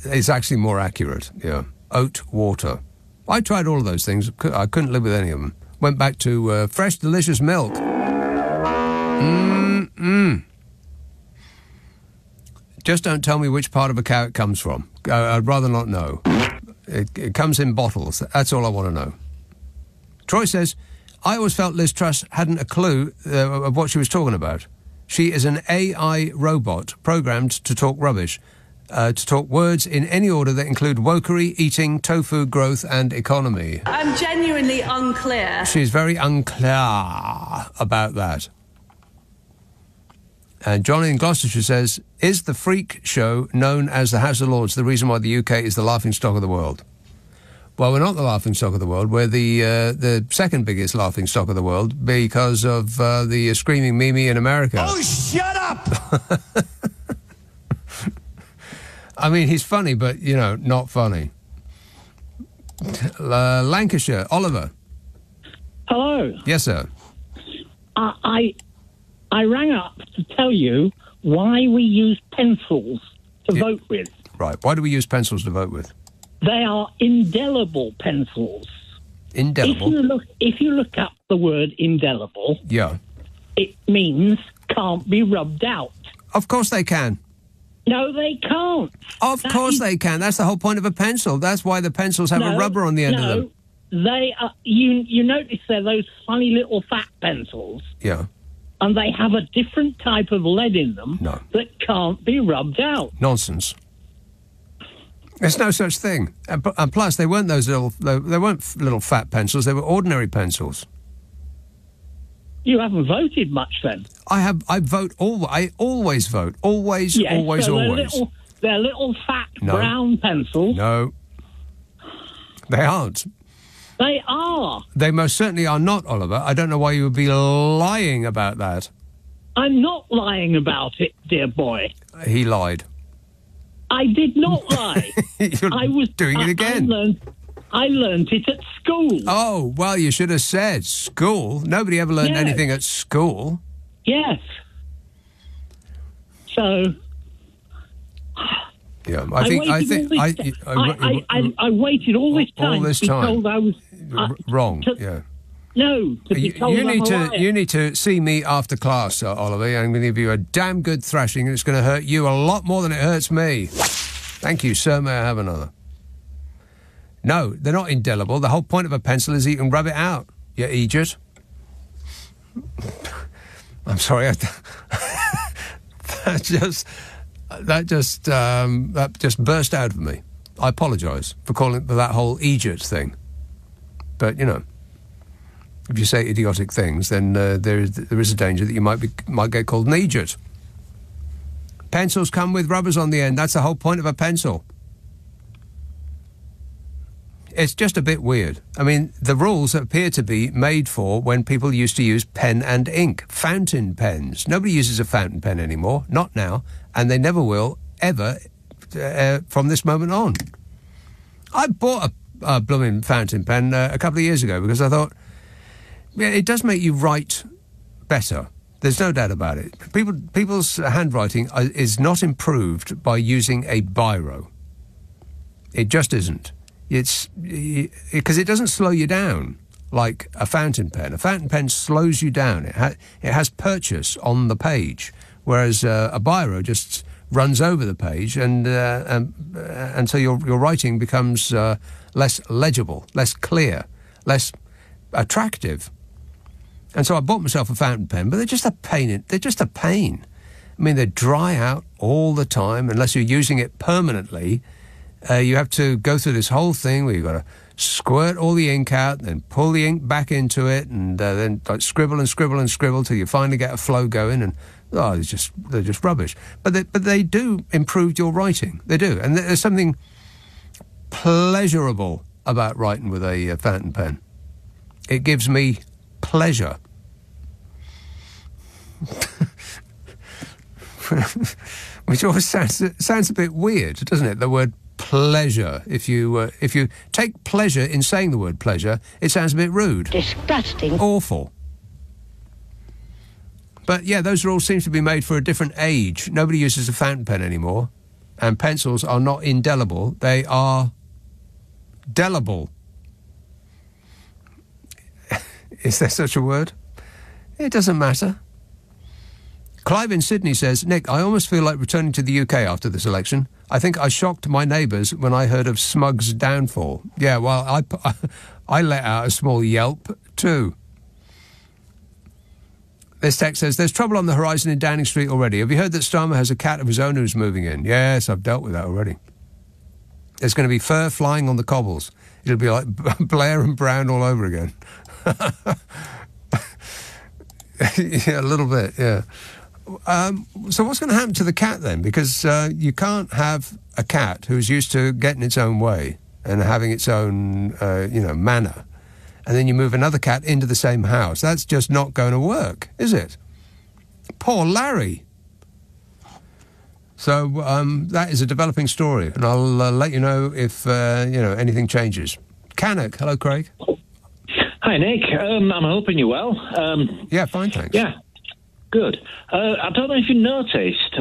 is actually more accurate, yeah. Oat water. I tried all of those things. I couldn't live with any of them. Went back to fresh, delicious milk. Just don't tell me which part of a cow it comes from. I'd rather not know. It comes in bottles. That's all I want to know. Troy says, I always felt Liz Truss hadn't a clue of what she was talking about. She is an AI robot programmed to talk rubbish, to talk words in any order that include wokery, eating, tofu, growth and economy. I'm genuinely unclear. She's very unclear about that. And Johnny in Gloucestershire says, is the freak show known as the House of Lords the reason why the UK is the laughingstock of the world? Well, we're not the laughingstock of the world. We're the second biggest laughingstock of the world because of the Screaming Mimi in America. Oh, shut up! I mean, he's funny, but, you know, not funny. Lancashire, Oliver. Hello. Yes, sir. I rang up to tell you why we use pencils to vote with. Right. Why do we use pencils to vote with? They are indelible pencils. Indelible? If you look up the word indelible, yeah, it means can't be rubbed out. Of course they can. No, they can't. Of course they can. That's the whole point of a pencil. That's why the pencils have a rubber on the end of them. They are. You notice they're those funny little fat pencils. Yeah. And they have a different type of lead in them that can't be rubbed out. Nonsense. There's no such thing. And plus, they weren't those little. They weren't little fat pencils. They were ordinary pencils. You haven't voted much, then. I vote. I always vote. Always. Yes, always. so Always. They're little fat brown pencils. No. They aren't. They are. They most certainly are not, Oliver. I don't know why you would be lying about that. I'm not lying about it, dear boy. He lied. I did not lie. I was doing it again. I learned it at school. Oh, well, you should have said school. Nobody ever learned anything at school. Yes. So... Yeah, I waited all this time to be told I was wrong. To be told I'm a liar. You need to see me after class, Oliver. I'm going to give you a damn good thrashing, and it's going to hurt you a lot more than it hurts me. Thank you, sir. May I have another? No, they're not indelible. The whole point of a pencil is you can rub it out. You idiot. I'm sorry. That just burst out of me. I apologise for calling it that whole Egypt thing. But, you know, if you say idiotic things, then there is a danger that you might get called an Egypt. Pencils come with rubbers on the end. That's the whole point of a pencil. It's just a bit weird. I mean, the rules appear to be made for when people used to use pen and ink. Fountain pens. Nobody uses a fountain pen anymore. Not now. And they never will, ever, from this moment on. I bought a blooming fountain pen a couple of years ago because I thought, yeah, it does make you write better. There's no doubt about it. People's handwriting is not improved by using a biro. It just isn't. It's because it doesn't slow you down like a fountain pen. A fountain pen slows you down. It has purchase on the page. Whereas a biro just runs over the page, and so your writing becomes less legible, less clear, less attractive. And so I bought myself a fountain pen, but they're just a pain. They're just a pain. I mean, they dry out all the time unless you're using it permanently. You have to go through this whole thing where you've got to squirt all the ink out, then pull the ink back into it, and then like scribble and scribble and scribble till you finally get a flow going, and they're just rubbish. But they do improve your writing. They do, and there's something pleasurable about writing with a fountain pen. It gives me pleasure. Which always sounds a bit weird, doesn't it? The word pleasure. If you take pleasure in saying the word pleasure, it sounds a bit rude. Disgusting. Awful. But yeah, those rules seem to be made for a different age. Nobody uses a fountain pen anymore, and pencils are not indelible. They are delible. Is there such a word? It doesn't matter. Clive in Sydney says, Nick, I almost feel like returning to the UK after this election. I think I shocked my neighbours when I heard of Smug's downfall. Yeah, well, I let out a small yelp too. This text says, there's trouble on the horizon in Downing Street already. Have you heard that Starmer has a cat of his own who's moving in? Yes, I've dealt with that already. There's going to be fur flying on the cobbles. It'll be like Blair and Brown all over again. Yeah, a little bit, yeah. So what's going to happen to the cat then? Because you can't have a cat who's used to getting its own way and having its own, manner, and then you move another cat into the same house. That's just not going to work, is it? Poor Larry. So that is a developing story, and I'll let you know if anything changes. Cannock, hello, Craig. Hi, Nick. I'm hoping you're well. Yeah, fine, thanks. Yeah. Good. I don't know if you noticed,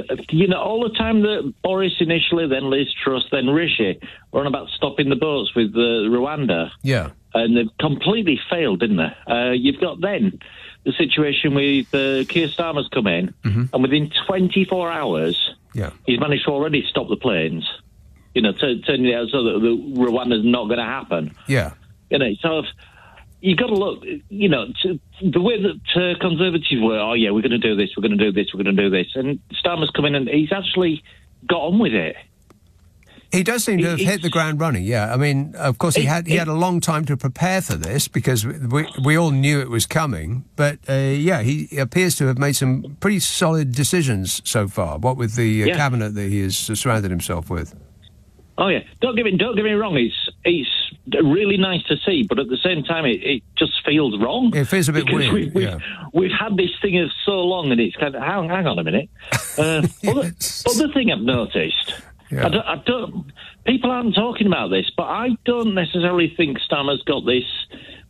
all the time that Boris initially, then Liz Truss, then Rishi were on about stopping the boats with Rwanda. Yeah. And they've completely failed, didn't they? You've got then the situation with Keir Starmer's come in, and within 24 hours, he's managed to already stop the planes, turning it out so that Rwanda's not going to happen. Yeah. So you've got to look, the way that Conservatives were, we're going to do this, we're going to do this, we're going to do this. And Starmer's come in and he's actually got on with it. He does seem to have hit the ground running, yeah. I mean, of course, he had a long time to prepare for this because we all knew it was coming. But, he appears to have made some pretty solid decisions so far, what with the cabinet that he has surrounded himself with. Oh, yeah. Don't get me wrong, it's really nice to see, but at the same time, it just feels wrong. It feels a bit weird, We've had this thing of so long, and it's kind of, hang on a minute. Other thing I've noticed, I don't, people aren't talking about this, but I don't necessarily think Starmer's got this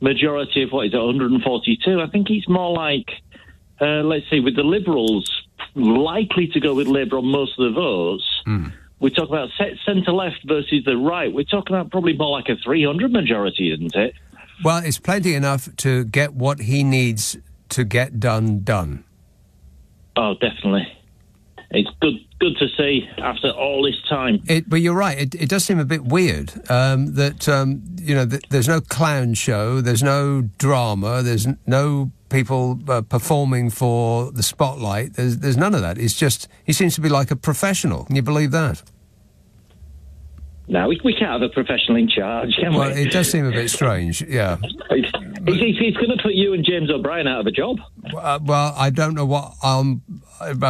majority of, 142? I think it's more like, let's see, with the Liberals likely to go with Labour on most of the votes, we talk about centre-left versus the right. We're talking about probably more like a 300 majority, isn't it? Well, it's plenty enough to get what he needs to get done. Oh, definitely. It's good to see after all this time. But you're right. It does seem a bit weird that there's no clown show, there's no drama, there's no people performing for the spotlight. There's none of that. It's just he seems to be like a professional. Can you believe that? No, we can't have a professional in charge, can we? Well, it does seem a bit strange, yeah. He's going to put you and James O'Brien out of a job. Well, I don't know what... I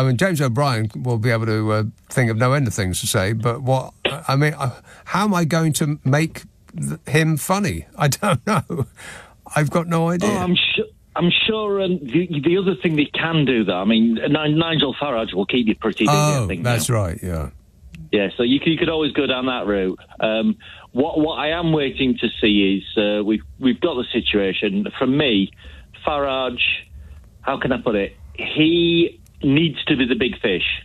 mean, James O'Brien will be able to think of no end of things to say, but how am I going to make him funny? I don't know. I've got no idea. Oh, I'm sure the other thing they can do, though, I mean, Nigel Farage will keep you pretty busy, I think. That's right, yeah. Yeah, so you could always go down that route. What I am waiting to see is we've got the situation. From me, Farage, how can I put it? He needs to be the big fish.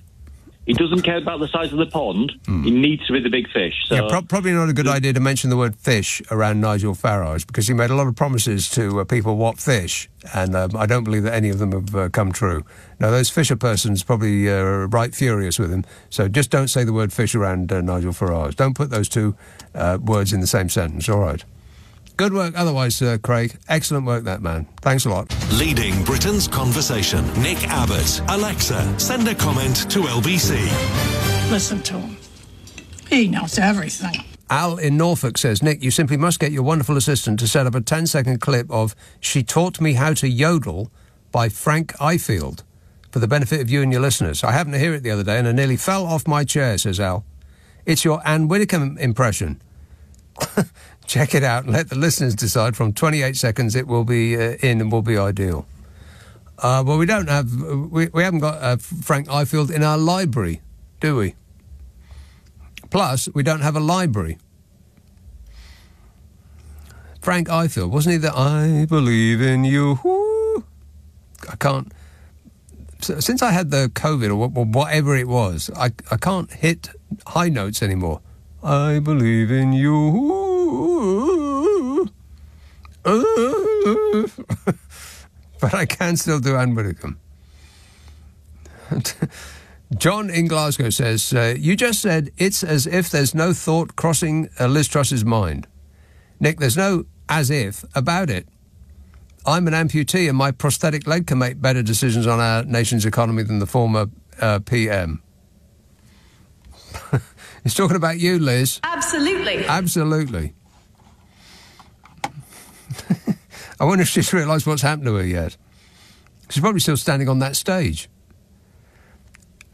He doesn't care about the size of the pond. He needs to be the big fish. So. Yeah, probably not a good idea to mention the word fish around Nigel Farage because he made a lot of promises to people what fish, and I don't believe that any of them have come true. Now, those Fisher persons probably right furious with him, so just don't say the word fish around Nigel Farage. Don't put those two words in the same sentence, all right? Good work otherwise, Craig. Excellent work, that man. Thanks a lot. Leading Britain's conversation. Nick Abbot. Alexa, send a comment to LBC. Listen to him. He knows everything. Al in Norfolk says, Nick, you simply must get your wonderful assistant to set up a 10-second clip of She Taught Me How to Yodel by Frank Ifield for the benefit of you and your listeners. I happened to hear it the other day and I nearly fell off my chair, says Al. It's your Anne Widdecombe impression. Check it out and let the listeners decide. From 28 seconds it will be in and will be ideal. Well, we don't have... We haven't got Frank Ifield in our library, do we? Plus, we don't have a library. Frank Ifield, wasn't he the I believe in you? Woo. I can't... Since I had the COVID or whatever it was, I can't hit high notes anymore. I believe in you. But I can still do Anne Widdecombe. John in Glasgow says, you just said it's as if there's no thought crossing Liz Truss's mind. Nick, there's no as if about it. I'm an amputee and my prosthetic leg can make better decisions on our nation's economy than the former PM. He's talking about you, Liz. Absolutely. Absolutely. I wonder if she's realised what's happened to her yet. She's probably still standing on that stage.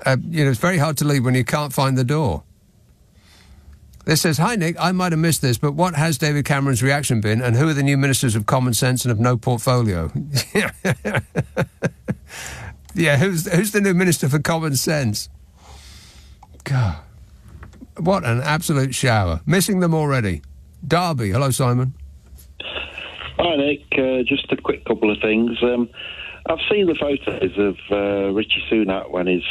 It's very hard to leave when you can't find the door. This says, hi, Nick, I might have missed this, but what has David Cameron's reaction been, and who are the new ministers of common sense and of no portfolio? Yeah, who's the new minister for common sense? God, what an absolute shower. Missing them already. Derby, hello, Simon. Hi, Nick. Just a quick couple of things. I've seen the photos of Richie Sunak when he's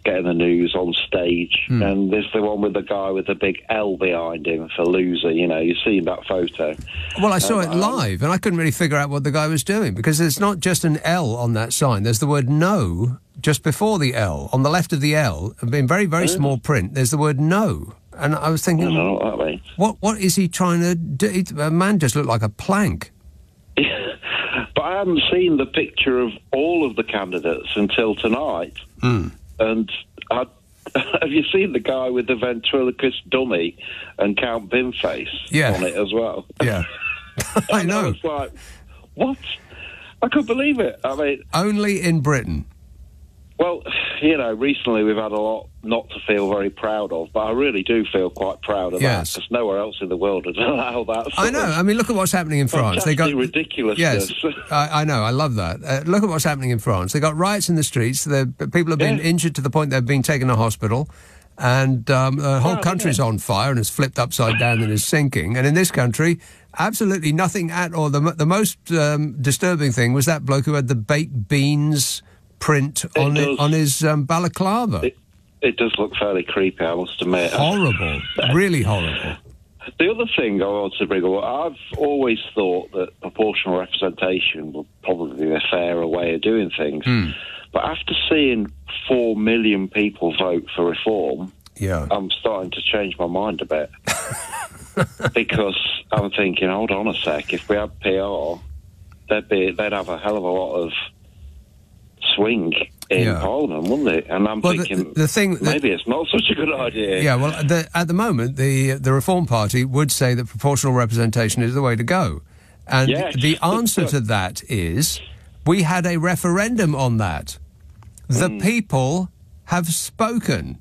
getting the news on stage, and there's the one with the guy with the big L behind him for loser. You know, you've seen that photo. Well, I saw it live, and I couldn't really figure out what the guy was doing, because there's not just an L on that sign. There's the word no just before the L. On the left of the L, in very, very small print, there's the word no. And I was thinking, what is he trying to do? A man just looked like a plank. But I haven't seen the picture of all of the candidates until tonight. And have you seen the guy with the ventriloquist dummy and Count Binface on it as well? Yeah. I know. I was like, what? I couldn't believe it. I mean... Only in Britain. Well, you know, recently we've had a lot not to feel very proud of, but I really do feel quite proud of that, because nowhere else in the world would allow that. I know. I mean, look at what's happening in France. They got ridiculousness. Yes, I know. I love that. Look at what's happening in France. They got riots in the streets. People have been injured to the point they've been taken to hospital, and the whole country's on fire and has flipped upside down and is sinking. And in this country, absolutely nothing at all. The most disturbing thing was that bloke who had the baked beans print on his balaclava. It does look fairly creepy, I must admit. Horrible. Really horrible. The other thing I want to bring up, I've always thought that proportional representation would probably be a fairer way of doing things. But after seeing 4 million people vote for reform, I'm starting to change my mind a bit. Because I'm thinking, hold on a sec, if we had PR, they'd have a hell of a lot of swing in Parliament, wouldn't it? And I'm thinking, the thing maybe it's not such a good idea. Yeah, well, at the moment, the Reform Party would say that proportional representation is the way to go. And the answer to that is, we had a referendum on that. The people have spoken.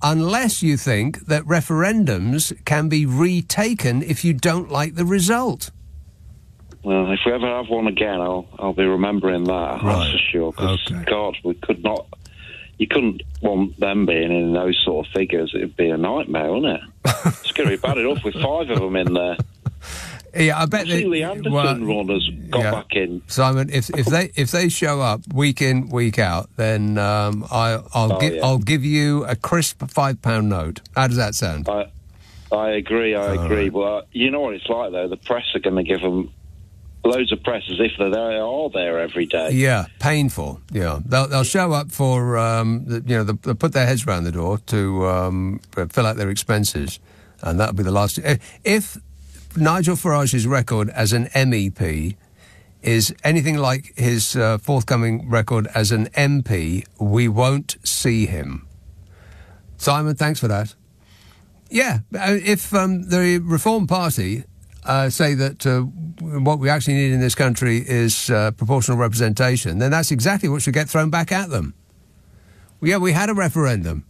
Unless you think that referendums can be retaken if you don't like the result. Well, if we ever have one again, I'll be remembering that, that's for sure. Because, God, we could not... You couldn't want them being in those sort of figures. It'd be a nightmare, wouldn't it? It's going to be bad enough with 5 of them in there. Yeah, I bet the Anderson runners got back in. Simon, if they show up week in, week out, then I'll give you a crisp £5 note. How does that sound? I agree. But you know what it's like, though. The press are going to give them loads of press as if they are there every day. Yeah, painful. Yeah, they'll show up for they'll put their heads around the door to fill out their expenses, and that'll be the last. If Nigel Farage's record as an MEP is anything like his forthcoming record as an MP, we won't see him. Simon, thanks for that. Yeah, if the Reform Party say that what we actually need in this country is proportional representation, then that's exactly what should get thrown back at them. Yeah, we had a referendum.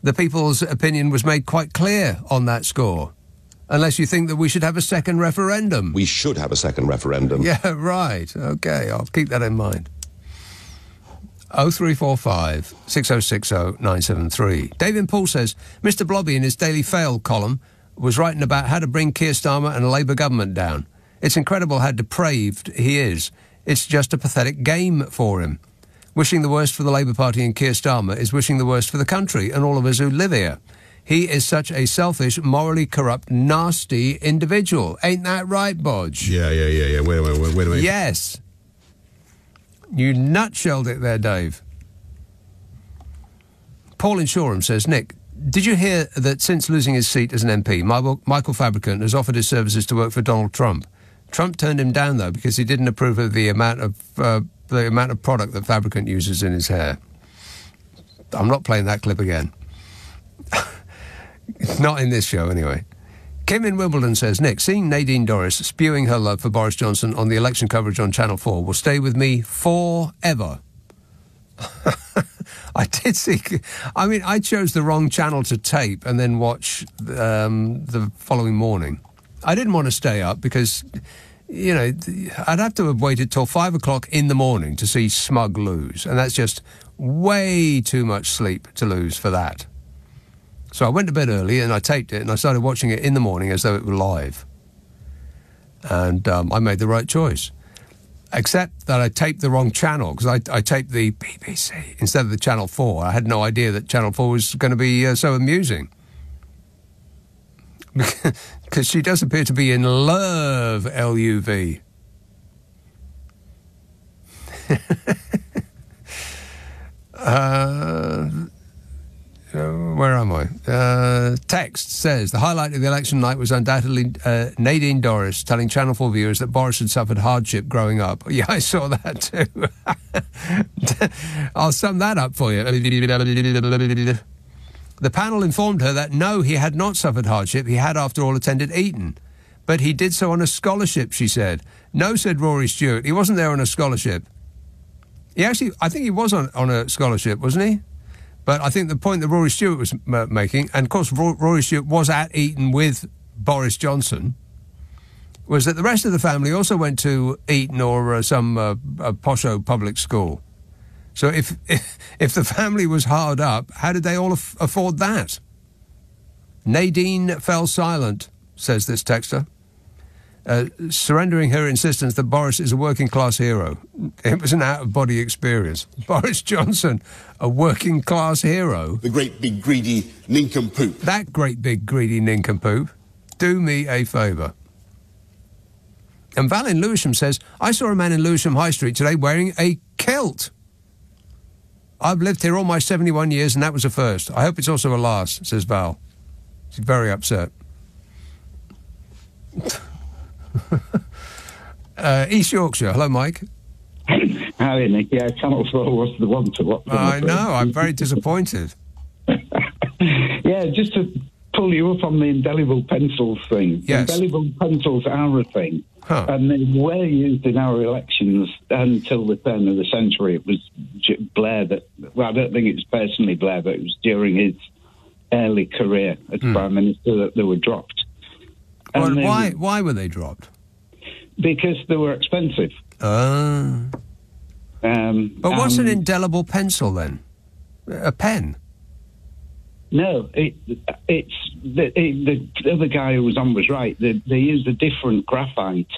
The people's opinion was made quite clear on that score. Unless you think that we should have a second referendum. We should have a second referendum. Yeah, right. OK, I'll keep that in mind. 0345 6060 973. David Paul says, Mr. Blobby in his Daily Fail column was writing about how to bring Keir Starmer and a Labour government down. It's incredible how depraved he is. It's just a pathetic game for him. Wishing the worst for the Labour Party and Keir Starmer is wishing the worst for the country and all of us who live here. He is such a selfish, morally corrupt, nasty individual. Ain't that right, Bodge? Yeah. Wait a minute. Yes. You nutshelled it there, Dave. Paul in Shoreham says, Nick, did you hear that since losing his seat as an MP, Michael Fabricant has offered his services to work for Donald Trump? Trump turned him down, though, because he didn't approve of the amount of product that Fabricant uses in his hair. I'm not playing that clip again. Not in this show, anyway. Kim in Wimbledon says, Nick, seeing Nadine Dorries spewing her love for Boris Johnson on the election coverage on Channel 4 will stay with me forever. I did see... I mean, I chose the wrong channel to tape and then watch the following morning. I didn't want to stay up because, you know, I'd have to have waited till 5 o'clock in the morning to see Smug lose, and that's just way too much sleep to lose for that. So I went to bed early and I taped it and I started watching it in the morning as though it were live. And I made the right choice. Except that I taped the wrong channel, because I taped the BBC instead of the Channel 4. I had no idea that Channel 4 was going to be so amusing. Because she does appear to be in love, LUV. Where am I? Text says, the highlight of the election night was undoubtedly Nadine Dorries telling Channel 4 viewers that Boris had suffered hardship growing up. Yeah, I saw that too. I'll sum that up for you. The panel informed her that no, he had not suffered hardship. He had, after all, attended Eton. But he did so on a scholarship, she said. No, said Rory Stewart, he wasn't there on a scholarship. He actually, I think he was on a scholarship, wasn't he? But I think the point that Rory Stewart was making, and of course Rory Stewart was at Eton with Boris Johnson, was that the rest of the family also went to Eton or some posho public school. So if the family was hard up, how did they all afford that? Nadine fell silent, says this texter, surrendering her insistence that Boris is a working-class hero. It was an out-of-body experience. Boris Johnson, a working-class hero? The great big greedy nincompoop. That great big greedy nincompoop. Do me a favour. And Val in Lewisham says, I saw a man in Lewisham High Street today wearing a kilt. I've lived here all my 71 years and that was a first. I hope it's also a last, says Val. She's very upset. East Yorkshire. Hello, Mike. Hi, Nick. Yeah, Channel 4 was the one to watch. I know. I'm very disappointed. Yeah, just to pull you up on the indelible pencils thing. Yes. Indelible pencils are a thing. Huh. And they were used in our elections until the turn of the century. It was Blair that... Well, I don't think it was personally Blair, but it was during his early career as Prime Minister that they were dropped. Well, why were they dropped? Because they were expensive. But what's an indelible pencil, then? A pen? No, it's the other guy who was on was right. They used a different graphite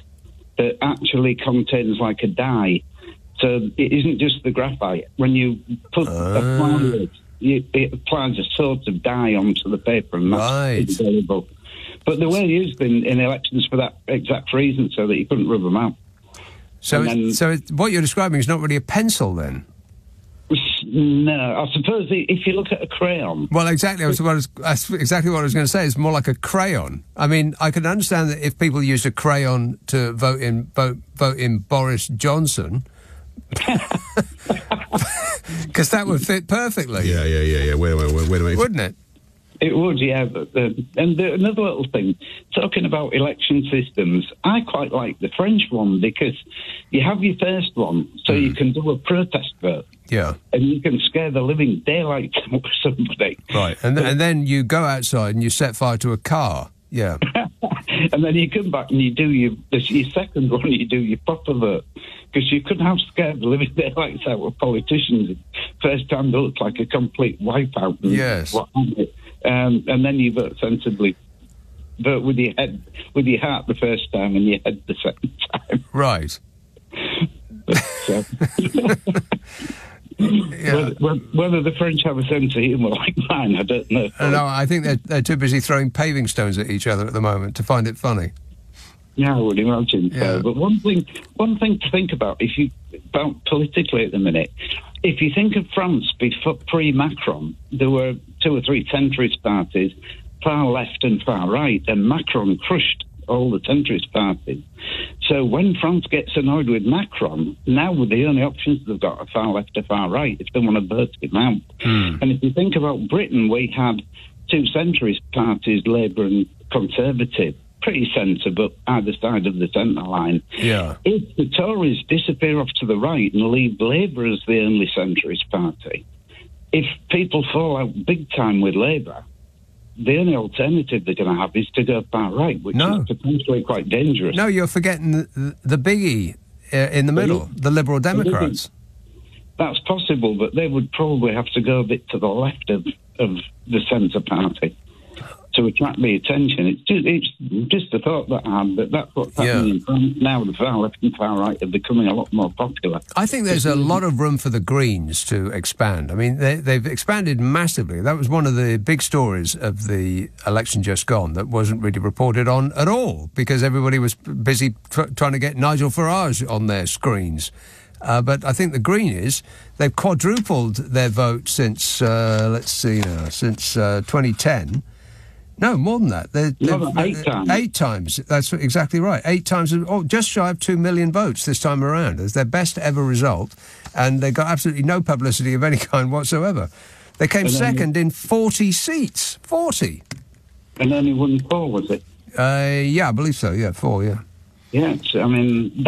that actually contains like a dye. So it isn't just the graphite. When you put apply it applies a sort of dye onto the paper, and that's indelible. But they were used in elections for that exact reason, so that you couldn't rub them out. So what you're describing is not really a pencil, then? No, I suppose if you look at a crayon... Well, exactly. That's exactly what I was going to say. It's more like a crayon. I mean, I can understand that if people used a crayon to vote in Boris Johnson... Because that would fit perfectly. Yeah. Wait a minute. Wouldn't it? It would, yeah. But another little thing, talking about election systems, I quite like the French one because you have your first one, so you can do a protest vote. Yeah. And you can scare the living daylights out of somebody. Right, and then you go outside and you set fire to a car. Yeah. And then you come back and you do your second one, you do your proper vote. Because you couldn't have scared the living daylights out of politicians. First time they looked like a complete wipeout. Yes. And then you vote sensibly. Vote with your head, with your heart the first time and your head the second time. Right. Yeah. Whether the French have a sense of humour like mine, I don't know. No, I think they're too busy throwing paving stones at each other at the moment to find it funny. Yeah, I would imagine Yeah. so. But one thing to think about, about politically at the minute, if you think of France before pre-Macron, there were 2 or 3 centrist parties, far left and far right, and Macron crushed all the centrist parties. So when France gets annoyed with Macron, now the only options they've got are far left or far right if they want to vote him out. And if you think about Britain, we had 2 centrist parties, Labour and Conservative, pretty sensible either side of the centre line. Yeah. If the Tories disappear off to the right and leave Labour as the only centrist party, if people fall out big time with Labour, the only alternative they're going to have is to go far right, which is potentially quite dangerous. No, you're forgetting the biggie in the middle, the Liberal Democrats. That's possible, but they would probably have to go a bit to the left of the centre party to attract the attention. It's just a thought that I had, but that's what's happening in France now. The far left and far right are becoming a lot more popular. I think there's a lot of room for the Greens to expand. I mean, they've expanded massively. That was one of the big stories of the election just gone that wasn't really reported on at all because everybody was busy trying to get Nigel Farage on their screens. But I think the Greens, they've quadrupled their vote since, since 2010. No, more than that. 8 times. 8 times. That's exactly right. 8 times. Just shy of 2 million votes this time around. It's their best ever result, and they got absolutely no publicity of any kind whatsoever. They came second in 40 seats. 40. And only won 4, was it? Yeah, I believe so. Yeah, 4. Yeah. Yeah, I mean,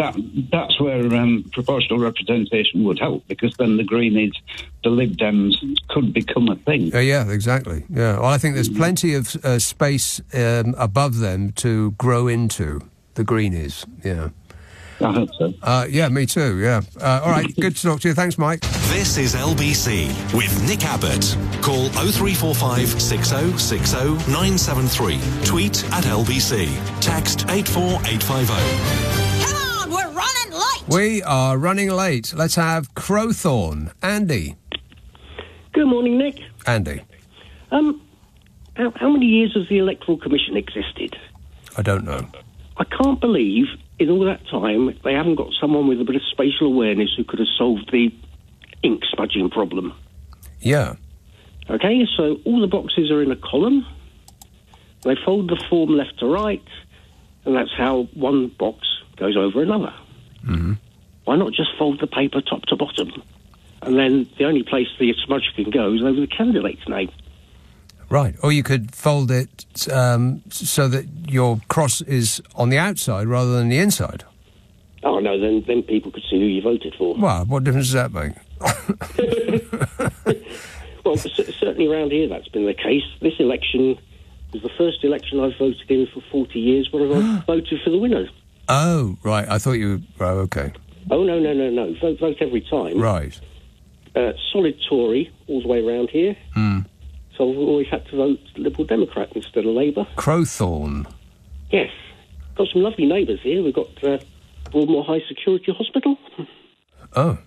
that's where proportional representation would help, because then the Greenies, the Lib Dems could become a thing. Yeah, exactly. Yeah, well, I think there's plenty of space above them to grow into, the Greenies. Yeah. I hope so. Yeah, me too, yeah. All right, good to talk to you. Thanks, Mike. This is LBC with Nick Abbott. Call 0345 6060 973. Tweet at LBC. Text 84850. Come on, we're running late. We are running late. Let's have Crowthorne. Andy. Good morning, Nick. Andy. How many years has the Electoral Commission existed? I don't know. I can't believe in all that time they haven't got someone with a bit of spatial awareness who could have solved the ink smudging problem. Yeah. Okay, so all the boxes are in a column. They fold the form left to right, and that's how one box goes over another. Mm-hmm. Why not just fold the paper top to bottom? And then the only place the smudge can go is over the candidate's name. Right, or you could fold it so that your cross is on the outside rather than the inside. Oh, no, then people could see who you voted for. Well, what difference does that make? Well, certainly around here that's been the case. This election was the first election I've voted in for 40 years where I voted for the winner. Oh, right, I thought you... Oh, OK. Oh, no. Vote every time. Right. Solid Tory all the way around here. Hmm. So I've always had to vote Liberal Democrat instead of Labour. Crowthorne. Yes. Got some lovely neighbours here. We've got Broadmoor High Security Hospital. Oh,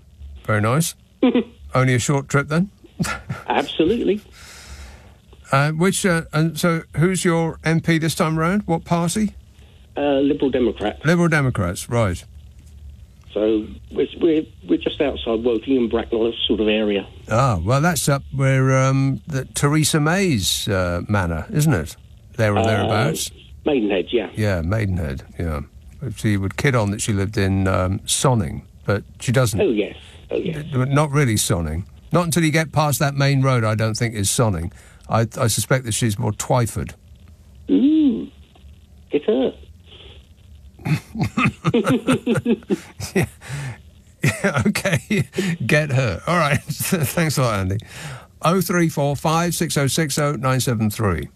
very nice. Only a short trip then? Absolutely. And so who's your MP this time round? What party? Liberal Democrat. Liberal Democrats, right. So we're just outside Woking and Bracknell sort of area. Ah, well, that's up where the Theresa May's manor, isn't it? There or thereabouts. Maidenhead, yeah. Yeah, Maidenhead, yeah. She would kid on that she lived in Sonning, but she doesn't. Oh, yes. Not really Sonning. Not until you get past that main road, I don't think, is Sonning. I suspect that she's more Twyford. Get her. Yeah, okay. Get her. All right. Thanks a lot, Andy. 0345 6060 973.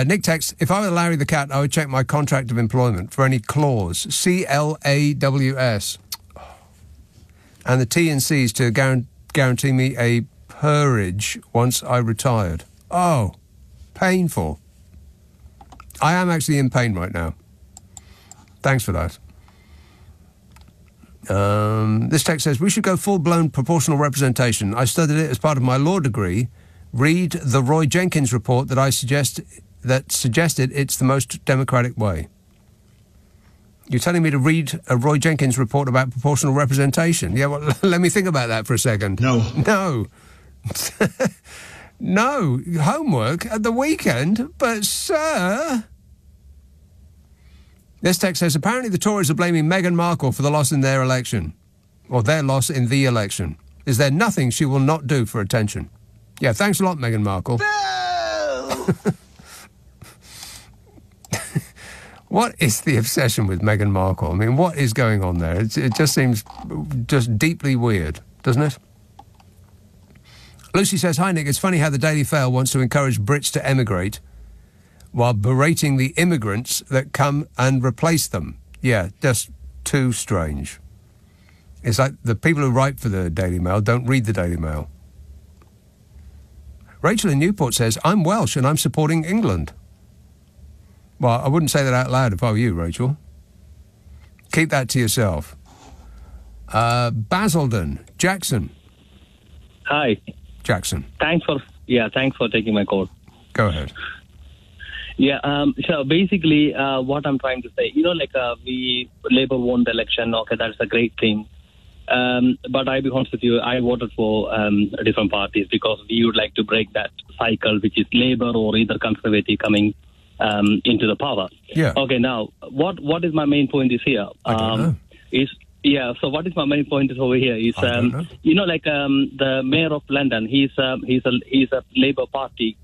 Nick texts, if I were Larry the Cat, I would check my contract of employment for any clause, CLAWS, and the T&Cs to guarantee me a peerage once I retired. Oh, painful. I am actually in pain right now. Thanks for that. This text says, we should go full-blown proportional representation. I studied it as part of my law degree. Read the Roy Jenkins report that suggested it's the most democratic way. You're telling me to read a Roy Jenkins report about proportional representation? Yeah, well, let me think about that for a second. No. No. Homework at the weekend? But, sir... This text says, apparently the Tories are blaming Meghan Markle for the loss in their election. Or their loss in the election. Is there nothing she will not do for attention? Yeah, thanks a lot, Meghan Markle. What is the obsession with Meghan Markle? I mean, what is going on there? It just seems just deeply weird, doesn't it? Lucy says, hi, Nick, it's funny how the Daily Fail wants to encourage Brits to emigrate while berating the immigrants that come and replace them. Yeah, just too strange. It's like the people who write for the Daily Mail don't read the Daily Mail. Rachel in Newport says, I'm Welsh and I'm supporting England. Well, I wouldn't say that out loud if I were you, Rachel. Keep that to yourself. Basildon, Jackson. Hi. Jackson. Thanks for taking my call. Go ahead. Yeah, so basically what I'm trying to say, we Labour won the election, okay, that's a great thing. But I'll be honest with you, I voted for different parties because we would like to break that cycle, which is Labour or either Conservative coming into the power. Yeah. Okay, now, what is my main point is here? I don't know. So what is my main point is over here is, the mayor of London, he's a Labour Party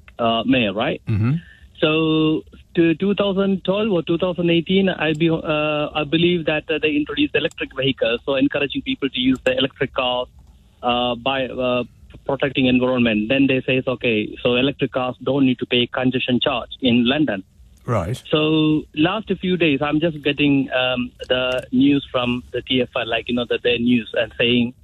mayor, right? Mm-hmm. So to 2012 or 2018, I believe that they introduced electric vehicles, so encouraging people to use the electric cars by protecting environment. Then they say, okay, so electric cars don't need to pay congestion charge in London. Right. So last few days, I'm just getting the news from the TFL, their news, and saying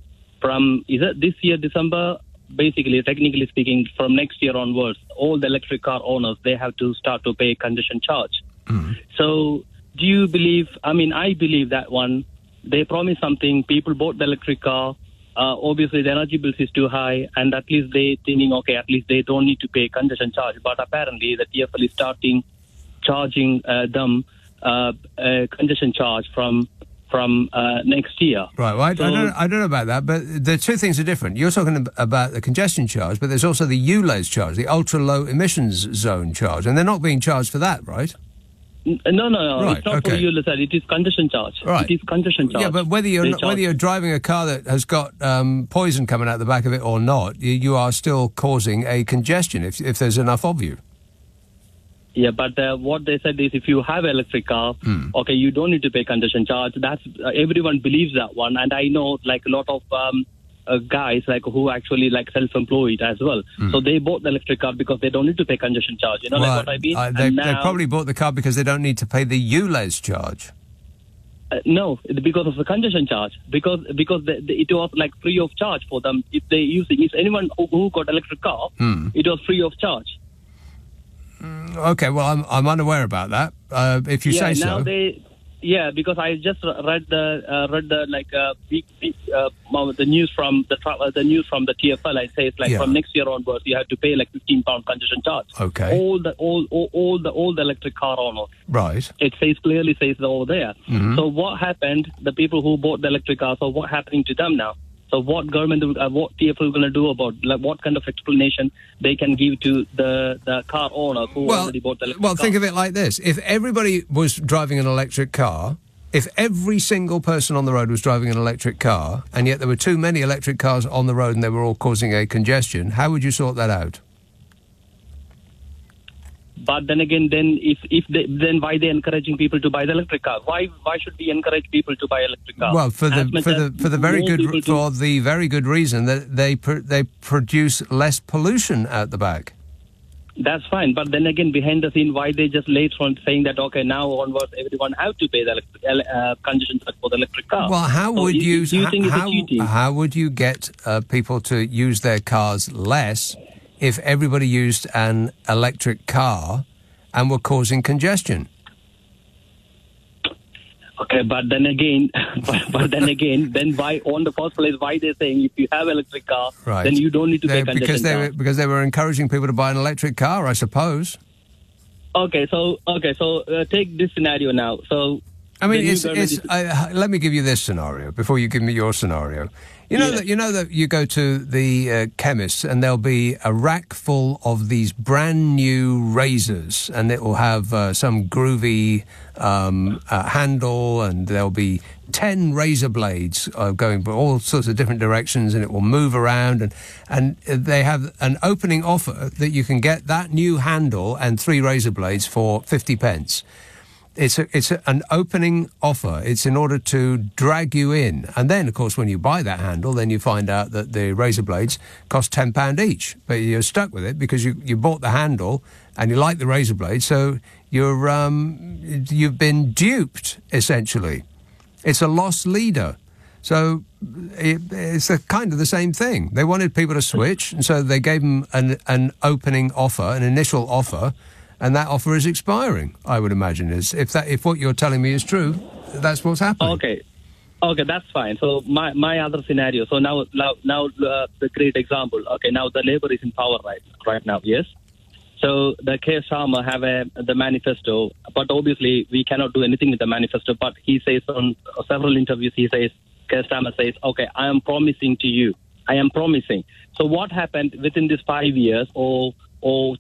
this year, December, basically, technically speaking, from next year onwards, all the electric car owners, they have to start to pay congestion charge. Mm. So do you believe, I believe that one, they promised something, people bought the electric car, obviously the energy bills is too high, and at least they thinking, okay, at least they don't need to pay congestion charge. But apparently the TFL is starting charging them congestion charge from next year. Right, well, I don't know about that, but the two things are different. You're talking about the congestion charge, but there's also the ULEZ charge, the ultra-low emissions zone charge, and they're not being charged for that, right? No. Right, it's not okay. for ULEZ. It is congestion charge. Right. It is congestion charge. Yeah, but whether you're driving a car that has got poison coming out the back of it or not, you are still causing a congestion if there's enough of you. Yeah, but what they said is if you have an electric car, okay, you don't need to pay congestion charge. That's everyone believes that one, and I know a lot of guys who actually self-employed as well. So they bought the electric car because they don't need to pay congestion charge. What I mean? They probably bought the car because they don't need to pay the ULEZ charge. No, because of the congestion charge. Because it was free of charge for them if they using. If anyone who got electric car, it was free of charge. Okay, well, I'm unaware about that. If you say so. Because I just read the news from the TFL. I say it's from next year onwards you have to pay £15 congestion charge. Okay. All the electric car owners. Right. It clearly says over there. Mm-hmm. So what happened? The people who bought the electric cars. So what happening to them now? So what government, what TFL going to do about, what kind of explanation they can give to the car owner who already bought the electric car? Well, think of it like this. If everybody was driving an electric car, If every single person on the road was driving an electric car, and yet there were too many electric cars on the road and they were all causing a congestion, how would you sort that out? But then again, then why they encouraging people to buy the electric car? Why should we encourage people to buy electric cars? Well, for the very good reason that they produce less pollution out the back. That's fine, but then again, behind the scene, why they just later on saying that now onwards everyone have to pay the congestion tax for the electric car? Well, how would you get people to use their cars less if everybody used an electric car and were causing congestion? Okay, but then again, then why on the first place? Why they're saying if you have electric car, right, then you don't need to pay congestion tax? Because they were encouraging people to buy an electric car, I suppose. Okay, so take this scenario now. So I mean, let me give you this scenario before you give me your scenario. You know that you go to the chemist and there'll be a rack full of these brand new razors, and it will have some groovy handle, and there'll be 10 razor blades going all sorts of different directions, and it will move around, and they have an opening offer that you can get that new handle and 3 razor blades for 50 pence. It's an opening offer. It's in order to drag you in. And then, of course, when you buy that handle, then you find out that the razor blades cost £10 each. But you're stuck with it because you bought the handle and you like the razor blades, so you've been duped, essentially. It's a lost leader. So it's kind of the same thing. They wanted people to switch, and so they gave them an opening offer, an initial offer, and that offer is expiring, I would imagine. If what you're telling me is true, that's what's happening. Okay, that's fine. So my other scenario. So now the great example. Okay, now the Labour is in power right now. Yes. So the Keir Starmer have the manifesto, but obviously we cannot do anything with the manifesto. But he says on several interviews, Keir Starmer says, "Okay, I am promising to you. I am promising." So what happened within these 5 years, or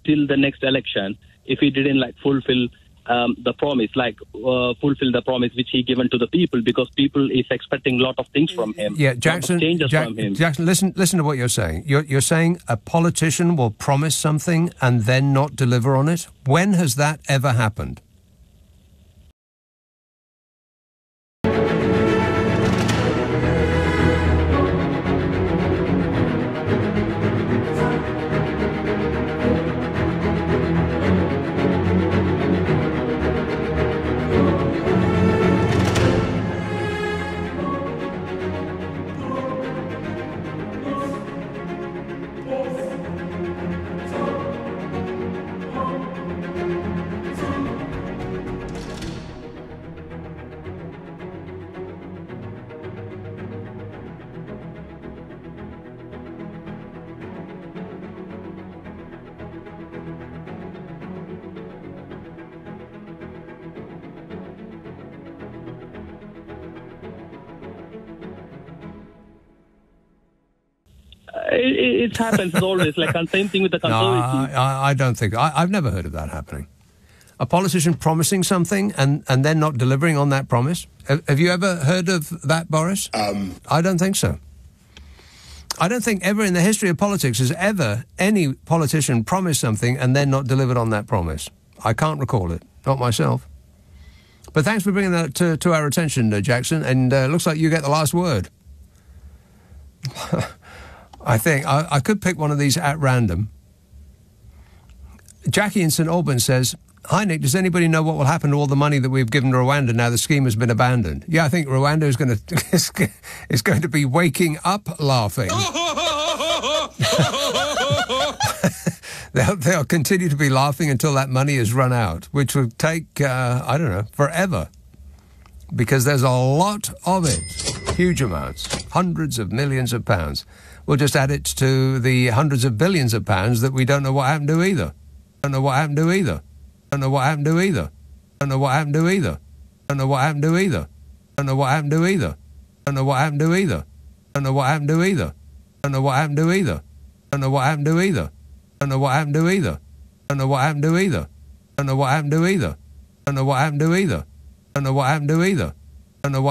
till the next election? If he didn't fulfill the promise, fulfill the promise which he given to the people, because people is expecting a lot of things from him. Yeah, Jackson, from him. Jackson, listen to what you're saying. You're saying a politician will promise something and then not deliver on it? When has that ever happened? It happens always, same thing with the Conservatives. No, I don't think. I've never heard of that happening. A politician promising something and then not delivering on that promise. Have you ever heard of that, Boris? I don't think so. I don't think ever in the history of politics has ever any politician promised something and then not delivered on that promise. I can't recall it. Not myself. But thanks for bringing that to our attention, Jackson. And looks like you get the last word. I think I could pick one of these at random. Jackie in St Albans says, "Hi Nick, does anybody know what will happen to all the money that we've given to Rwanda now the scheme has been abandoned?" Yeah, I think Rwanda is going to be waking up laughing. They'll continue to be laughing until that money is run out, which will take I don't know, forever, because there's a lot of it, huge amounts, hundreds of millions of pounds. We'll just add it to the hundreds of billions of pounds that we don't know what happened to either. Don't know what happened to either. Don't know what happened to either. Don't know what happened to either. Don't know what happened to either. Don't know what happened to either. Don't know what happened to either. Don't know what happened to either. Don't know what happened to either. Don't know what happened to either. Don't know what happened to either. Don't know what happened to either. Don't know what happened to either. Don't know what happened to either. Don't know what happened to either. don't know why